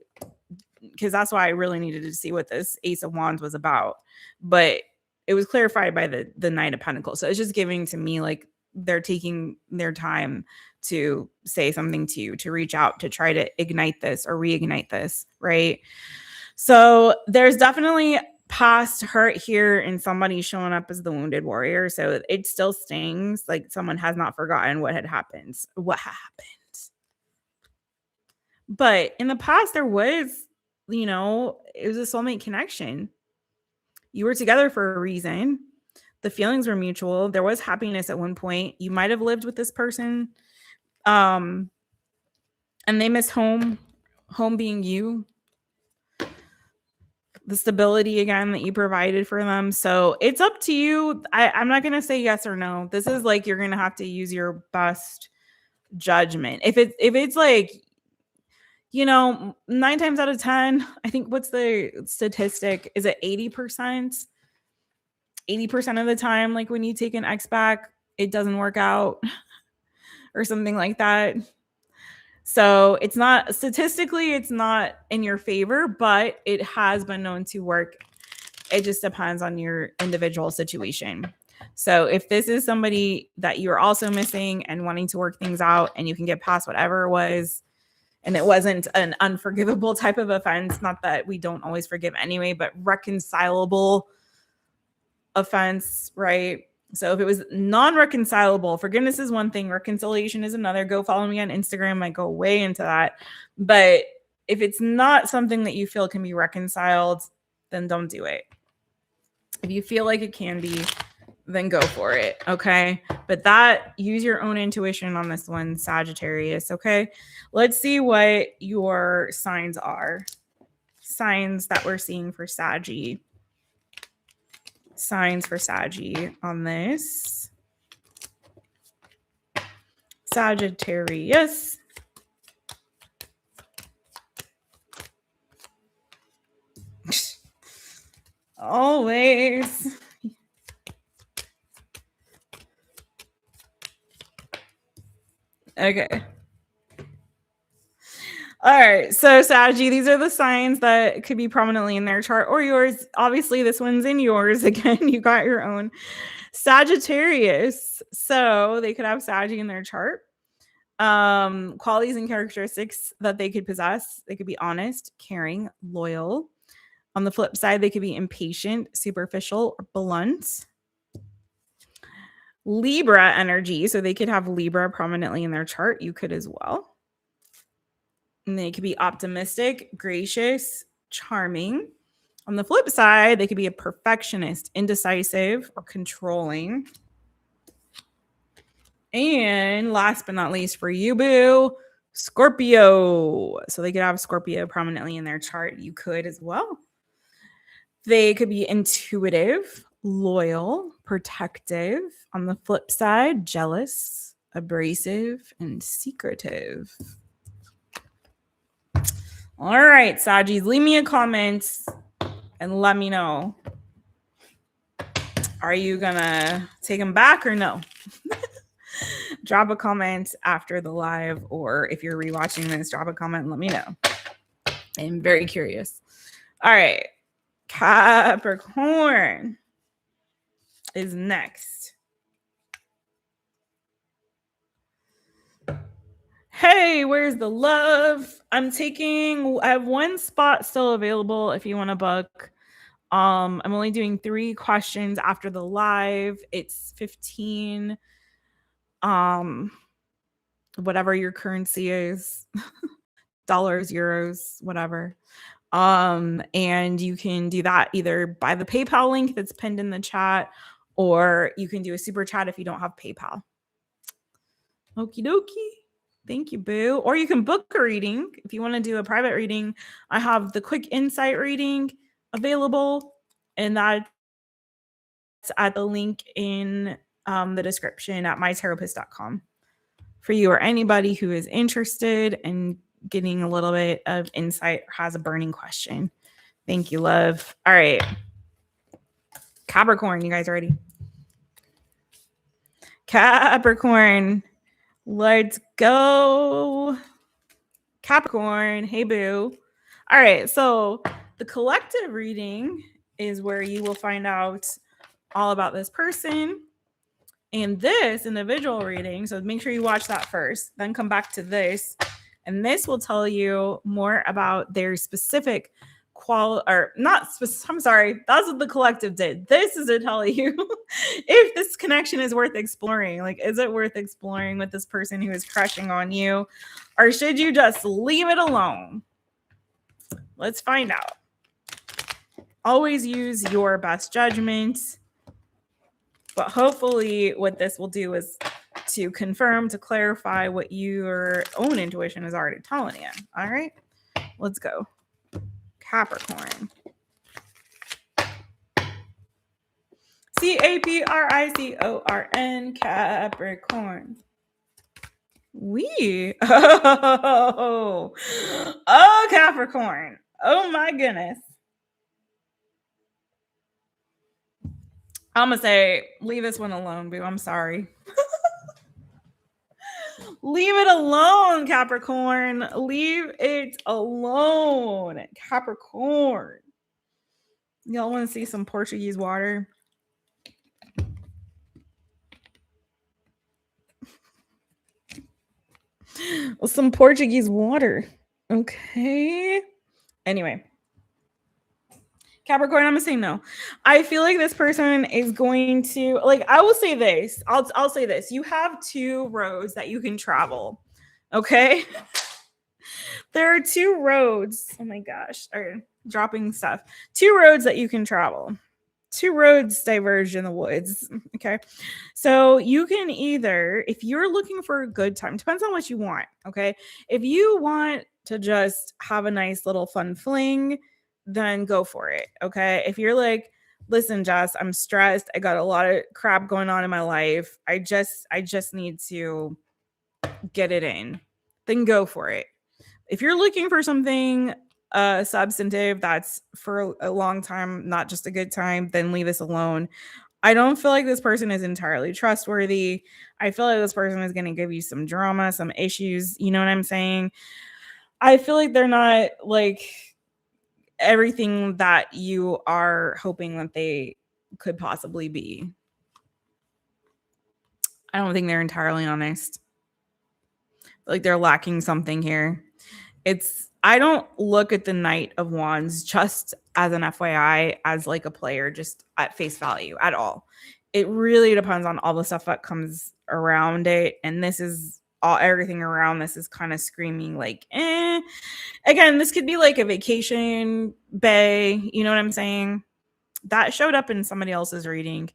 because that's why I really needed to see what this Ace of Wands was about. But it was clarified by the Knight of Pentacles. So it's just giving to me like they're taking their time to say something to you, to reach out, to try to ignite this or reignite this, right? So there's definitely past hurt here and somebody showing up as the wounded warrior. So it still stings, like someone has not forgotten what had happened. But in the past, there was, it was a soulmate connection. You were together for a reason. The feelings were mutual. There was happiness at one point. You might have lived with this person. And they miss home being you. The stability again that you provided for them. So it's up to you. I'm not going to say yes or no. This is like, you're going to have to use your best judgment. If it's like, 9 times out of 10, I think, what's the statistic? Is it 80%? 80% of the time, like when you take an ex back, it doesn't work out or something like that. So it's not, statistically, it's not in your favor, but it has been known to work. It just depends on your individual situation. So if this is somebody that you're also missing and wanting to work things out, and you can get past whatever it was, and it wasn't an unforgivable type of offense, not that we don't always forgive anyway, but reconcilable offense, right? So if it was non-reconcilable, forgiveness is one thing, reconciliation is another. Go follow me on Instagram. I go way into that. But if it's not something that you feel can be reconciled, then don't do it. If you feel like it can be, then go for it. Okay. But use your own intuition on this one, Sagittarius. Okay. Let's see what your signs are. Signs that we're seeing for Saggy. Signs for Saggy on this. Sagittarius. Always. Okay. All right. So Saggy, these are the signs that could be prominently in their chart or yours. Obviously, this one's in yours. Again, you got your own. Sagittarius. So they could have Saggy in their chart. Qualities and characteristics that they could possess. They could be honest, caring, loyal. On the flip side, they could be impatient, superficial, or blunt. Libra energy. So they could have Libra prominently in their chart. You could as well. And they could be optimistic, gracious, charming. On the flip side, they could be a perfectionist, indecisive, or controlling. And last but not least for you, boo, Scorpio. So they could have Scorpio prominently in their chart. You could as well. They could be intuitive, loyal, protective. On the flip side, jealous, abrasive, and secretive. All right, Sagis, leave me a comment and let me know. Are you gonna take them back or no? Drop a comment after the live, or if you're rewatching this, drop a comment and let me know. I'm very curious. All right, Capricorn is next. Hey, where's the love? I have one spot still available if you want to book. I'm only doing 3 questions after the live. It's 15 whatever your currency is. Dollars, euros, whatever. And you can do that either by the PayPal link that's pinned in the chat, or you can do a super chat if you don't have PayPal. Okie dokie. Thank you, boo. Or you can book a reading. If you want to do a private reading, I have the quick insight reading available, and that's at the link in the description at mytaropist.com for you or anybody who is interested in getting a little bit of insight or has a burning question. Thank you, love. All right. Capricorn, you guys ready? Capricorn. Let's go. Capricorn. Hey, boo. All right. So the collective reading is where you will find out all about this person. And this individual reading, so make sure you watch that first, then come back to this. And this will tell you more about their specific I'm sorry, that's what the collective did. This is to tell you if this connection is worth exploring. Like, is it worth exploring with this person who is crushing on you? Or should you just leave it alone? Let's find out. Always use your best judgment. But hopefully what this will do is to confirm, to clarify what your own intuition is already telling you. All right, let's go. Capricorn. Capricorn. Capricorn. Oh, Capricorn. Oh my goodness. I'm gonna say leave this one alone, boo. I'm sorry. Leave it alone, Capricorn. Leave it alone, Capricorn. Y'all want to see some Portuguese water? Well, some Portuguese water. Okay. Anyway. Capricorn, I'm gonna say no. I feel like this person is going to, like, I will say this. I'll say this. You have 2 roads that you can travel. Okay. There are 2 roads. Oh my gosh. Or dropping stuff. 2 roads that you can travel. 2 roads diverge in the woods. Okay. So you can either, if you're looking for a good time, depends on what you want. Okay. If you want to just have a nice little fun fling, then go for it. Okay. If you're like, listen, Jess, I'm stressed. I got a lot of crap going on in my life. I just need to get it in, then go for it. If you're looking for something substantive that's for a long time, not just a good time, then leave this alone. I don't feel like this person is entirely trustworthy. I feel like this person is going to give you some drama, some issues. You know what I'm saying? I feel like they're not like everything that you are hoping that they could possibly be. I don't think they're entirely honest. Like they're lacking something here. I don't look at the Knight of Wands just as an FYI, as like a player, just at face value at all. It really depends on all the stuff that comes around it. And this is everything around this is kind of screaming like, Again, this could be like a vacation bay. You know what I'm saying? That showed up in somebody else's reading.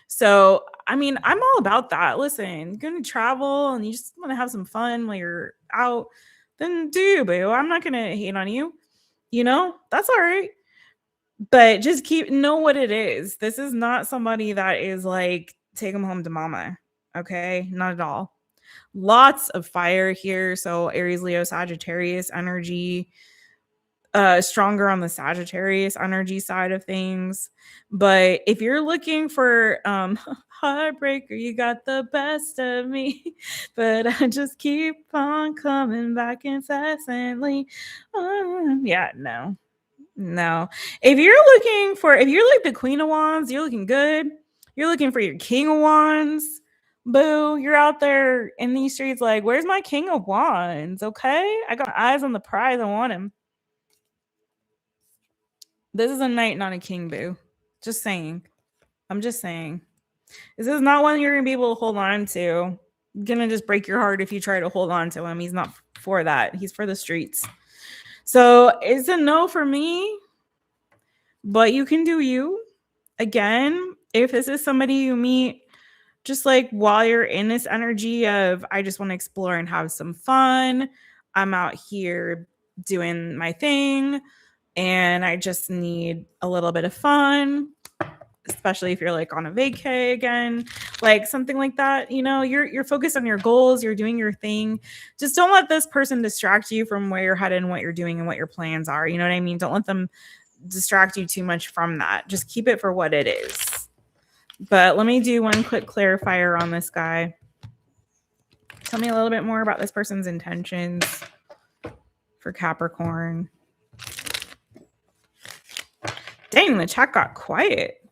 So, I mean, I'm all about that. Listen, you're going to travel and you just want to have some fun while you're out, then do, boo. I'm not going to hate on you. You know, that's all right. But just know what it is. This is not somebody that is like, take them home to mama. Okay. Not at all. Lots of fire here. So Aries, Leo, Sagittarius energy, stronger on the Sagittarius energy side of things. But if you're looking for heartbreaker, you got the best of me, but I just keep on coming back incessantly. Yeah, no. If you're like the Queen of Wands, you're looking good. You're looking for your King of Wands. Boo, you're out there in these streets like, where's my King of Wands? Okay. I got eyes on the prize. I want him. This is a knight, not a king, boo. Just saying. I'm just saying. This is not one you're going to be able to hold on to. Gonna just break your heart if you try to hold on to him. He's not for that. He's for the streets. So it's a no for me, but you can do you. Again, if this is somebody you meet just like while you're in this energy of, I just want to explore and have some fun, I'm out here doing my thing and I just need a little bit of fun, especially if you're like on a vacay again, like something like that, you know, you're focused on your goals, you're doing your thing. Just don't let this person distract you from where you're headed and what you're doing and what your plans are. You know what I mean? Don't let them distract you too much from that. Just keep it for what it is. But let me do one quick clarifier on this guy. Tell me a little bit more about this person's intentions for Capricorn. Dang, the chat got quiet.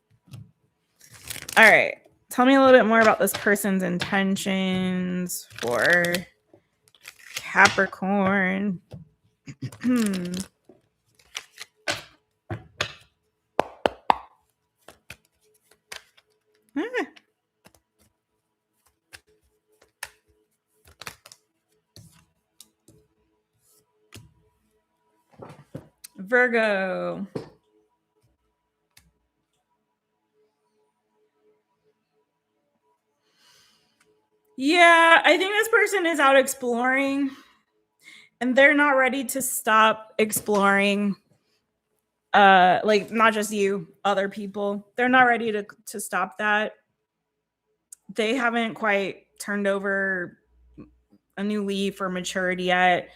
All right. Tell me a little bit more about this person's intentions for Capricorn. Virgo. Yeah, I think this person is out exploring and they're not ready to stop exploring. Like not just you, other people. They're not ready to stop that. They haven't quite turned over a new leaf or maturity yet.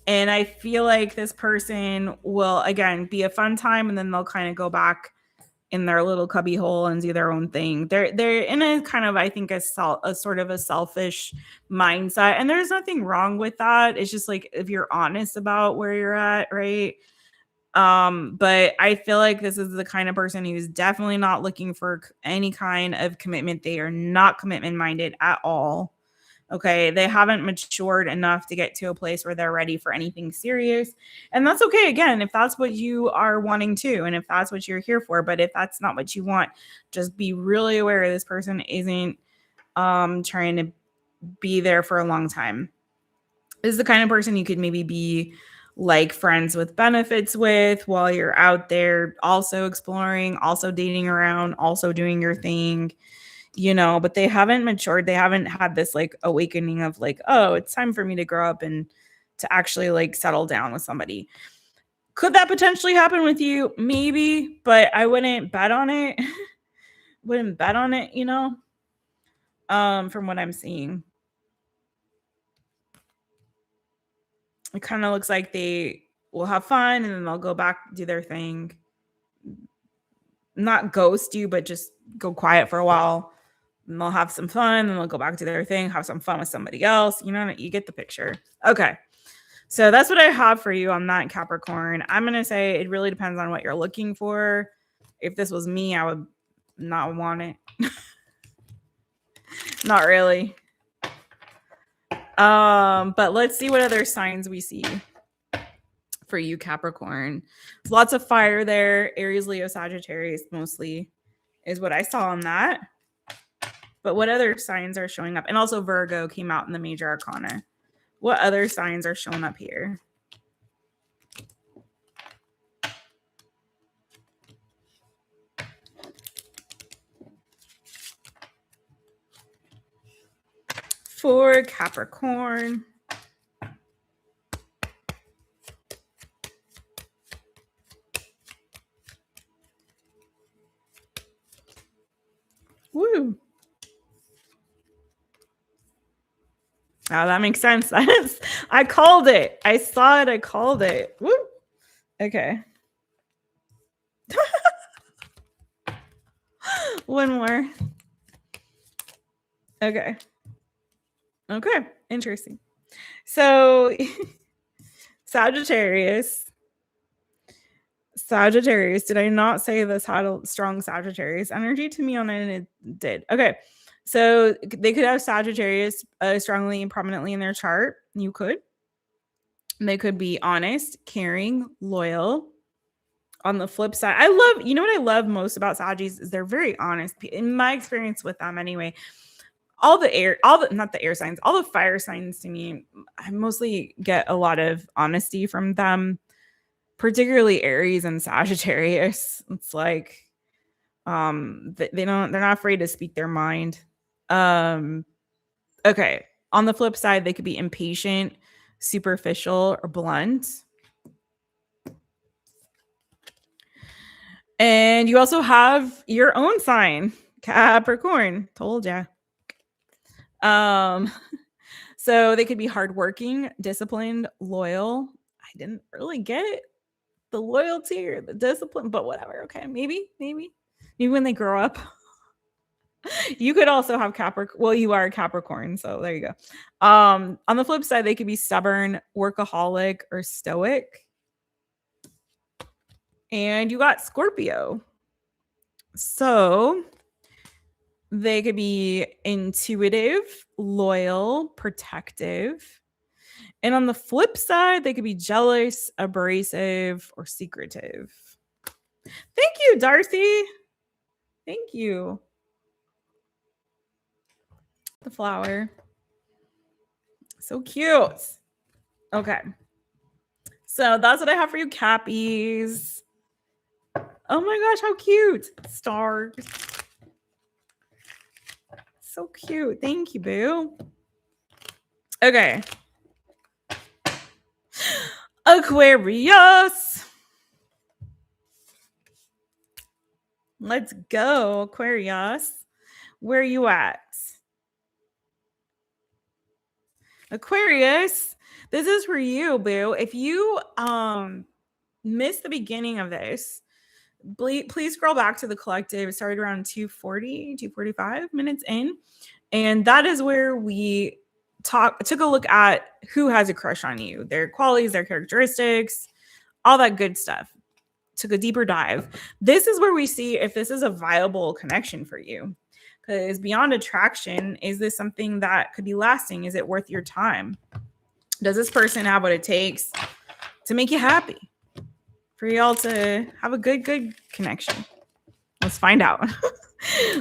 And I feel like this person will again be a fun time and then they'll kind of go back in their little cubby hole and do their own thing. They're in a kind of, I think, a sort of a selfish mindset. And there's nothing wrong with that. It's just like if you're honest about where you're at, right? But I feel like this is the kind of person who's definitely not looking for any kind of commitment. They are not commitment minded at all. Okay, they haven't matured enough to get to a place where they're ready for anything serious. And that's okay, again, if that's what you are wanting to, and if that's what you're here for. But if that's not what you want, just be really aware this person isn't trying to be there for a long time. This is the kind of person you could maybe be like friends with benefits with while you're out there also exploring, also dating around, also doing your thing. You know, but they haven't matured. They haven't had this like awakening of like, oh, it's time for me to grow up and to actually like settle down with somebody. Could that potentially happen with you? Maybe, but I wouldn't bet on it. Wouldn't bet on it, you know, from what I'm seeing. It kind of looks like they will have fun and then they'll go back, do their thing. Not ghost you, but just go quiet for a while. And they'll have some fun and they'll go back to their thing, have some fun with somebody else. You know, you get the picture. Okay. So that's what I have for you on that, Capricorn. I'm going to say it really depends on what you're looking for. If this was me, I would not want it. Not really. But let's see what other signs we see for you, Capricorn. There's lots of fire there. Aries, Leo, Sagittarius mostly is what I saw on that. But what other signs are showing up? And also Virgo came out in the major arcana. What other signs are showing up here? for Capricorn. Woo. Oh, that makes sense. I called it. I saw it. I called it. Woo. Okay. One more. Okay. Okay. Interesting. So Sagittarius. Did I not say this had a strong Sagittarius energy to me on it? And it did. Okay. So they could have Sagittarius strongly and prominently in their chart. You could. They could be honest, caring, loyal. On the flip side, you know what I love most about Sagis is they're very honest. In my experience with them anyway, not the air signs, all the fire signs to me, I mostly get a lot of honesty from them, particularly Aries and Sagittarius. It's like, they're not afraid to speak their mind. Okay. On the flip side, they could be impatient, superficial, or blunt. And you also have your own sign, Capricorn. Told ya. So they could be hardworking, disciplined, loyal. I didn't really get the loyalty or the discipline, but whatever. Okay, maybe when they grow up. You could also have Capricorn. Well, you are a Capricorn, so there you go. On the flip side, they could be stubborn, workaholic, or stoic. And you got Scorpio. So they could be intuitive, loyal, protective. And on the flip side, they could be jealous, abrasive, or secretive. Thank you, Darcy. Thank you. The flower. So cute. Okay. So that's what I have for you, Cappies. Oh my gosh, how cute. Stars. So cute. Thank you, boo. Okay. Aquarius. Let's go, Aquarius. Where are you at? Aquarius, this is for you, boo. If you missed the beginning of this, please scroll back to the collective. It started around 2:40, 2:45 minutes in. And that is where we took a look at who has a crush on you, their qualities, their characteristics, all that good stuff. Took a deeper dive. This is where we see if this is a viable connection for you. Because beyond attraction, is this something that could be lasting? Is it worth your time? Does this person have what it takes to make you happy? For y'all to have a good connection? Let's find out.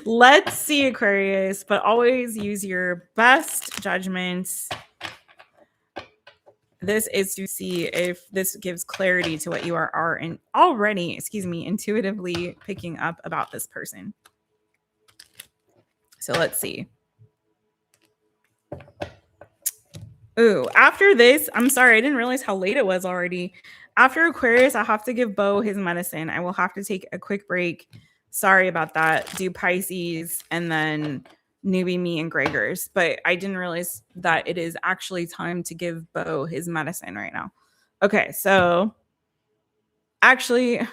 Let's see, Aquarius, but always use your best judgments. This is to see if this gives clarity to what you are intuitively picking up about this person. So let's see. Ooh, after this, I'm sorry, I didn't realize how late it was already. After Aquarius, I have to give Bo his medicine. I will have to take a quick break. Sorry about that. Do Pisces and then Newbie, me, and Gregor's. But I didn't realize that it is actually time to give Bo his medicine right now. Okay, so actually,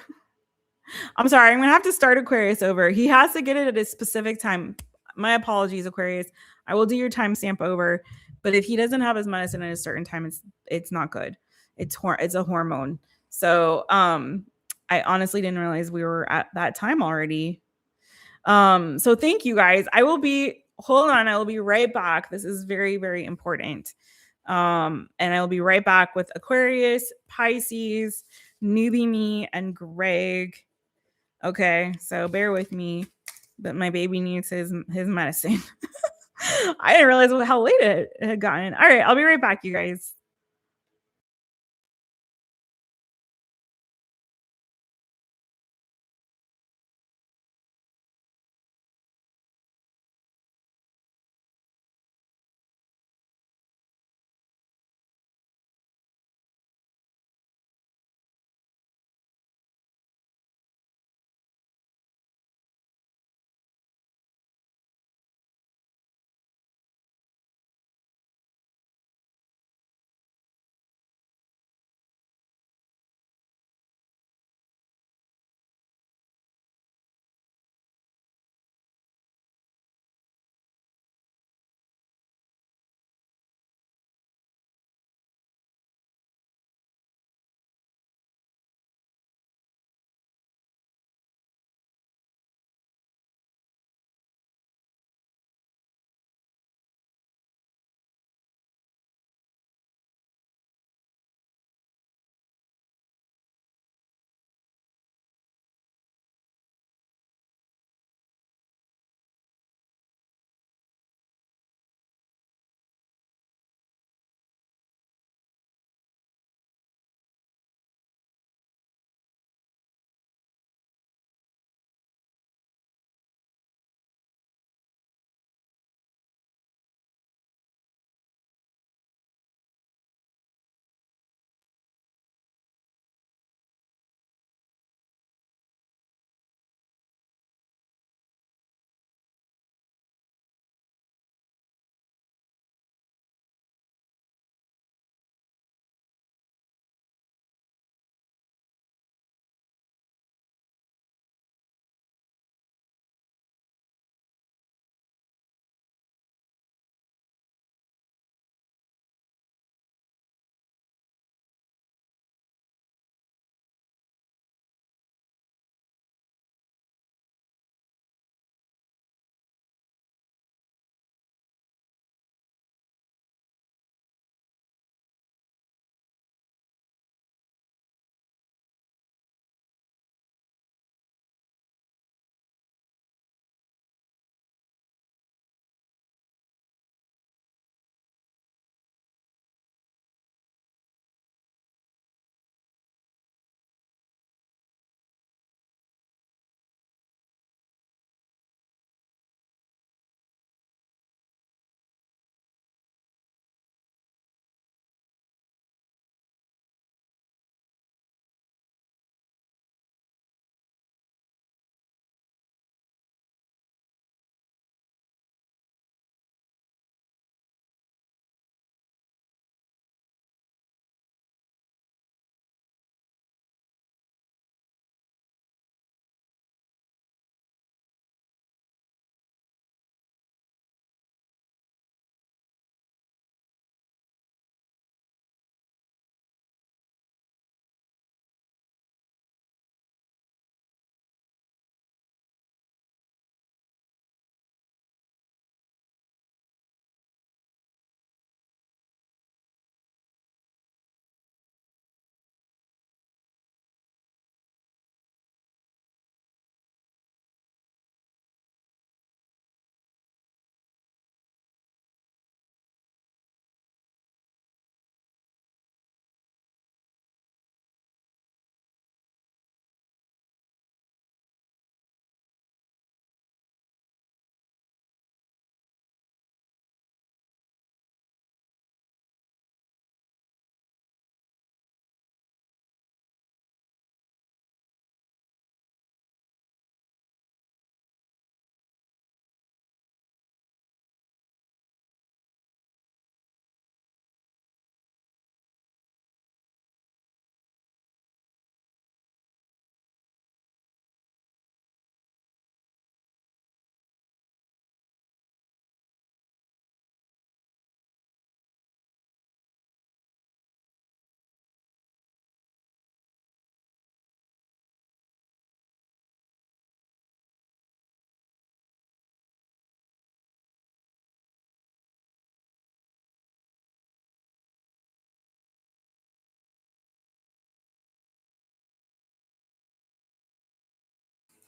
I'm sorry. I'm going to have to start Aquarius over. He has to get it at a specific time. My apologies, Aquarius. I will do your timestamp over. But if he doesn't have his medicine at a certain time, it's not good. It's a hormone. So I honestly didn't realize we were at that time already. So thank you guys. Hold on, I will be right back. This is very, very important. And I will be right back with Aquarius, Pisces, Newbie, me, and Greg. Okay, so bear with me, but my baby needs his medicine. I didn't realize how late it had gotten. All right, I'll be right back, you guys.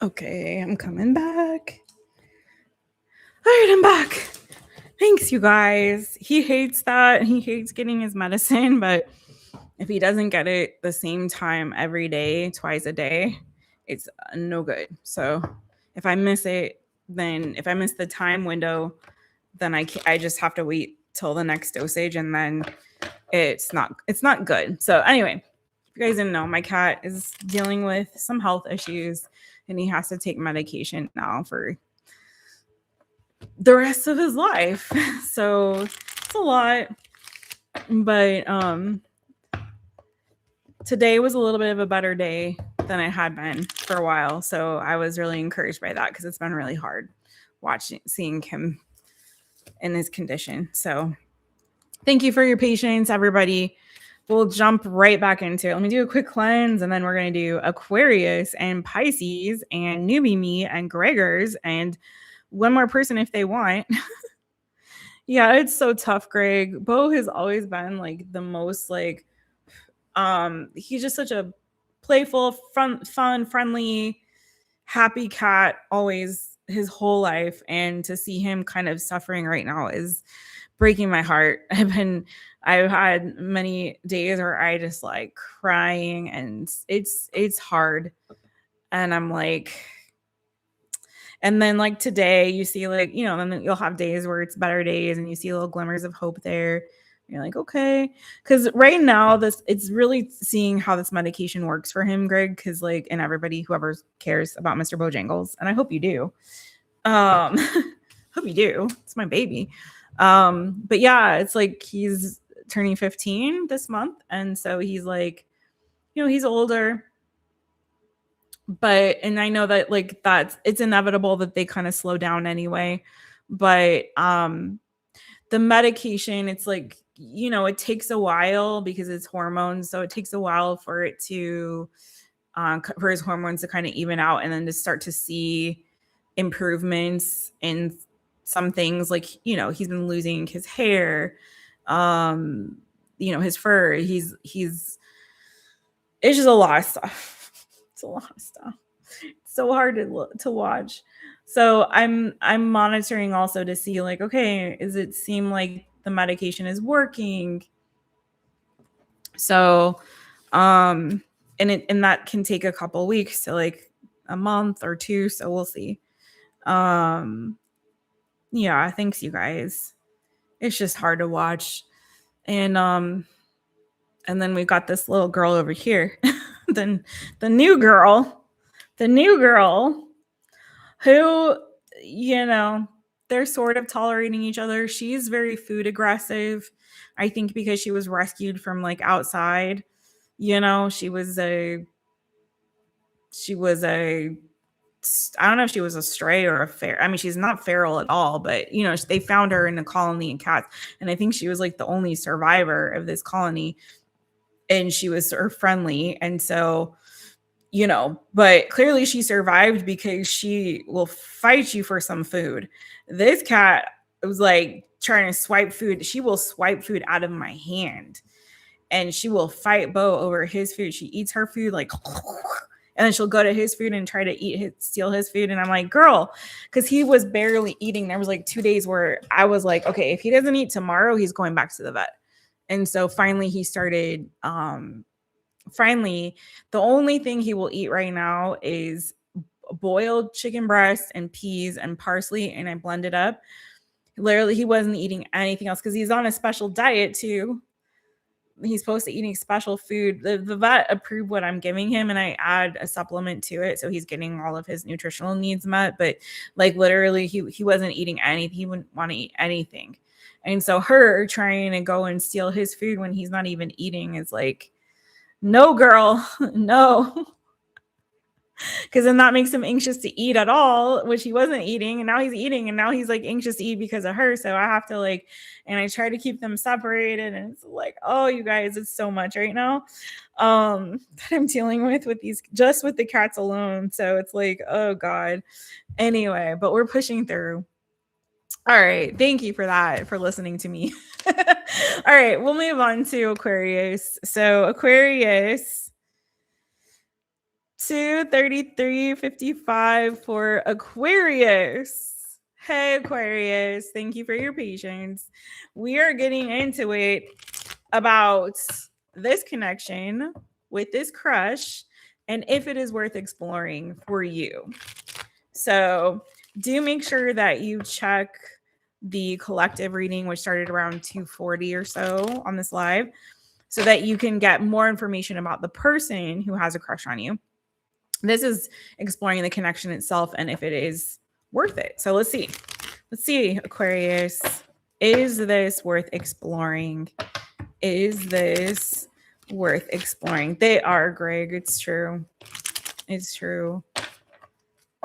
Okay, I'm coming back. All right, I'm back. Thanks, you guys. He hates that. He hates getting his medicine, but if he doesn't get it the same time every day, twice a day, it's no good. So if I miss it, then if I miss the time window, then I just have to wait till the next dosage, and then it's not good. So anyway, if you guys didn't know, my cat is dealing with some health issues, and he has to take medication now for the rest of his life. So it's a lot, but today was a little bit of a better day than it had been for a while. So I was really encouraged by that because it's been really hard seeing him in his condition. So thank you for your patience, everybody. We'll jump right back into it. Let me do a quick cleanse, and then we're going to do Aquarius and Pisces and newbie me and Gregors and one more person if they want. Yeah, it's so tough, Greg. Bo has always been like the most like he's just such a playful, fun, friendly, happy cat always his whole life, and to see him kind of suffering right now is breaking my heart. I've had many days where I just like crying, and it's hard. And I'm like, and then like today you see like, you know, then you'll have days where it's better days and you see little glimmers of hope there. You're like, okay. Because right now it's really seeing how this medication works for him, Greg. Because like, and everybody, whoever cares about Mr. Bojangles, and I hope you do. Hope you do. It's my baby. But yeah, it's like he's turning 15 this month. And so he's like, you know, he's older. But, and I know that like it's inevitable that they kind of slow down anyway. But the medication, it's like, you know, it takes a while because it's hormones. So it takes a while for it to, for his hormones to kind of even out, and then to start to see improvements in some things. Like, you know, he's been losing his hair, you know, his fur. It's just a lot of stuff. It's a lot of stuff. It's so hard to watch. So I'm monitoring also to see like, okay, does it seem like the medication is working? So, and that can take a couple weeks to like a month or two. So we'll see. Yeah, thanks you guys. It's just hard to watch. And then we've got this little girl over here. the new girl who, you know, they're sort of tolerating each other. She's very food aggressive. I think because she was rescued from like outside, you know, she was a I don't know if she was a stray or a fair. I mean, she's not feral at all, but you know, they found her in a colony in cats. And I think she was like the only survivor of this colony, and she was sort of friendly. And so, you know, but clearly she survived because she will fight you for some food. This cat was like trying to swipe food. She will swipe food out of my hand, and she will fight Bo over his food. She eats her food like, and then she'll go to his food and try to steal his food. And I'm like, girl, because he was barely eating. There was like 2 days where I was like, okay, if he doesn't eat tomorrow, he's going back to the vet. And so finally he started, the only thing he will eat right now is boiled chicken breast and peas and parsley, and I blend it up. Literally, he wasn't eating anything else because he's on a special diet too. He's supposed to eating special food. The vet approved what I'm giving him, and I add a supplement to it, so he's getting all of his nutritional needs met. But like literally, he wasn't eating anything. He wouldn't want to eat anything. And so her trying to go and steal his food when he's not even eating is like, no, girl, no. Because then that makes him anxious to eat at all, which he wasn't eating. And now he's eating, and now he's like anxious to eat because of her. So I have to like, and I try to keep them separated. And it's like, oh, you guys, it's so much right now that I'm dealing with these, just with the cats alone. So it's like, oh God. Anyway, but we're pushing through. All right. Thank you for that, for listening to me. All right. We'll move on to Aquarius. So Aquarius, you guys, I don't know if you guys know this, but Aquarius, you guys, I don't know if you guys know this, but Aquarius, you guys, 233.55 for Aquarius. Hey, Aquarius. Thank you for your patience. We are getting into it about this connection with this crush and if it is worth exploring for you. So do make sure that you check the collective reading, which started around 2:40 or so on this live, so that you can get more information about the person who has a crush on you. This is exploring the connection itself and if it is worth it. So let's see. Let's see, Aquarius. Is this worth exploring? Is this worth exploring? They are, Greg. It's true. It's true.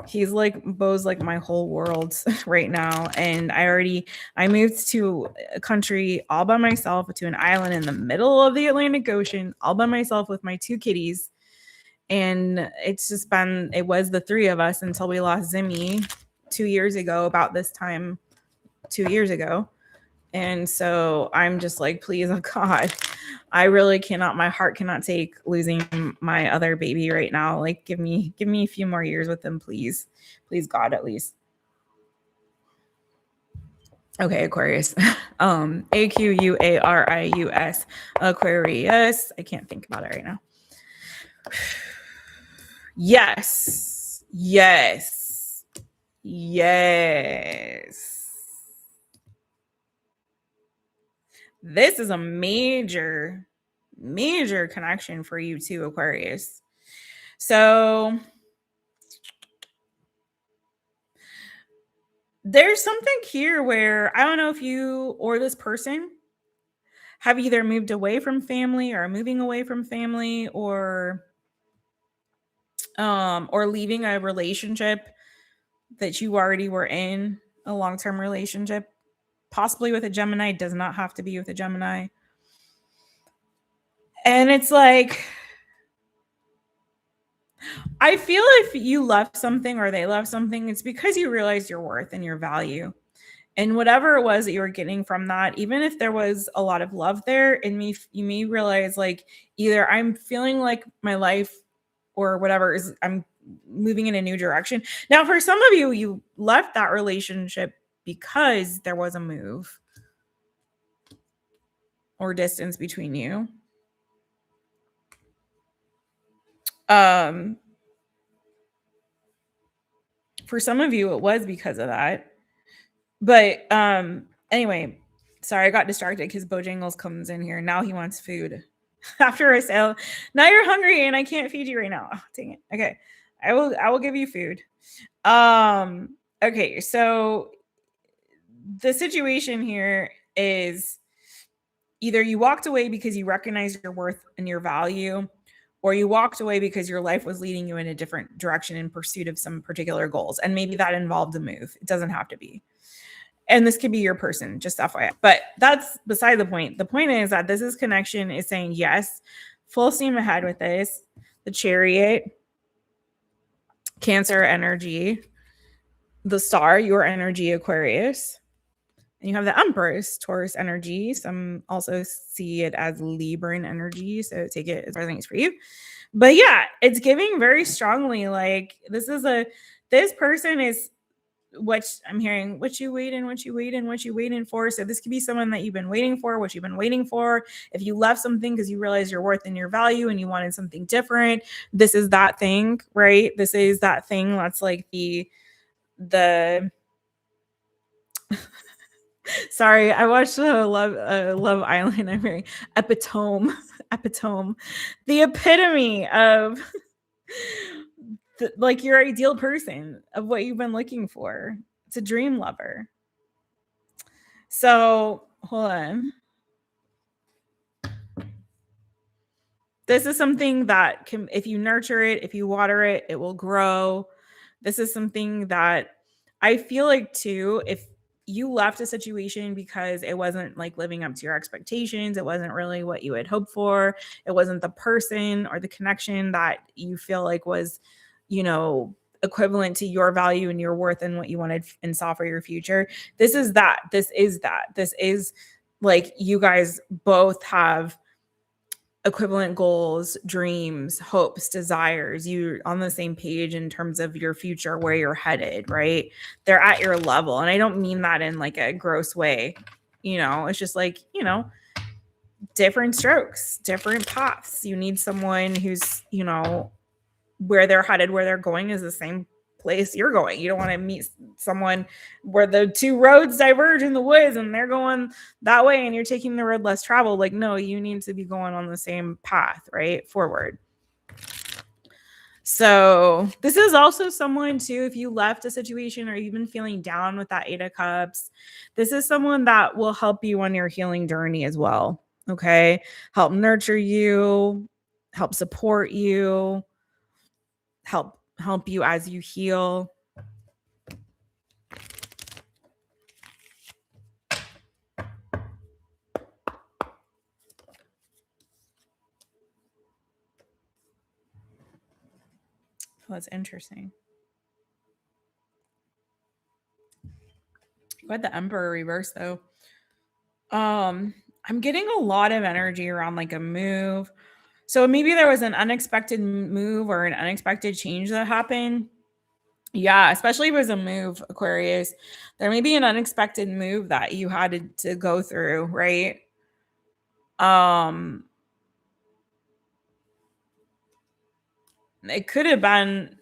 He's like, Bo's like my whole world right now. And I moved to a country all by myself, to an island in the middle of the Atlantic Ocean, all by myself with my two kitties. And it's just been, it was the three of us until we lost Zimmy 2 years ago, about this time 2 years ago. And so I'm just like, please, oh God, I really cannot, my heart cannot take losing my other baby right now. Like, give me a few more years with them, please. Please, God, at least. Okay, Aquarius. AQUARIUS. Aquarius. I can't think about it right now. Yes. Yes. Yes. This is a major, major connection for you too, Aquarius. So there's something here where I don't know if you or this person have either moved away from family or moving away from family, or leaving a relationship that you already were in, a long-term relationship, possibly with a Gemini. It does not have to be with a Gemini. And it's like, I feel if you left something or they left something, it's because you realized your worth and your value. And whatever it was that you were getting from that, even if there was a lot of love there, and you may realize, like, either I'm feeling like my life or whatever is, I'm moving in a new direction. Now, for some of you, you left that relationship because there was a move or distance between you. For some of you, it was because of that. But anyway, sorry, I got distracted because Bojangles comes in here. Now he wants food. After a sale, now you're hungry and I can't feed you right now. Oh, dang it. Okay. I will give you food. Okay, so the situation here is either you walked away because you recognized your worth and your value, or you walked away because your life was leading you in a different direction in pursuit of some particular goals. And maybe that involved a move. It doesn't have to be. And this could be your person, just FYI. But that's beside the point. The point is that this connection is saying, yes, full steam ahead with this. The Chariot, Cancer energy, the Star, your energy, Aquarius. And you have the Empress, Taurus energy. Some also see it as Libran energy. So take it as everything is for you. But yeah, it's giving very strongly like this person is what I'm hearing, what you waiting for. So this could be someone that you've been waiting for, what you've been waiting for. If you left something because you realized your worth and your value and you wanted something different, this is that thing, right? This is that thing that's like the sorry, I watched Love Island. I'm hearing epitome, the epitome of like your ideal person, of what you've been looking for. It's a dream lover. So hold on. This is something that can, if you nurture it, if you water it, it will grow. This is something that I feel like too, if you left a situation because it wasn't like living up to your expectations, it wasn't really what you had hoped for, it wasn't the person or the connection that you feel like was, you know, equivalent to your value and your worth and what you wanted and saw for your future. This is that. This is like you guys both have equivalent goals, dreams, hopes, desires. You're on the same page in terms of your future, where you're headed, right? They're at your level. And I don't mean that in like a gross way. It's just like, different strokes, different paths. You need someone who's, where they're headed, where they're going is the same place you're going. You don't want to meet someone where the two roads diverge in the woods and they're going that way and you're taking the road less traveled. Like, no, you need to be going on the same path, right? Forward. So this is also someone too, if you left a situation or you've been feeling down with that 8 of Cups, this is someone that will help you on your healing journey as well. Okay. Help nurture you, help support you, help you as you heal. Well, that's interesting. Got the Emperor reverse though. I'm getting a lot of energy around like a move. So maybe there was an unexpected move or an unexpected change that happened. Yeah, especially if it was a move, Aquarius. There may be an unexpected move that you had to go through, right? It could have been,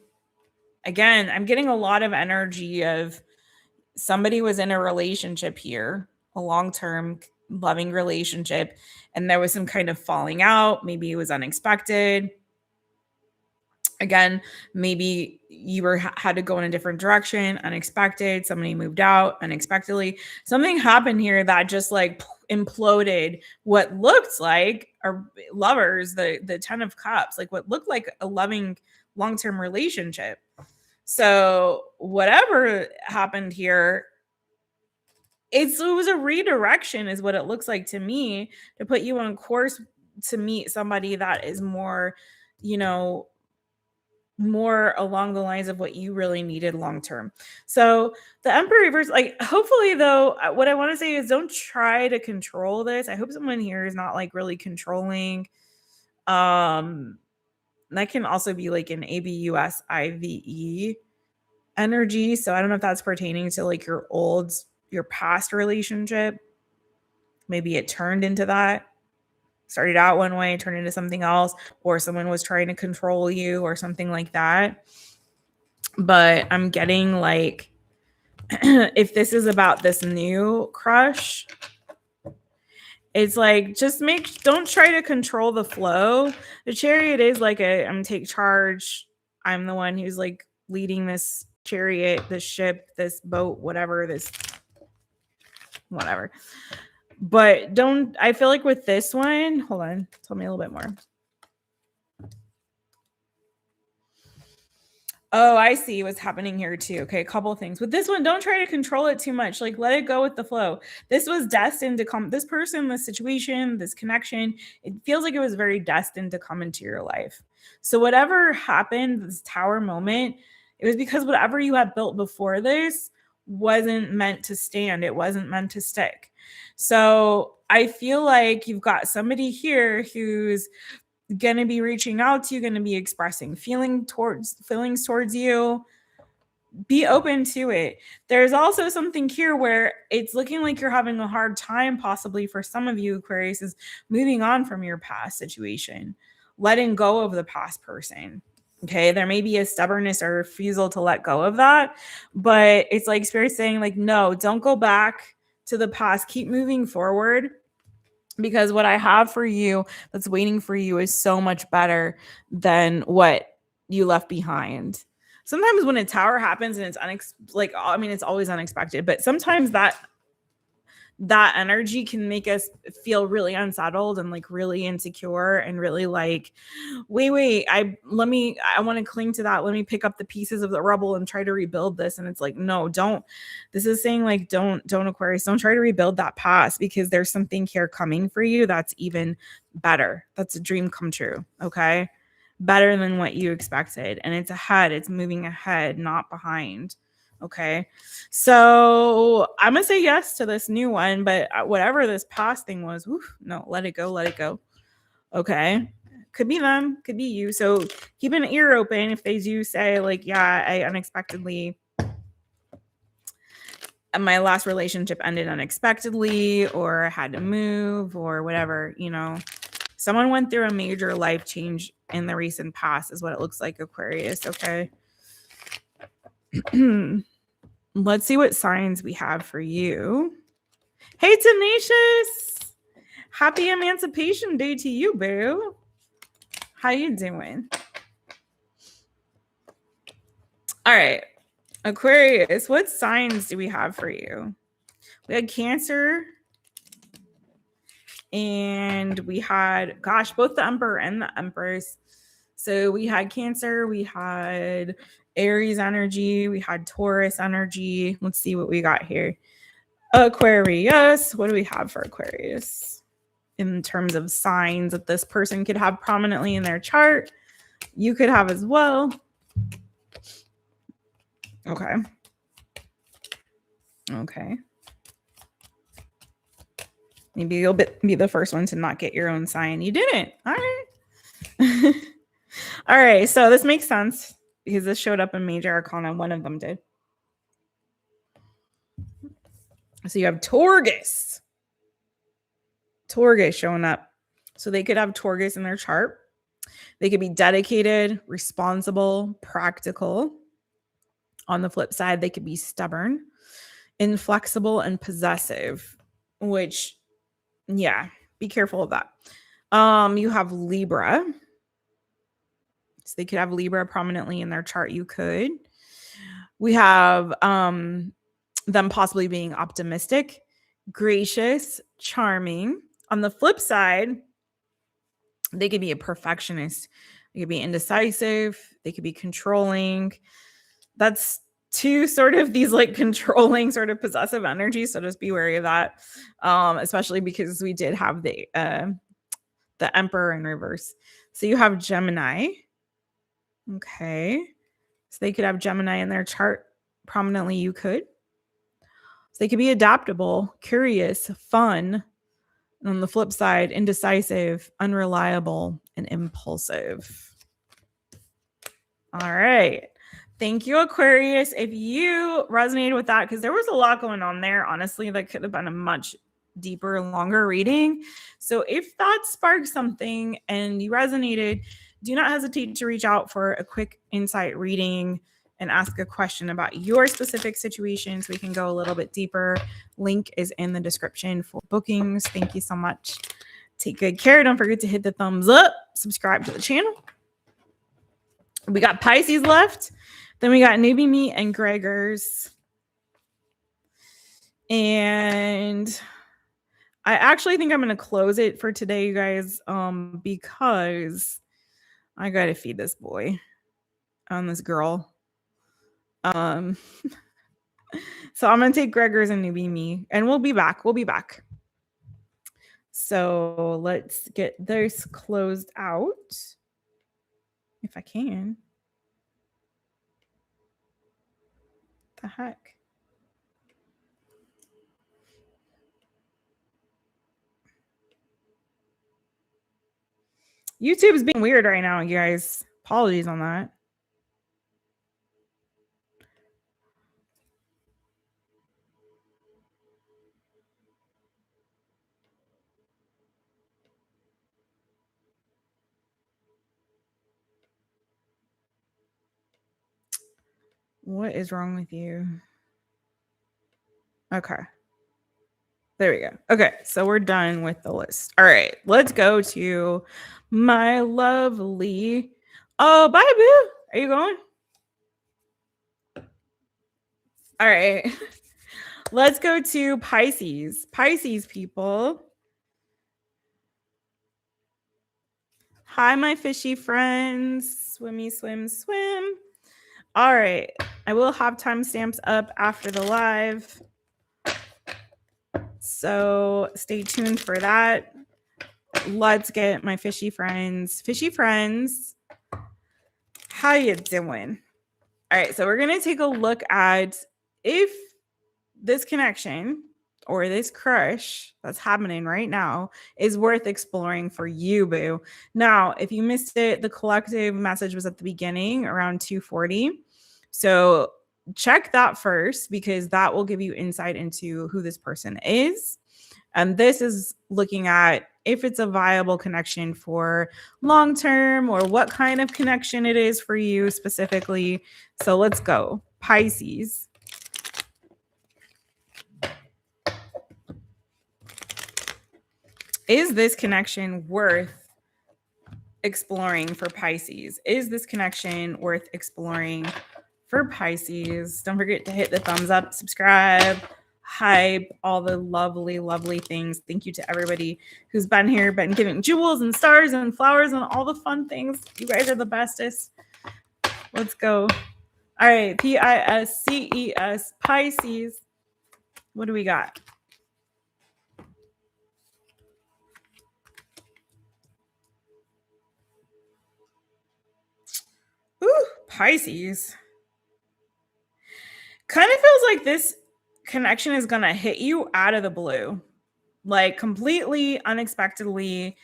again, I'm getting a lot of energy of somebody was in a relationship here, a long-term loving relationship, and there was some kind of falling out. Maybe it was unexpected. Again, maybe you had to go in a different direction, unexpected. Somebody moved out unexpectedly. Something happened here that just like imploded what looked like our lovers, the 10 of Cups, like what looked like a loving long-term relationship. So whatever happened here, it was a redirection is what it looks like to me, to put you on course to meet somebody that is more, more along the lines of what you really needed long term. So the Emperor reverse, like hopefully though, what I want to say is don't try to control this. I hope someone here is not like really controlling. That can also be like an ABUSIVE energy. So I don't know if that's pertaining to like your past relationship. Maybe it turned into that. Started out one way, turned into something else, or someone was trying to control you or something like that. But I'm getting like, if this is about this new crush, it's like, don't try to control the flow. The Chariot is like I'm take charge. I'm the one who's like leading this chariot, this ship, this boat, whatever. But I feel like with this one, hold on, tell me a little bit more. Oh, I see what's happening here too. Okay, a couple of things. With this one, don't try to control it too much. Like, let it go with the flow. This was destined to come. This person, this situation, this connection, it feels like it was very destined to come into your life. So whatever happened, this Tower moment, it was because whatever you had built before this wasn't meant to stand. It wasn't meant to stick. So I feel like you've got somebody here who's going to be reaching out to you, going to be expressing feelings towards you. Be open to it. There's also something here where it's looking like you're having a hard time, possibly for some of you, Aquarius, is moving on from your past situation, letting go of the past person. Okay, there may be a stubbornness or refusal to let go of that, but it's like Spirit saying, like, no, don't go back to the past. Keep moving forward, because what I have for you that's waiting for you is so much better than what you left behind. Sometimes when a Tower happens and it's it's always unexpected, but sometimes that energy can make us feel really unsettled and like really insecure and really like, wait, I want to cling to that. Let me pick up the pieces of the rubble and try to rebuild this. And it's like, no, don't. This is saying like, don't Aquarius, don't try to rebuild that past, because there's something here coming for you that's even better. That's a dream come true. Okay. Better than what you expected. And it's ahead. It's moving ahead, not behind. Okay. So I'm going to say yes to this new one, but whatever this past thing was, no, let it go. Okay. Could be them, could be you. So keep an ear open if they do say, like, yeah, I unexpectedly, my last relationship ended unexpectedly, or I had to move, or whatever, you know. Someone went through a major life change in the recent past is what it looks like, Aquarius, okay? Let's see what signs we have for you. Hey, Tenacious! Happy Emancipation Day to you, boo. How you doing? All right. Aquarius, what signs do we have for you? We had Cancer, and we had, gosh, both the Emperor and the Empress. So we had Cancer, we had Aries energy, we had Taurus energy. Let's see what we got here. Aquarius, what do we have for Aquarius in terms of signs that this person could have prominently in their chart? You could have as well. Okay. Okay. Maybe you'll be the first one to not get your own sign. You didn't. All right. All right. So this makes sense because this showed up in Major Arcana. One of them did. So you have Taurus. Taurus showing up. So they could have Taurus in their chart. They could be dedicated, responsible, practical. On the flip side, they could be stubborn, inflexible, and possessive, which, yeah, be careful of that. You have Libra. So they could have Libra prominently in their chart. You could. We have them possibly being optimistic, gracious, charming. On the flip side, they could be a perfectionist. They could be indecisive. They could be controlling. That's two sort of these like controlling sort of possessive energies. So just be wary of that, especially because we did have the Emperor in reverse. So you have Gemini. Okay. So they could have Gemini in their chart prominently. You could. So they could be adaptable, curious, fun. And on the flip side, indecisive, unreliable, and impulsive. All right. Thank you, Aquarius. If you resonated with that, because there was a lot going on there, honestly, that could have been a much deeper, longer reading. So if that sparked something and you resonated, do not hesitate to reach out for a quick insight reading and ask a question about your specific situation so we can go a little bit deeper. Link is in the description for bookings. Thank you so much. Take good care. Don't forget to hit the thumbs up, subscribe to the channel. We got Pisces left. Then we got Newbie Me and Gregors. And I actually think I'm going to close it for today, you guys, because I got to feed this boy and this girl. So I'm going to take Gregors and Newbie Me, and we'll be back. We'll be back. So let's get this closed out if I can. The heck? YouTube's being weird right now, you guys. Apologies on that. What is wrong with you? Okay. There we go. Okay, so we're done with the list. All right, let's go to my lovely. Oh, bye, boo. Are you going? All right. Let's go to Pisces. Pisces people. Hi, my fishy friends. Swimmy, swim, swim. All right. I will have timestamps up after the live. So stay tuned for that. Let's get my fishy friends. Fishy friends, how you doing? All right, so we're going to take a look at if this connection or this crush that's happening right now is worth exploring for you, boo. Now, if you missed it, the collective message was at the beginning around 2:40. So check that first, because that will give you insight into who this person is. And this is looking at if it's a viable connection for long term, or what kind of connection it is for you specifically. So let's go. Pisces. Is this connection worth exploring for Pisces? Is this connection worth exploring for Pisces? Don't forget to hit the thumbs up, subscribe, hype, all the lovely, lovely things. Thank you to everybody who's been here, been giving jewels and stars and flowers and all the fun things. You guys are the bestest. Let's go. All right, PISCES, Pisces. What do we got? Ooh, Pisces. Kind of feels like this connection is going to hit you out of the blue, like completely unexpectedly.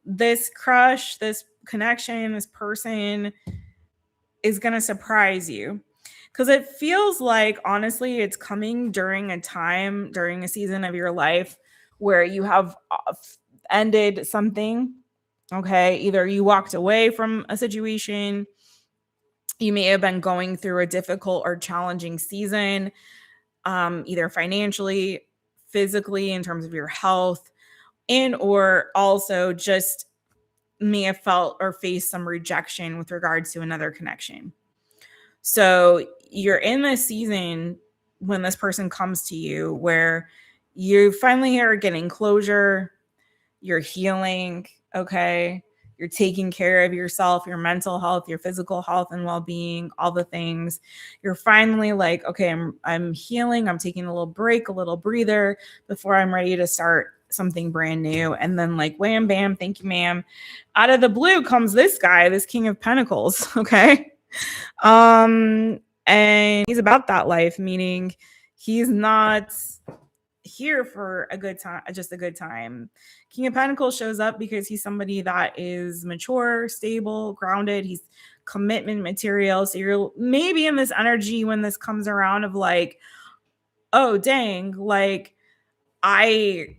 This crush, this connection, this person is going to surprise you, because it feels like, honestly, it's coming during a time, during a season of your life where you have ended something. Okay, either you walked away from a situation, you may have been going through a difficult or challenging season, either financially, physically, in terms of your health, and or also just may have felt or faced some rejection with regards to another connection. So you're in this season when this person comes to you where you finally are getting closure, you're healing, okay? You're taking care of yourself, your mental health, your physical health and well-being, all the things. You're finally like, okay, I'm healing. I'm taking a little break, a little breather before I'm ready to start something brand new. And then like, wham, bam, thank you, ma'am. Out of the blue comes this guy, this King of Pentacles, okay? And he's about that life, meaning he's not here for a good time, just a good time. King of Pentacles shows up because he's somebody that is mature, stable, grounded. He's commitment material. So you're maybe in this energy when this comes around of like, oh dang, like I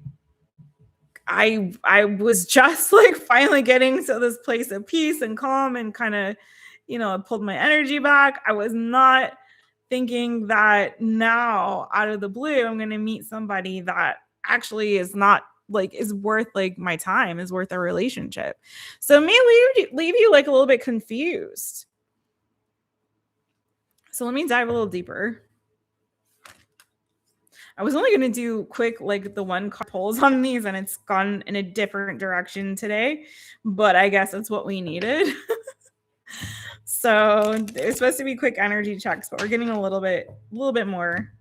was just like finally getting to this place of peace and calm and kind of, you know, pulled my energy back. I was not thinking that now out of the blue, I'm going to meet somebody that actually is not like, is worth like my time, is worth a relationship. So it may leave you like a little bit confused. So let me dive a little deeper. I was only going to do quick, like the one card pulls on these, and it's gone in a different direction today, but I guess that's what we needed. So it's supposed to be quick energy checks, but we're getting a little bit more.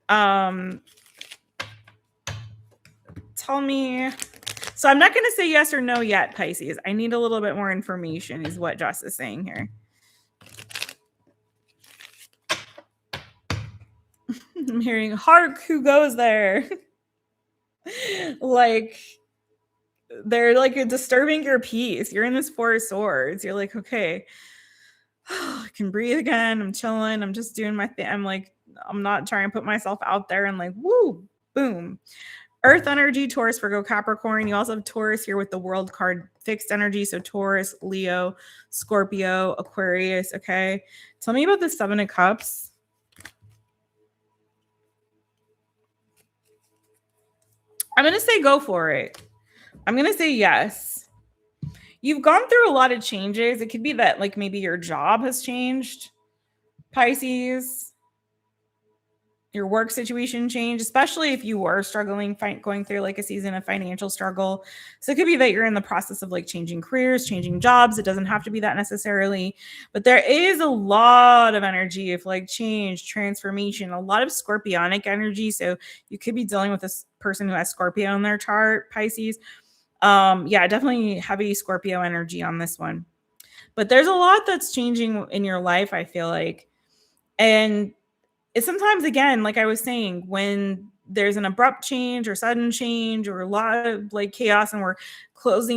Tell me. So I'm not going to say yes or no yet, Pisces. I need a little bit more information, is what Jess is saying here. I'm hearing, hark, who goes there? Like, they're like disturbing your peace. You're in this Four of Swords. You're like, okay, I can breathe again. I'm chilling. I'm just doing my thing. I'm like, I'm not trying to put myself out there and like, woo, boom. Earth energy, Taurus, Virgo, Capricorn. You also have Taurus here with the World card, fixed energy. So Taurus, Leo, Scorpio, Aquarius. Okay. Tell me about the Seven of Cups. I'm going to say go for it. I'm going to say yes. You've gone through a lot of changes. It could be that like maybe your job has changed, Pisces. Your work situation changed, especially if you were struggling, going through like a season of financial struggle. So it could be that you're in the process of like changing careers, changing jobs. It doesn't have to be that necessarily, but there is a lot of energy of like change, transformation, a lot of scorpionic energy. So you could be dealing with this person who has Scorpio in their chart, Pisces. Yeah, definitely heavy Scorpio energy on this one. But there's a lot that's changing in your life, I feel like. And it's sometimes, again, like I was saying, when there's an abrupt change or sudden change or a lot of like chaos and we're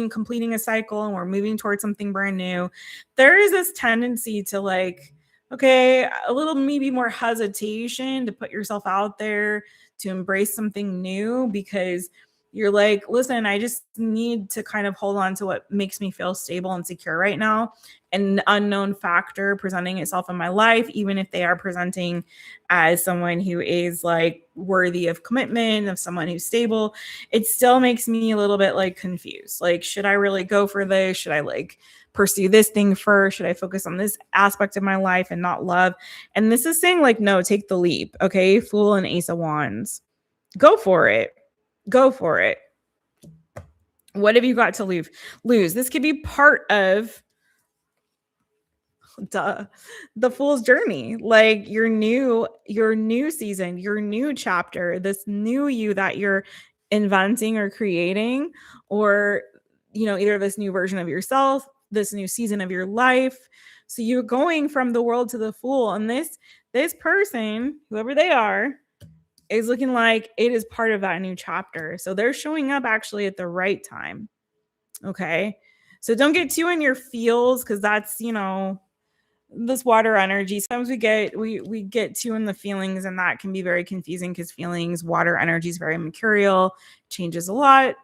completing a cycle and we're moving towards something brand new, there is this tendency to like, okay, a little maybe more hesitation to put yourself out there, to embrace something new, because you're like, listen, I just need to kind of hold on to what makes me feel stable and secure right now. An unknown factor presenting itself in my life, even if they are presenting as someone who is like worthy of commitment, of someone who's stable, it still makes me a little bit like confused. Like, should I really go for this? Should I like pursue this thing first? Should I focus on this aspect of my life and not love? And this is saying like, no, take the leap. Okay. Fool and Ace of Wands. Go for it. Go for it. What have you got to lose? This could be part of the Fool's journey, like your new season, your new chapter, this new you that you're inventing or creating, or either this new version of yourself, this new season of your life. So you're going from the World to the Fool, and this person, whoever they are, is looking like it is part of that new chapter. So they're showing up actually at the right time. Okay. So don't get too in your feels, because that's, this water energy. Sometimes we get too in the feelings, and that can be very confusing, because water energy is very mercurial, changes a lot.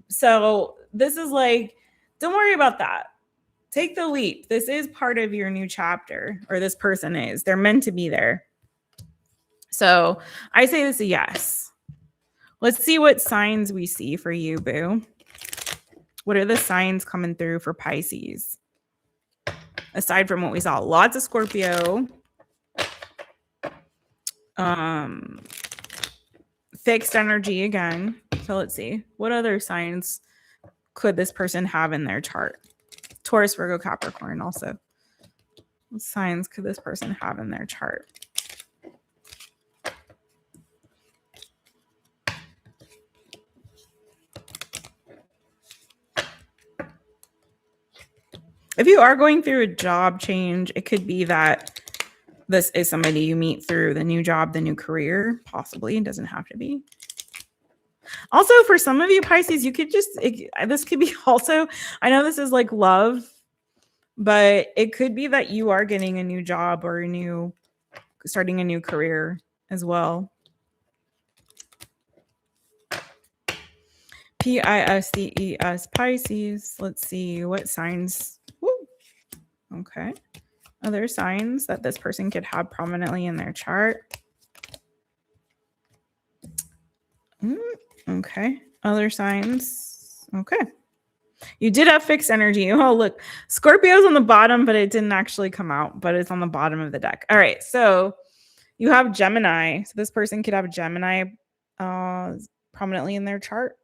So this is like, don't worry about that. Take the leap. This is part of your new chapter, or this person is. They're meant to be there. So I say this a yes. Let's see what signs we see for you, boo. What are the signs coming through for Pisces? Aside from what we saw, lots of Scorpio, fixed energy again. So let's see, what other signs could this person have in their chart? Taurus, Virgo, Capricorn also. What signs could this person have in their chart? If you are going through a job change, it could be that this is somebody you meet through the new job, the new career, possibly. It doesn't have to be. Also, for some of you Pisces, you could this could be also, I know this is like love, but it could be that you are getting a new job or starting a new career as well. PISCES, Pisces. Let's see what signs. Woo. Okay. Other signs that this person could have prominently in their chart. Okay. Other signs. Okay. You did have fixed energy. Oh, look. Scorpio's on the bottom, but it didn't actually come out, but it's on the bottom of the deck. All right. So you have Gemini. So this person could have Gemini prominently in their chart.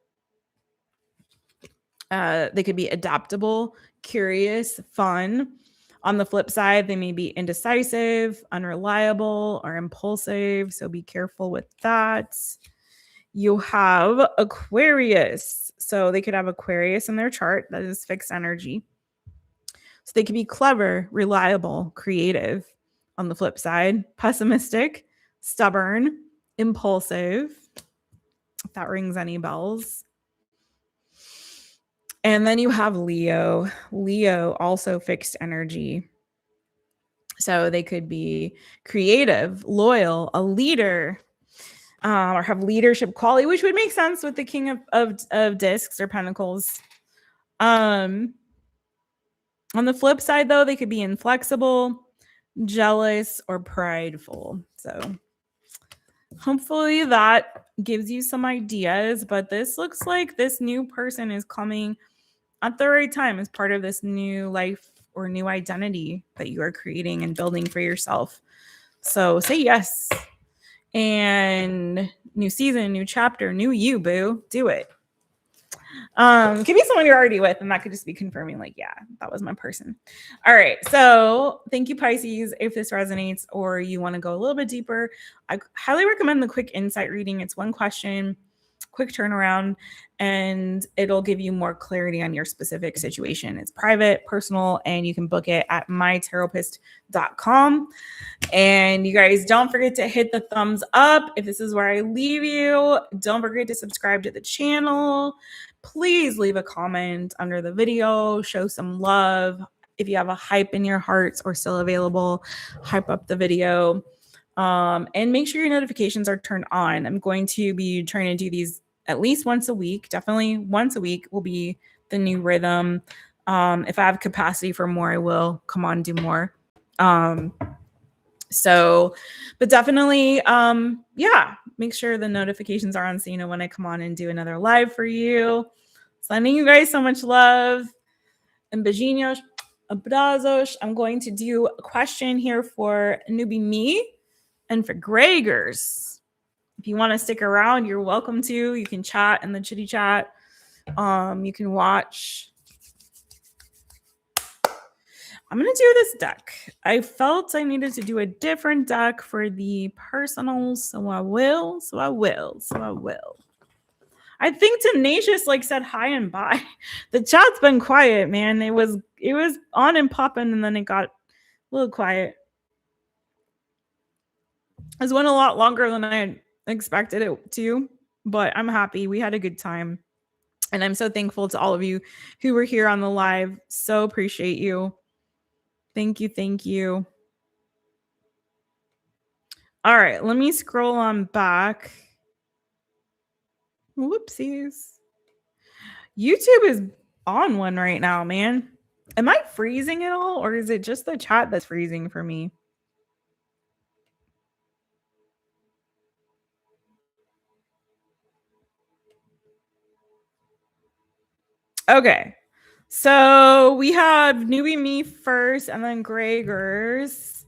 They could be adaptable, curious, fun. On the flip side, they may be indecisive, unreliable, or impulsive. So be careful with that. You have Aquarius. So they could have Aquarius in their chart. That is fixed energy. So they could be clever, reliable, creative. On the flip side, pessimistic, stubborn, impulsive. If that rings any bells. And then you have Leo. Leo, also fixed energy. So they could be creative, loyal, a leader, or have leadership quality, which would make sense with the King of Discs or Pentacles. On the flip side, though, they could be inflexible, jealous, or prideful. So hopefully that gives you some ideas. But this looks like this new person is coming at the right time as part of this new life or new identity that you are creating and building for yourself. So say yes. And new season, new chapter, new you, boo. Do it. Could be someone you're already with, and that could just be confirming, like, yeah, that was my person. All right. So thank you, Pisces. If this resonates or you want to go a little bit deeper, I highly recommend the quick insight reading. It's one question. quick turnaround, and it'll give you more clarity on your specific situation. It's private, personal, and you can book it at mytaropist.com. And you guys, don't forget to hit the thumbs up if this is where I leave you. Don't forget to subscribe to the channel. Please leave a comment under the video. Show some love. If you have a hype in your hearts or still available, hype up the video. And make sure your notifications are turned on. I'm going to be trying to do these at least once a week. Definitely once a week will be the new rhythm. If I have capacity for more, I will come on and do more. But definitely, yeah, make sure the notifications are on so you know when I come on and do another live for you. Sending you guys so much love. And beijinhos, abrazos. I'm going to do a question here for newbie me and for Gregors. If you want to stick around, you're welcome to. You can chat in the chitty chat. You can watch. I'm going to do this deck. I felt I needed to do a different deck for the personals, so I will. I think Tenacious said hi and bye. The chat's been quiet, man. It was on and popping, and then it got a little quiet. It went a lot longer than I expected it to, but I'm happy. We had a good time. And I'm so thankful to all of you who were here on the live. So appreciate you. Thank you. Thank you. All right, let me scroll on back. Whoopsies. YouTube is on one right now, man. Am I freezing at all, or is it just the chat that's freezing for me? Okay. So we have newbie me first and then Gregors.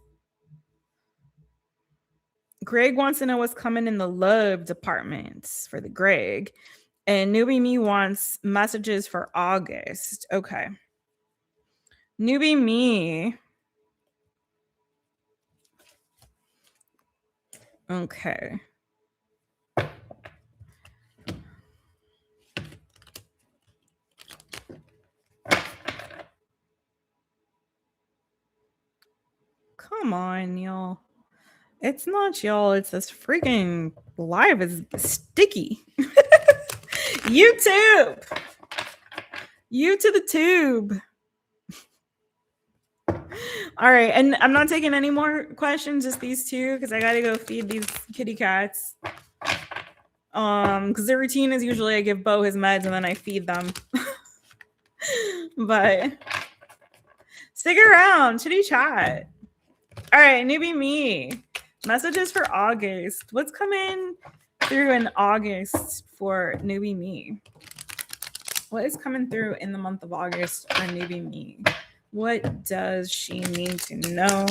Greg wants to know what's coming in the love department for the Greg. And newbie me wants messages for August. Okay. Newbie me. Okay. Come on, y'all. It's not y'all. It's this freaking live is sticky. YouTube. You to the tube. All right. And I'm not taking any more questions, just these two, because I got to go feed these kitty cats. Because the routine is usually I give Bo his meds and then I feed them. But stick around. Chitty chat. All right. Newbie me. Messages for August. What's coming through in August for newbie me? What is coming through in the month of August for newbie me? What does she need to know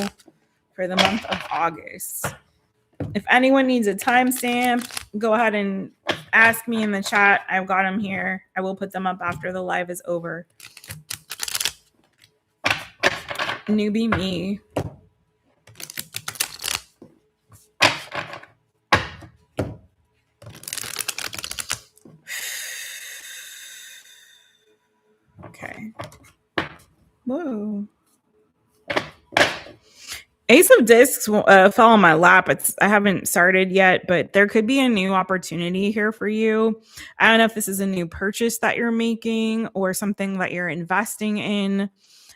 for the month of August? If anyone needs a timestamp, go ahead and ask me in the chat. I've got them here. I will put them up after the live is over. Newbie me. Okay. Whoa. Ace of Discs fell on my lap. I haven't started yet, but there could be a new opportunity here for you. I don't know if this is a new purchase that you're making or something that you're investing in,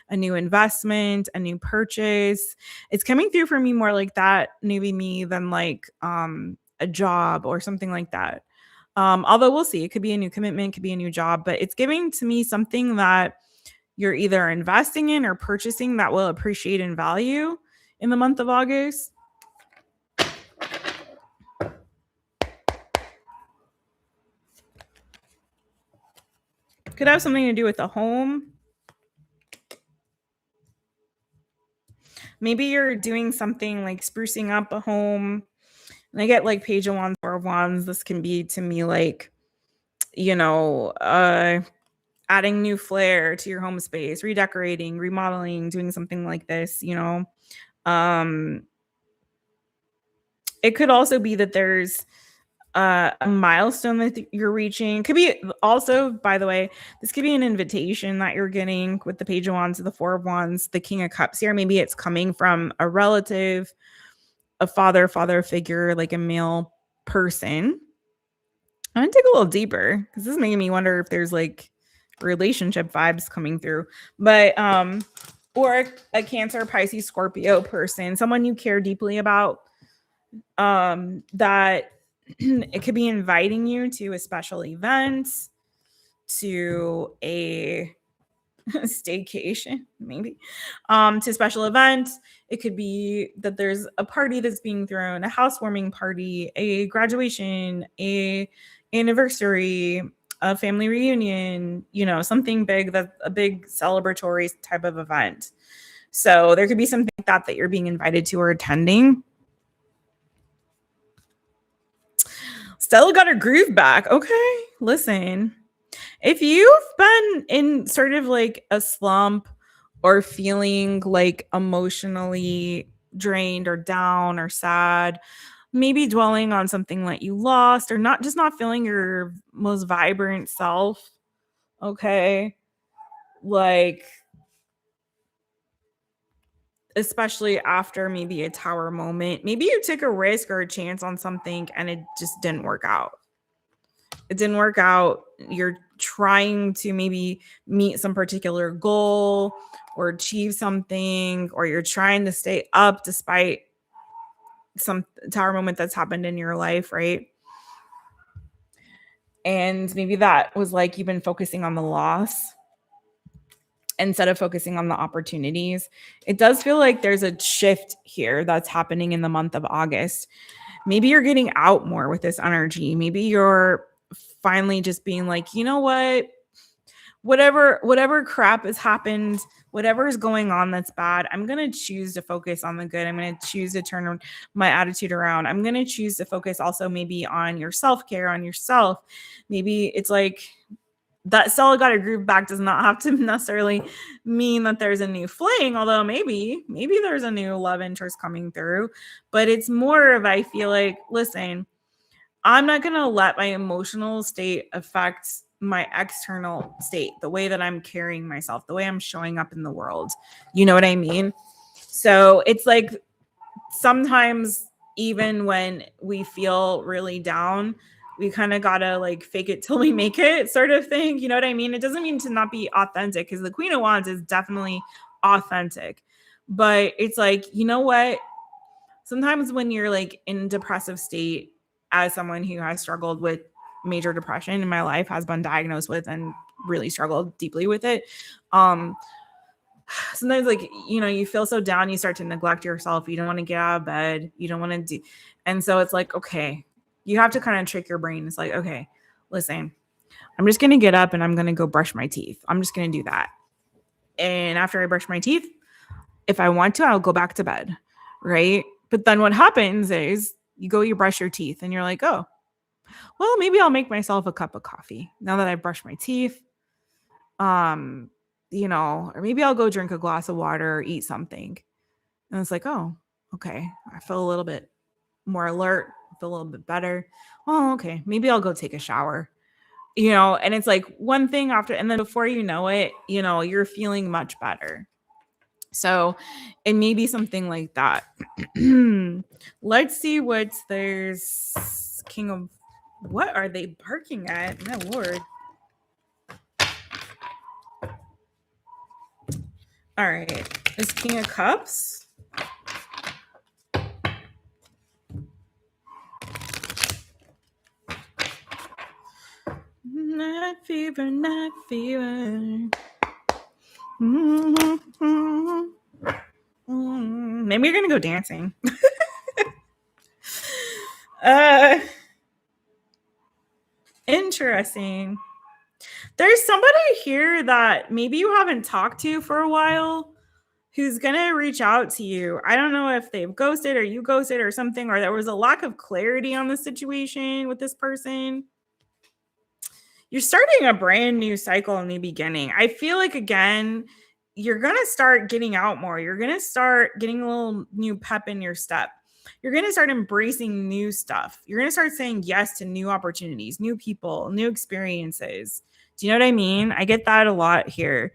a new investment, a new purchase. It's coming through for me more like that, newbie me, than like a job or something like that. Although we'll see. It could be a new commitment, could be a new job, but it's giving to me something that you're either investing in or purchasing that will appreciate in value in the month of August. Could have something to do with the home. Maybe you're doing something like sprucing up a home. And I get like Page of Wands, Four of Wands. This can be to me like, you know, adding new flair to your home space, redecorating, remodeling, doing something like this, you know. It could also be that there's a milestone that you're reaching. Could be also, by the way, this could be an invitation that you're getting with the Page of Wands, the Four of Wands, the King of Cups here. Maybe it's coming from a relative, a father figure, like a male person. I'm gonna dig a little deeper because this is making me wonder if there's like relationship vibes coming through. But or a Cancer, Pisces, Scorpio person, someone you care deeply about, that it could be inviting you to a special event, to a staycation, maybe, to special events. It could be that there's a party that's being thrown, a housewarming party, a graduation, a anniversary, a family reunion, you know, something big, that's a big celebratory type of event. So there could be something like that you're being invited to or attending. Stella got her groove back. Okay, listen. If you've been in sort of like a slump or feeling like emotionally drained or down or sad, maybe dwelling on something that you lost or not feeling your most vibrant self, okay? Like, especially after maybe a tower moment, maybe you took a risk or a chance on something and it just didn't work out. It didn't work out. You're trying to maybe meet some particular goal or achieve something, or you're trying to stay up despite some tower moment that's happened in your life, right? And maybe that was like you've been focusing on the loss instead of focusing on the opportunities. It does feel like there's a shift here that's happening in the month of August. Maybe you're getting out more with this energy. Maybe you're finally just being like, you know what? Whatever crap has happened, whatever is going on that's bad, I'm going to choose to focus on the good. I'm going to choose to turn my attitude around. I'm going to choose to focus also maybe on your self-care, on yourself. Maybe it's like that Stella got her groove back does not have to necessarily mean that there's a new fling, although maybe there's a new love interest coming through. But it's more of, I feel like, listen, I'm not going to let my emotional state affect my external state, the way that I'm carrying myself, the way I'm showing up in the world. You know what I mean? So it's like sometimes even when we feel really down, we kind of got to like fake it till we make it sort of thing. You know what I mean? It doesn't mean to not be authentic, because the Queen of Wands is definitely authentic. But it's like, you know what? Sometimes when you're like in depressive state, as someone who has struggled with major depression in my life, has been diagnosed with and really struggled deeply with it. Sometimes, like, you know, you feel so down, you start to neglect yourself. You don't want to get out of bed. You don't want to do. And so it's like, okay, you have to kind of trick your brain. It's like, okay, listen, I'm just going to get up and I'm going to go brush my teeth. I'm just going to do that. And after I brush my teeth, if I want to, I'll go back to bed. Right. But then what happens is you brush your teeth and you're like, oh, well, maybe I'll make myself a cup of coffee now that I brushed my teeth. You know, or maybe I'll go drink a glass of water or eat something. And it's like, oh, okay, I feel a little bit more alert, feel a little bit better. Oh, okay, maybe I'll go take a shower. You know, and it's like one thing after, and then before you know it, you know, you're feeling much better. So it may be something like that. Let's see what's there's King of, what are they barking at? My lord. All right. Is King of Cups. Night fever, night fever. Maybe you're going to go dancing. Interesting. There's somebody here that maybe you haven't talked to for a while who's going to reach out to you. I don't know if they've ghosted or you ghosted or something, or there was a lack of clarity on the situation with this person. You're starting a brand new cycle in the beginning. I feel like, again, you're going to start getting out more. You're going to start getting a little new pep in your step. You're going to start embracing new stuff. You're going to start saying yes to new opportunities, new people, new experiences. Do you know what I mean? I get that a lot here.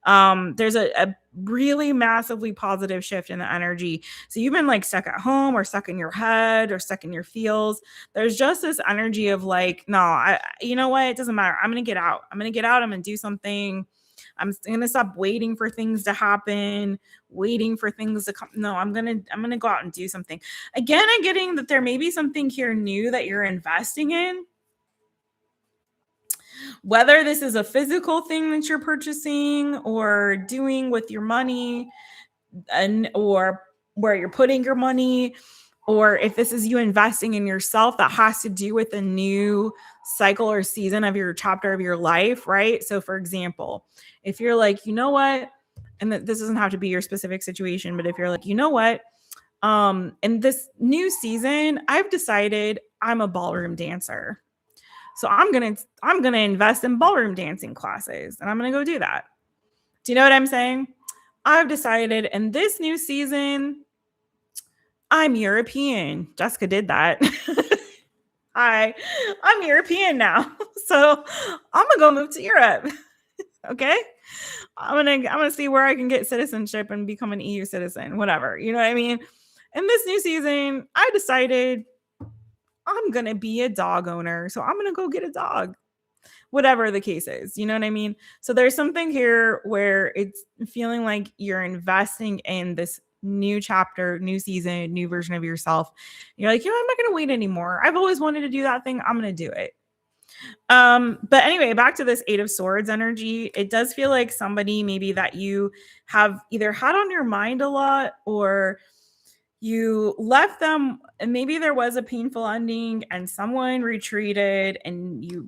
There's a really massively positive shift in the energy. So you've been like stuck at home or stuck in your head or stuck in your feels. There's just this energy of like, no, you know what? It doesn't matter. I'm going to get out. I'm going to get out. I'm going to do something. I'm going to stop waiting for things to happen, waiting for things to come. No, I'm going to go out and do something. Again, I'm getting that there may be something here new that you're investing in. Whether this is a physical thing that you're purchasing or doing with your money, or where you're putting your money, or if this is you investing in yourself, that has to do with a new cycle or season of your chapter of your life, right? So for example, if you're like, you know what, and this doesn't have to be your specific situation, but if you're like, you know what, in this new season, I've decided I'm a ballroom dancer. So I'm gonna invest in ballroom dancing classes, and I'm gonna go do that. Do you know what I'm saying? I've decided in this new season, I'm European. Jessica did that. I'm European now. So I'm gonna go move to Europe. Okay. I'm gonna see where I can get citizenship and become an EU citizen, whatever. You know what I mean? In this new season, I decided I'm gonna be a dog owner. So I'm gonna go get a dog. Whatever the case is, you know what I mean? So there's something here where it's feeling like you're investing in this new chapter, new season, new version of yourself. You're like, you know, I'm not going to wait anymore. I've always wanted to do that thing. I'm going to do it. But anyway, back to this 8 of Swords energy. It does feel like somebody maybe that you have either had on your mind a lot, or you left them and maybe there was a painful ending and someone retreated, and you've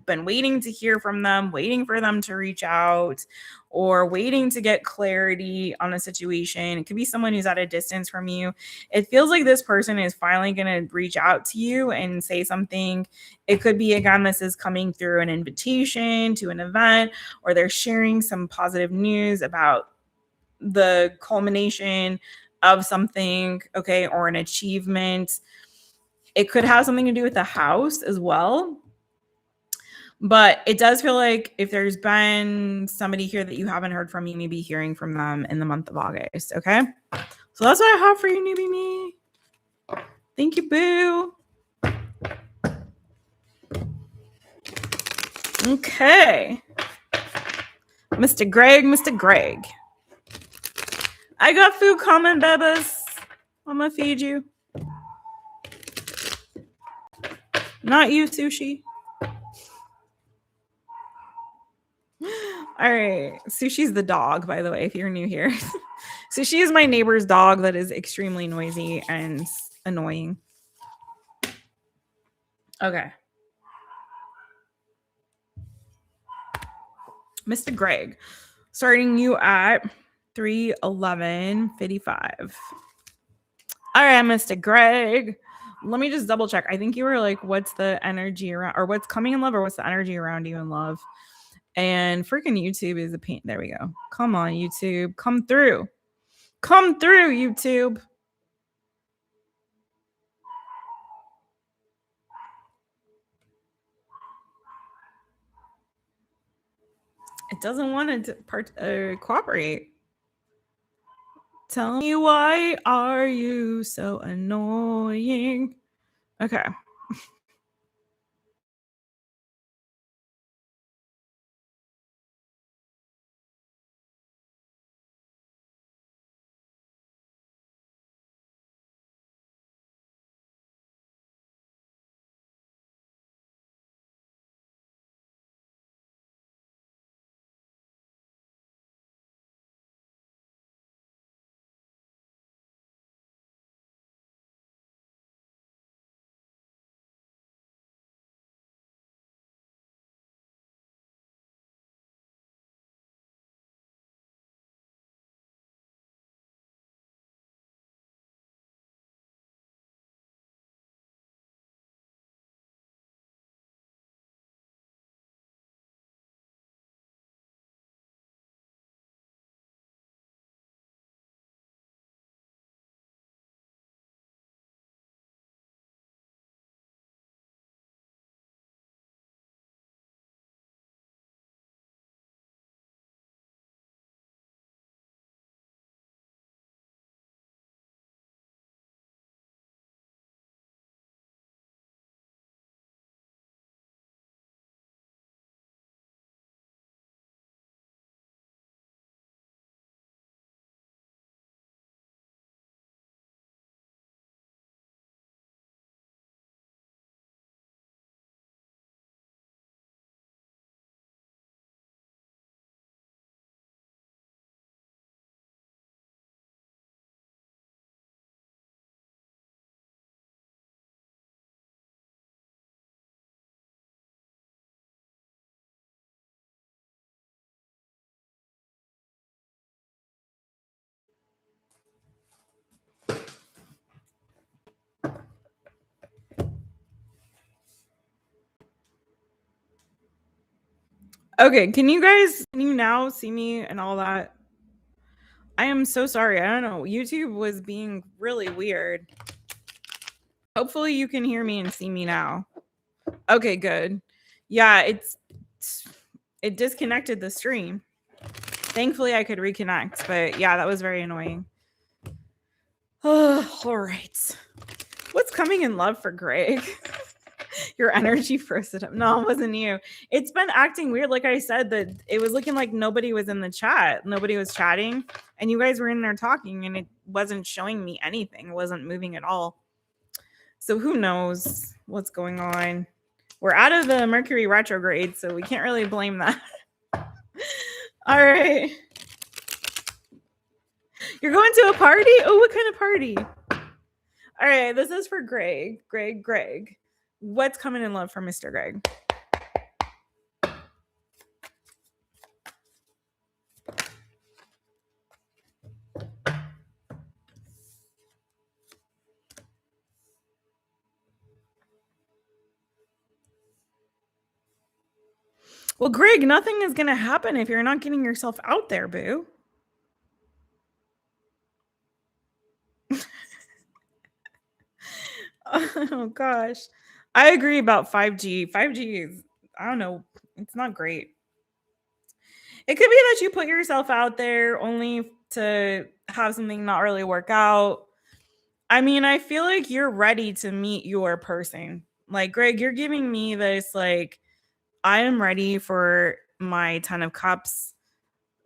been waiting to hear from them, waiting for them to reach out, or waiting to get clarity on a situation. It could be someone who's at a distance from you. It feels like this person is finally going to reach out to you and say something. It could be, again, this is coming through an invitation to an event, or they're sharing some positive news about the culmination of something, okay, or an achievement. It could have something to do with the house as well. But it does feel like if there's been somebody here that you haven't heard from, you may be hearing from them in the month of August, okay? So that's what I have for you, newbie me. Thank you, boo. Okay. Mr. Greg. I got food coming, bebas. I'm gonna feed you. Not you, Sushi. All right. Sushi's the dog, by the way, if you're new here. Sushi is my neighbor's dog that is extremely noisy and annoying. Okay. Mr. Greg, starting you at 3/11/55. All right, Mr. Greg. Let me just double check. I think you were like, what's the energy around, or what's coming in love, or what's the energy around you in love? And freaking YouTube is a pain. There we go. Come on, YouTube. Come through. Come through, YouTube. It doesn't want to cooperate. Tell me, why are you so annoying? Okay. Okay, can you now see me and all that? I am so sorry. I don't know. YouTube was being really weird. Hopefully you can hear me and see me now. Okay, good. Yeah, it disconnected the stream. Thankfully I could reconnect, but yeah, that was very annoying. Oh, all right. What's coming in love for Greg? Your energy froze up. No, it wasn't you. It's been acting weird. Like I said, that it was looking like nobody was in the chat. Nobody was chatting, and you guys were in there talking, and it wasn't showing me anything. It wasn't moving at all. So who knows what's going on? We're out of the Mercury retrograde, so we can't really blame that. All right. You're going to a party? Oh, what kind of party? All right, this is for Greg. Greg. What's coming in love for Mr. Greg? Well, Greg, nothing is going to happen if you're not getting yourself out there, boo. Oh, gosh. I agree about 5G. 5G is, I don't know, it's not great. It could be that you put yourself out there only to have something not really work out. I mean, I feel like you're ready to meet your person. Like, Greg, you're giving me this, like, I am ready for my 10 of cups.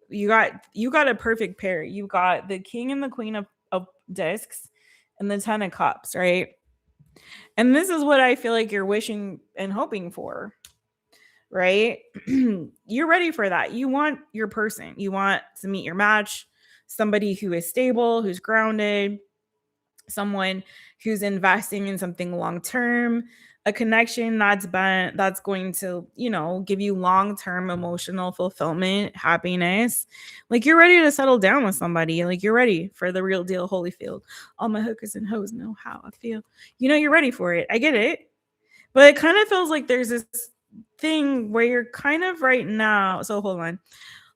You got a perfect pair. You got the king and the queen of discs and the 10 of cups, right? And this is what I feel like you're wishing and hoping for, right? You're ready for that. You want your person. You want to meet your match, somebody who is stable, who's grounded, someone who's investing in something long term, a connection that's going to, give you long-term emotional fulfillment, happiness. Like, you're ready to settle down with somebody. Like, you're ready for the real deal, Holyfield. All my hookers and hoes know how I feel. You're ready for it. I get it. But it kind of feels like there's this thing where you're kind of right now. So hold on.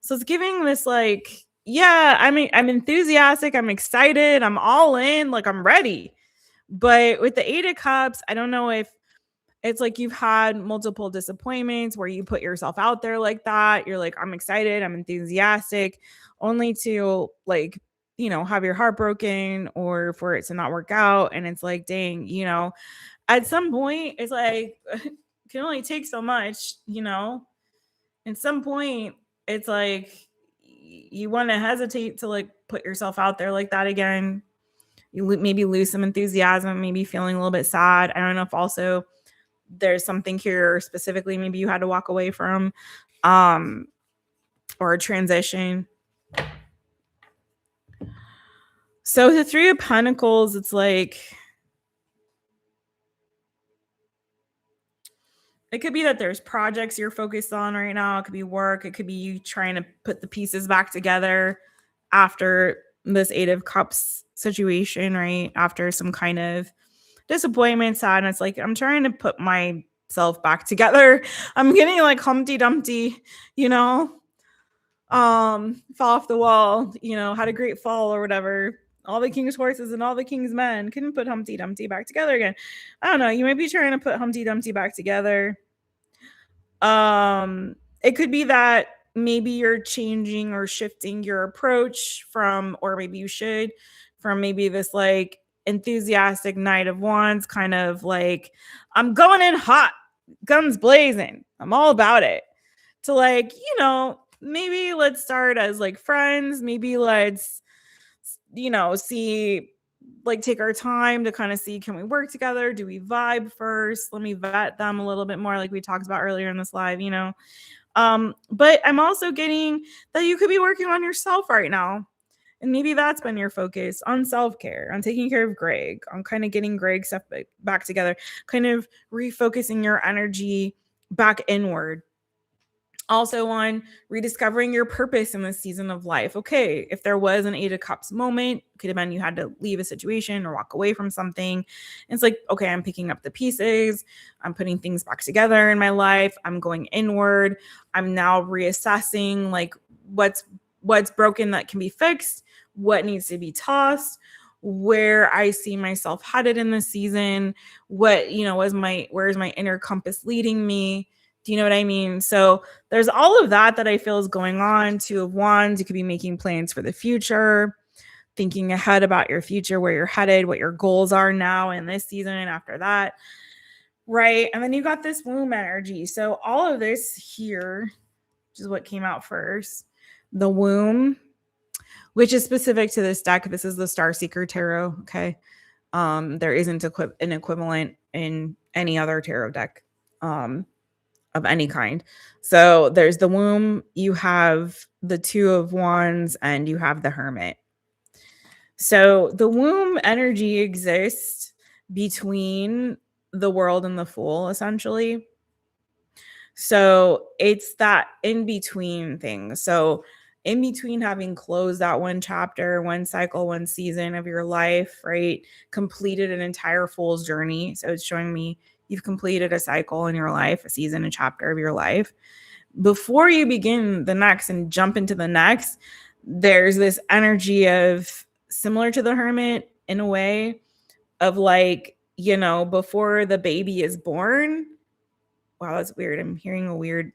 So it's giving this, like, yeah, I'm enthusiastic, I'm excited, I'm all in, like, I'm ready. But with the 8 of cups, I don't know if it's like you've had multiple disappointments where you put yourself out there like that. You're like, I'm excited, I'm enthusiastic, only to, like, have your heart broken or for it to not work out. And it's like, dang, at some point, it's like, can only take so much, At some point, it's like you want to hesitate to, like, put yourself out there like that again. You maybe lose some enthusiasm, maybe feeling a little bit sad. I don't know if also there's something here specifically maybe you had to walk away from, or a transition. So the 3 of Pentacles, it's like, it could be that there's projects you're focused on right now. It could be work. It could be you trying to put the pieces back together after this 8 of Cups situation, right? After some kind of disappointment, sadness. Like, I'm trying to put myself back together. I'm getting, like, Humpty Dumpty, fall off the wall, had a great fall or whatever. All the king's horses and all the king's men couldn't put Humpty Dumpty back together again. I don't know. You might be trying to put Humpty Dumpty back together. It could be that maybe you're changing or shifting your approach from, or maybe you should, from maybe this, like, enthusiastic Knight of Wands, kind of like, I'm going in hot, guns blazing, I'm all about it, to, like, maybe let's start as, like, friends. Maybe let's, see, like, take our time to kind of see, can we work together? Do we vibe first? Let me vet them a little bit more, like we talked about earlier in this live, but I'm also getting that you could be working on yourself right now. And maybe that's been your focus, on self-care, on taking care of Greg, on kind of getting Greg stuff back together, kind of refocusing your energy back inward. Also on rediscovering your purpose in this season of life. Okay, if there was an Eight of Cups moment, could have been you had to leave a situation or walk away from something. It's like, okay, I'm picking up the pieces. I'm putting things back together in my life. I'm going inward. I'm now reassessing like what's broken that can be fixed, what needs to be tossed, where I see myself headed in this season, what, where's my inner compass leading me? Do you know what I mean? So there's all of that I feel is going on. Two of Wands, you could be making plans for the future, thinking ahead about your future, where you're headed, what your goals are now in this season and after that, right? And then you got this womb energy. So all of this here, which is what came out first, the womb, which is specific to this deck. This is the Star Seeker Tarot, okay? There isn't an equivalent in any other tarot deck. Of any kind. So there's the womb, you have the Two of Wands, and you have the Hermit. So the womb energy exists between the world and the Fool, essentially. So it's that in between thing. So in between having closed that one chapter, one cycle, one season of your life, right? Completed an entire Fool's journey. So it's showing me you've completed a cycle in your life, a season, a chapter of your life. Before you begin the next and jump into the next, there's this energy of, similar to the Hermit in a way, of like, before the baby is born. Wow, that's weird. I'm hearing a weird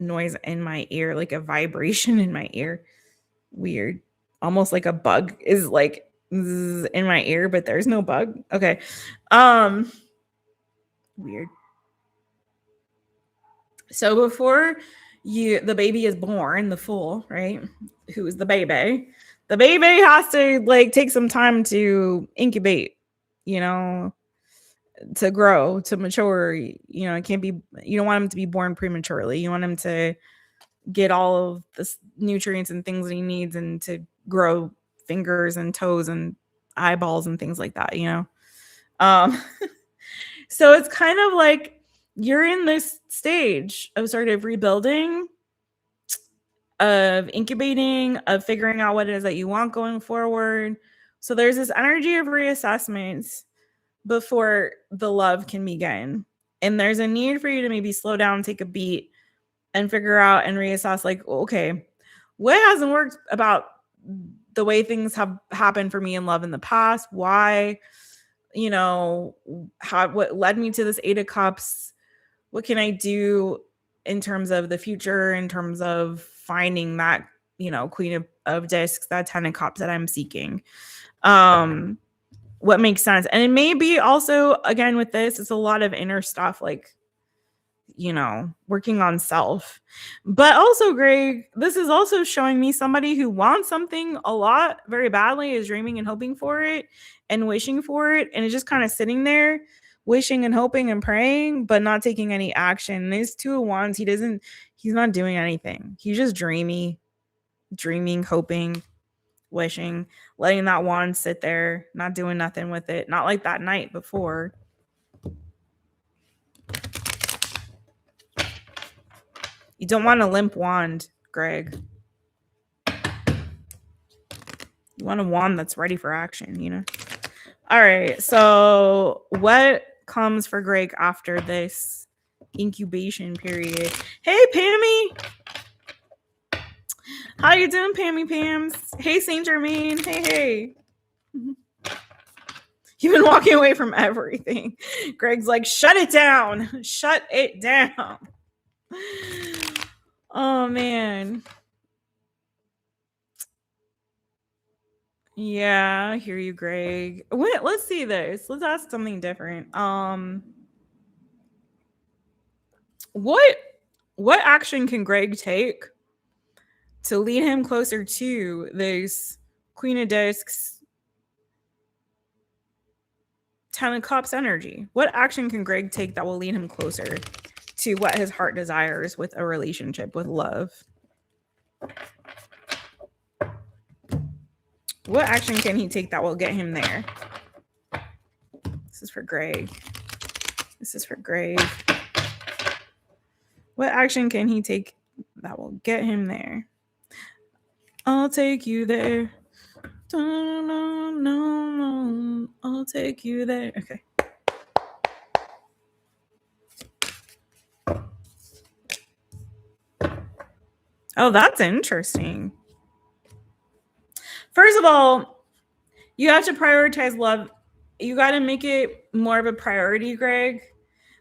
noise in my ear, like a vibration in my ear. Weird. Almost like a bug is like in my ear, but there's no bug. Okay. Weird. So before the baby is born, the Fool, right? Who is the baby? The baby has to like take some time to incubate, to grow, to mature. It can't be, you don't want him to be born prematurely. You want him to get all of the nutrients and things that he needs and to grow fingers and toes and eyeballs and things like that, So it's kind of like you're in this stage of sort of rebuilding, of incubating, of figuring out what it is that you want going forward. So there's this energy of reassessments before the love can begin. And there's a need for you to maybe slow down, take a beat, and figure out and reassess, like, okay, what hasn't worked about the way things have happened for me in love in the past? Why? What led me to this Eight of Cups? What can I do in terms of the future, in terms of finding that, Queen of Discs, that Ten of Cups that I'm seeking? What makes sense? And it may be also, again, with this, it's a lot of inner stuff, like, working on self. But also, Greg, this is also showing me somebody who wants something a lot, very badly, is dreaming and hoping for it and wishing for it, and is just kind of sitting there wishing and hoping and praying, but not taking any action. These Two of Wands, he's not doing anything. He's just dreaming, hoping, wishing, letting that wand sit there, not doing nothing with it. Not like that night before. You don't want a limp wand, Greg. You want a wand that's ready for action, All right. So what comes for Greg after this incubation period? Hey, Pammy. How you doing, Pammy Pams? Hey, Saint Germain. Hey. You've been walking away from everything. Greg's like, shut it down. Shut it down. Oh, man. Yeah, I hear you, Greg. Wait, let's see this. Let's ask something different. What action can Greg take to lead him closer to this Queen of Discs, Ten of Cups energy? What action can Greg take that will lead him closer to what his heart desires with a relationship, with love? What action can he take that will get him there? This is for Greg. This is for Greg. What action can he take that will get him there? I'll take you there. No, I'll take you there. Okay. Oh, that's interesting. First of all, you have to prioritize love. You got to make it more of a priority, Greg.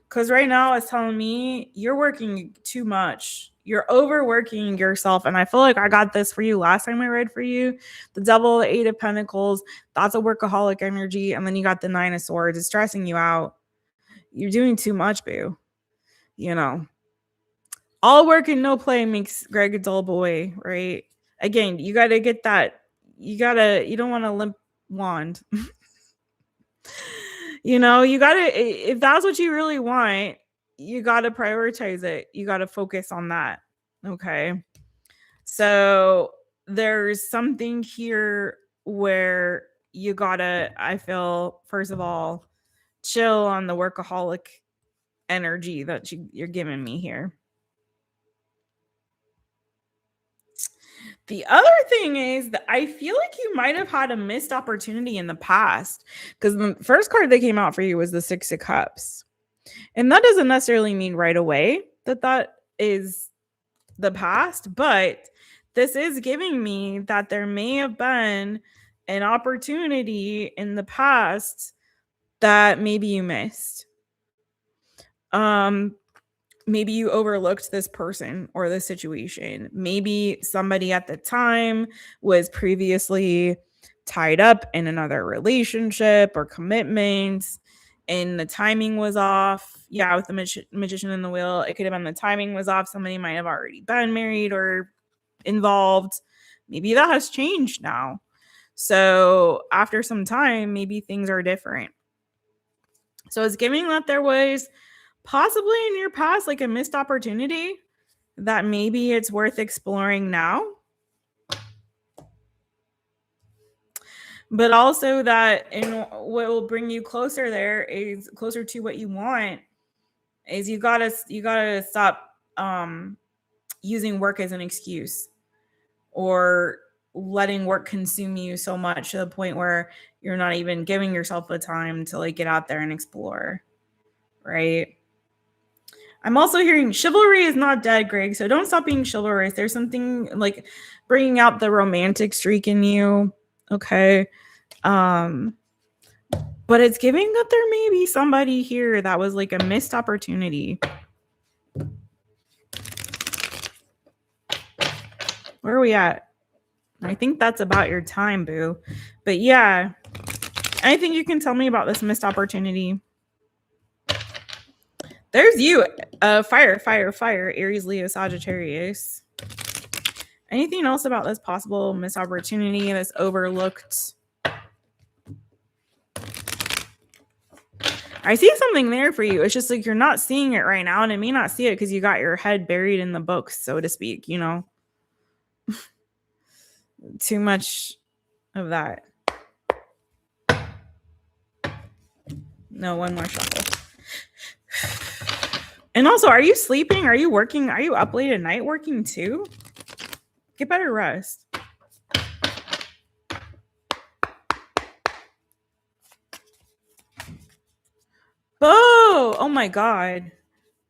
Because right now it's telling me you're working too much. You're overworking yourself. And I feel like I got this for you last time I read for you. The Devil, the Eight of Pentacles, that's a workaholic energy. And then you got the Nine of Swords. It's stressing you out. You're doing too much, boo. You know, all work and no play makes Greg a dull boy, right? Again, you got to get that. You don't want a limp wand. You know, you got to, if that's what you really want, you got to prioritize it. You got to focus on that. Okay. So there's something here where you got to, I feel, first of all, chill on the workaholic energy that you're giving me here. The other thing is that I feel like you might have had a missed opportunity in the past, because the first card that came out for you was the Six of Cups. And that doesn't necessarily mean right away that is the past, but this is giving me that there may have been an opportunity in the past that maybe you missed. Maybe you overlooked this person or this situation. Maybe somebody at the time was previously tied up in another relationship or commitment, and the timing was off. Yeah, with the magician in the wheel, it could have been the timing was off. Somebody might have already been married or involved. Maybe that has changed now. So after some time, maybe things are different. So it's giving that there was possibly in your past like a missed opportunity that maybe it's worth exploring now. But also that in what will bring you closer there is closer to what you want is you gotta stop using work as an excuse or letting work consume you so much to the point where you're not even giving yourself the time to like get out there and explore, right? I'm also hearing chivalry is not dead, Greg, so don't stop being chivalrous. There's something like bringing out the romantic streak in you, okay? But it's giving that there may be somebody here that was like a missed opportunity. Where are we at? I think that's about your time, boo. But yeah, anything you can tell me about this missed opportunity? There's you. Fire, Aries, Leo, Sagittarius. Anything else about this possible missed opportunity, this overlooked? I see something there for you. It's just like you're not seeing it right now, and it may not see it because you got your head buried in the books, so to speak, you know? Too much of that. No, one more shuffle. And also, are you sleeping? Are you working? Are you up late at night working too? Get better rest. Oh my God.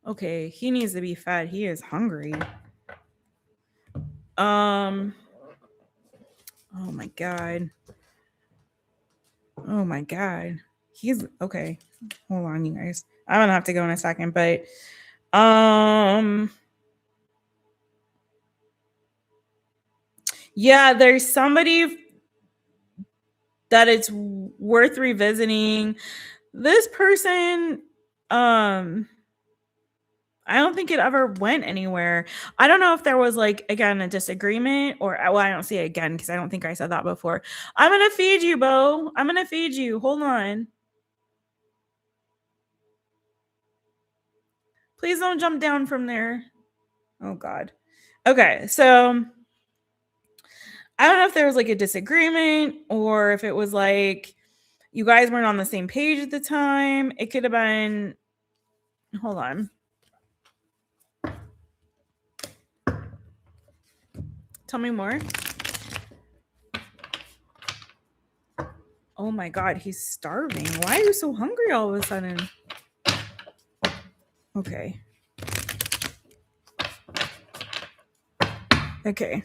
Okay, he needs to be fed. He is hungry. Oh my God. Oh my God. He's okay. Hold on, you guys. I'm gonna have to go in a second, but yeah, there's somebody that it's worth revisiting. This person, I don't think it ever went anywhere. I don't know if there was like, again, a disagreement or, well, I don't see it again because I don't think I said that before. I'm going to feed you, Bo. I'm going to feed you. Hold on. Please don't jump down from there. Oh, God. Okay, so I don't know if there was like a disagreement or if it was like you guys weren't on the same page at the time. It could have been, hold on. Tell me more. Oh my God, he's starving. Why are you so hungry all of a sudden? Okay. Okay.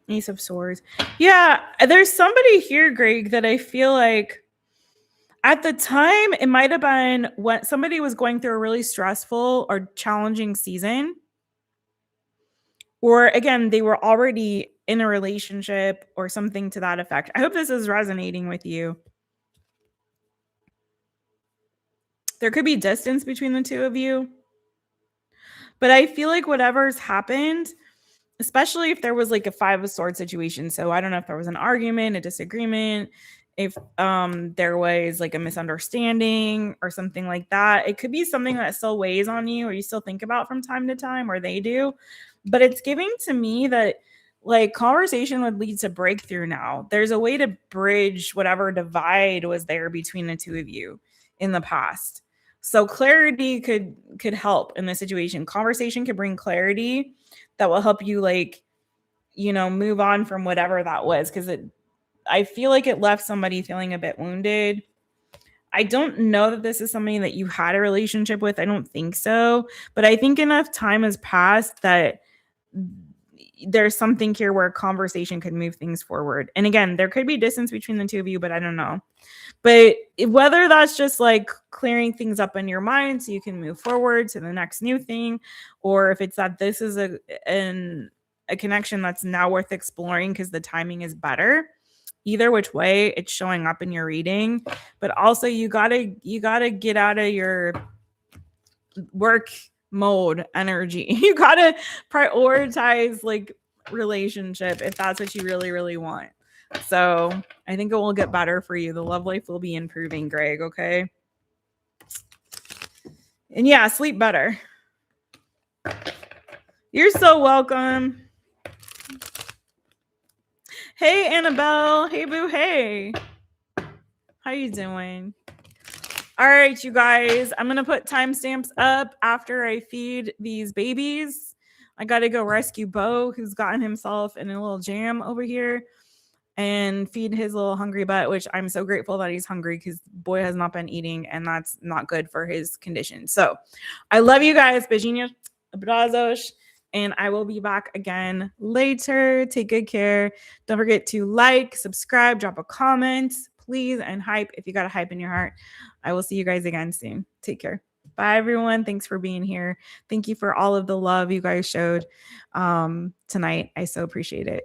Ace of Swords. Yeah, there's somebody here, Greg, that I feel like at the time it might have been when somebody was going through a really stressful or challenging season. Or again, they were already in a relationship or something to that effect. I hope this is resonating with you. There could be distance between the two of you. But I feel like whatever's happened, especially if there was like a Five of Swords situation. So I don't know if there was an argument, a disagreement, if there was like a misunderstanding or something like that. It could be something that still weighs on you or you still think about from time to time, or they do. But it's giving to me that like conversation would lead to breakthrough now. There's a way to bridge whatever divide was there between the two of you in the past. So clarity could help in this situation. Conversation could bring clarity that will help you, like, you know, move on from whatever that was. Because I feel like it left somebody feeling a bit wounded. I don't know that this is somebody that you had a relationship with. I don't think so. But I think enough time has passed that there's something here where conversation could move things forward. And again, there could be distance between the two of you, but I don't know. But whether that's just like clearing things up in your mind so you can move forward to the next new thing, or if it's that this is a connection that's now worth exploring because the timing is better. Either which way, it's showing up in your reading. But also you gotta get out of your work mode energy. You gotta prioritize like relationship if that's what you really, really want. So I think it will get better for you. The love life will be improving, Greg. Okay. And yeah, sleep better. You're so welcome. Hey, Annabelle. Hey, boo. Hey. How you doing? All right, you guys. I'm going to put timestamps up after I feed these babies. I got to go rescue Bo, who's gotten himself in a little jam over here, and feed his little hungry butt, which I'm so grateful that he's hungry because boy has not been eating, and that's not good for his condition. So I love you guys. Beijinhos, abrazos, and I will be back again later. Take good care. Don't forget to like, subscribe, drop a comment, please, and hype if you got a hype in your heart. I will see you guys again soon. Take care. Bye, everyone. Thanks for being here. Thank you for all of the love you guys showed tonight. I so appreciate it.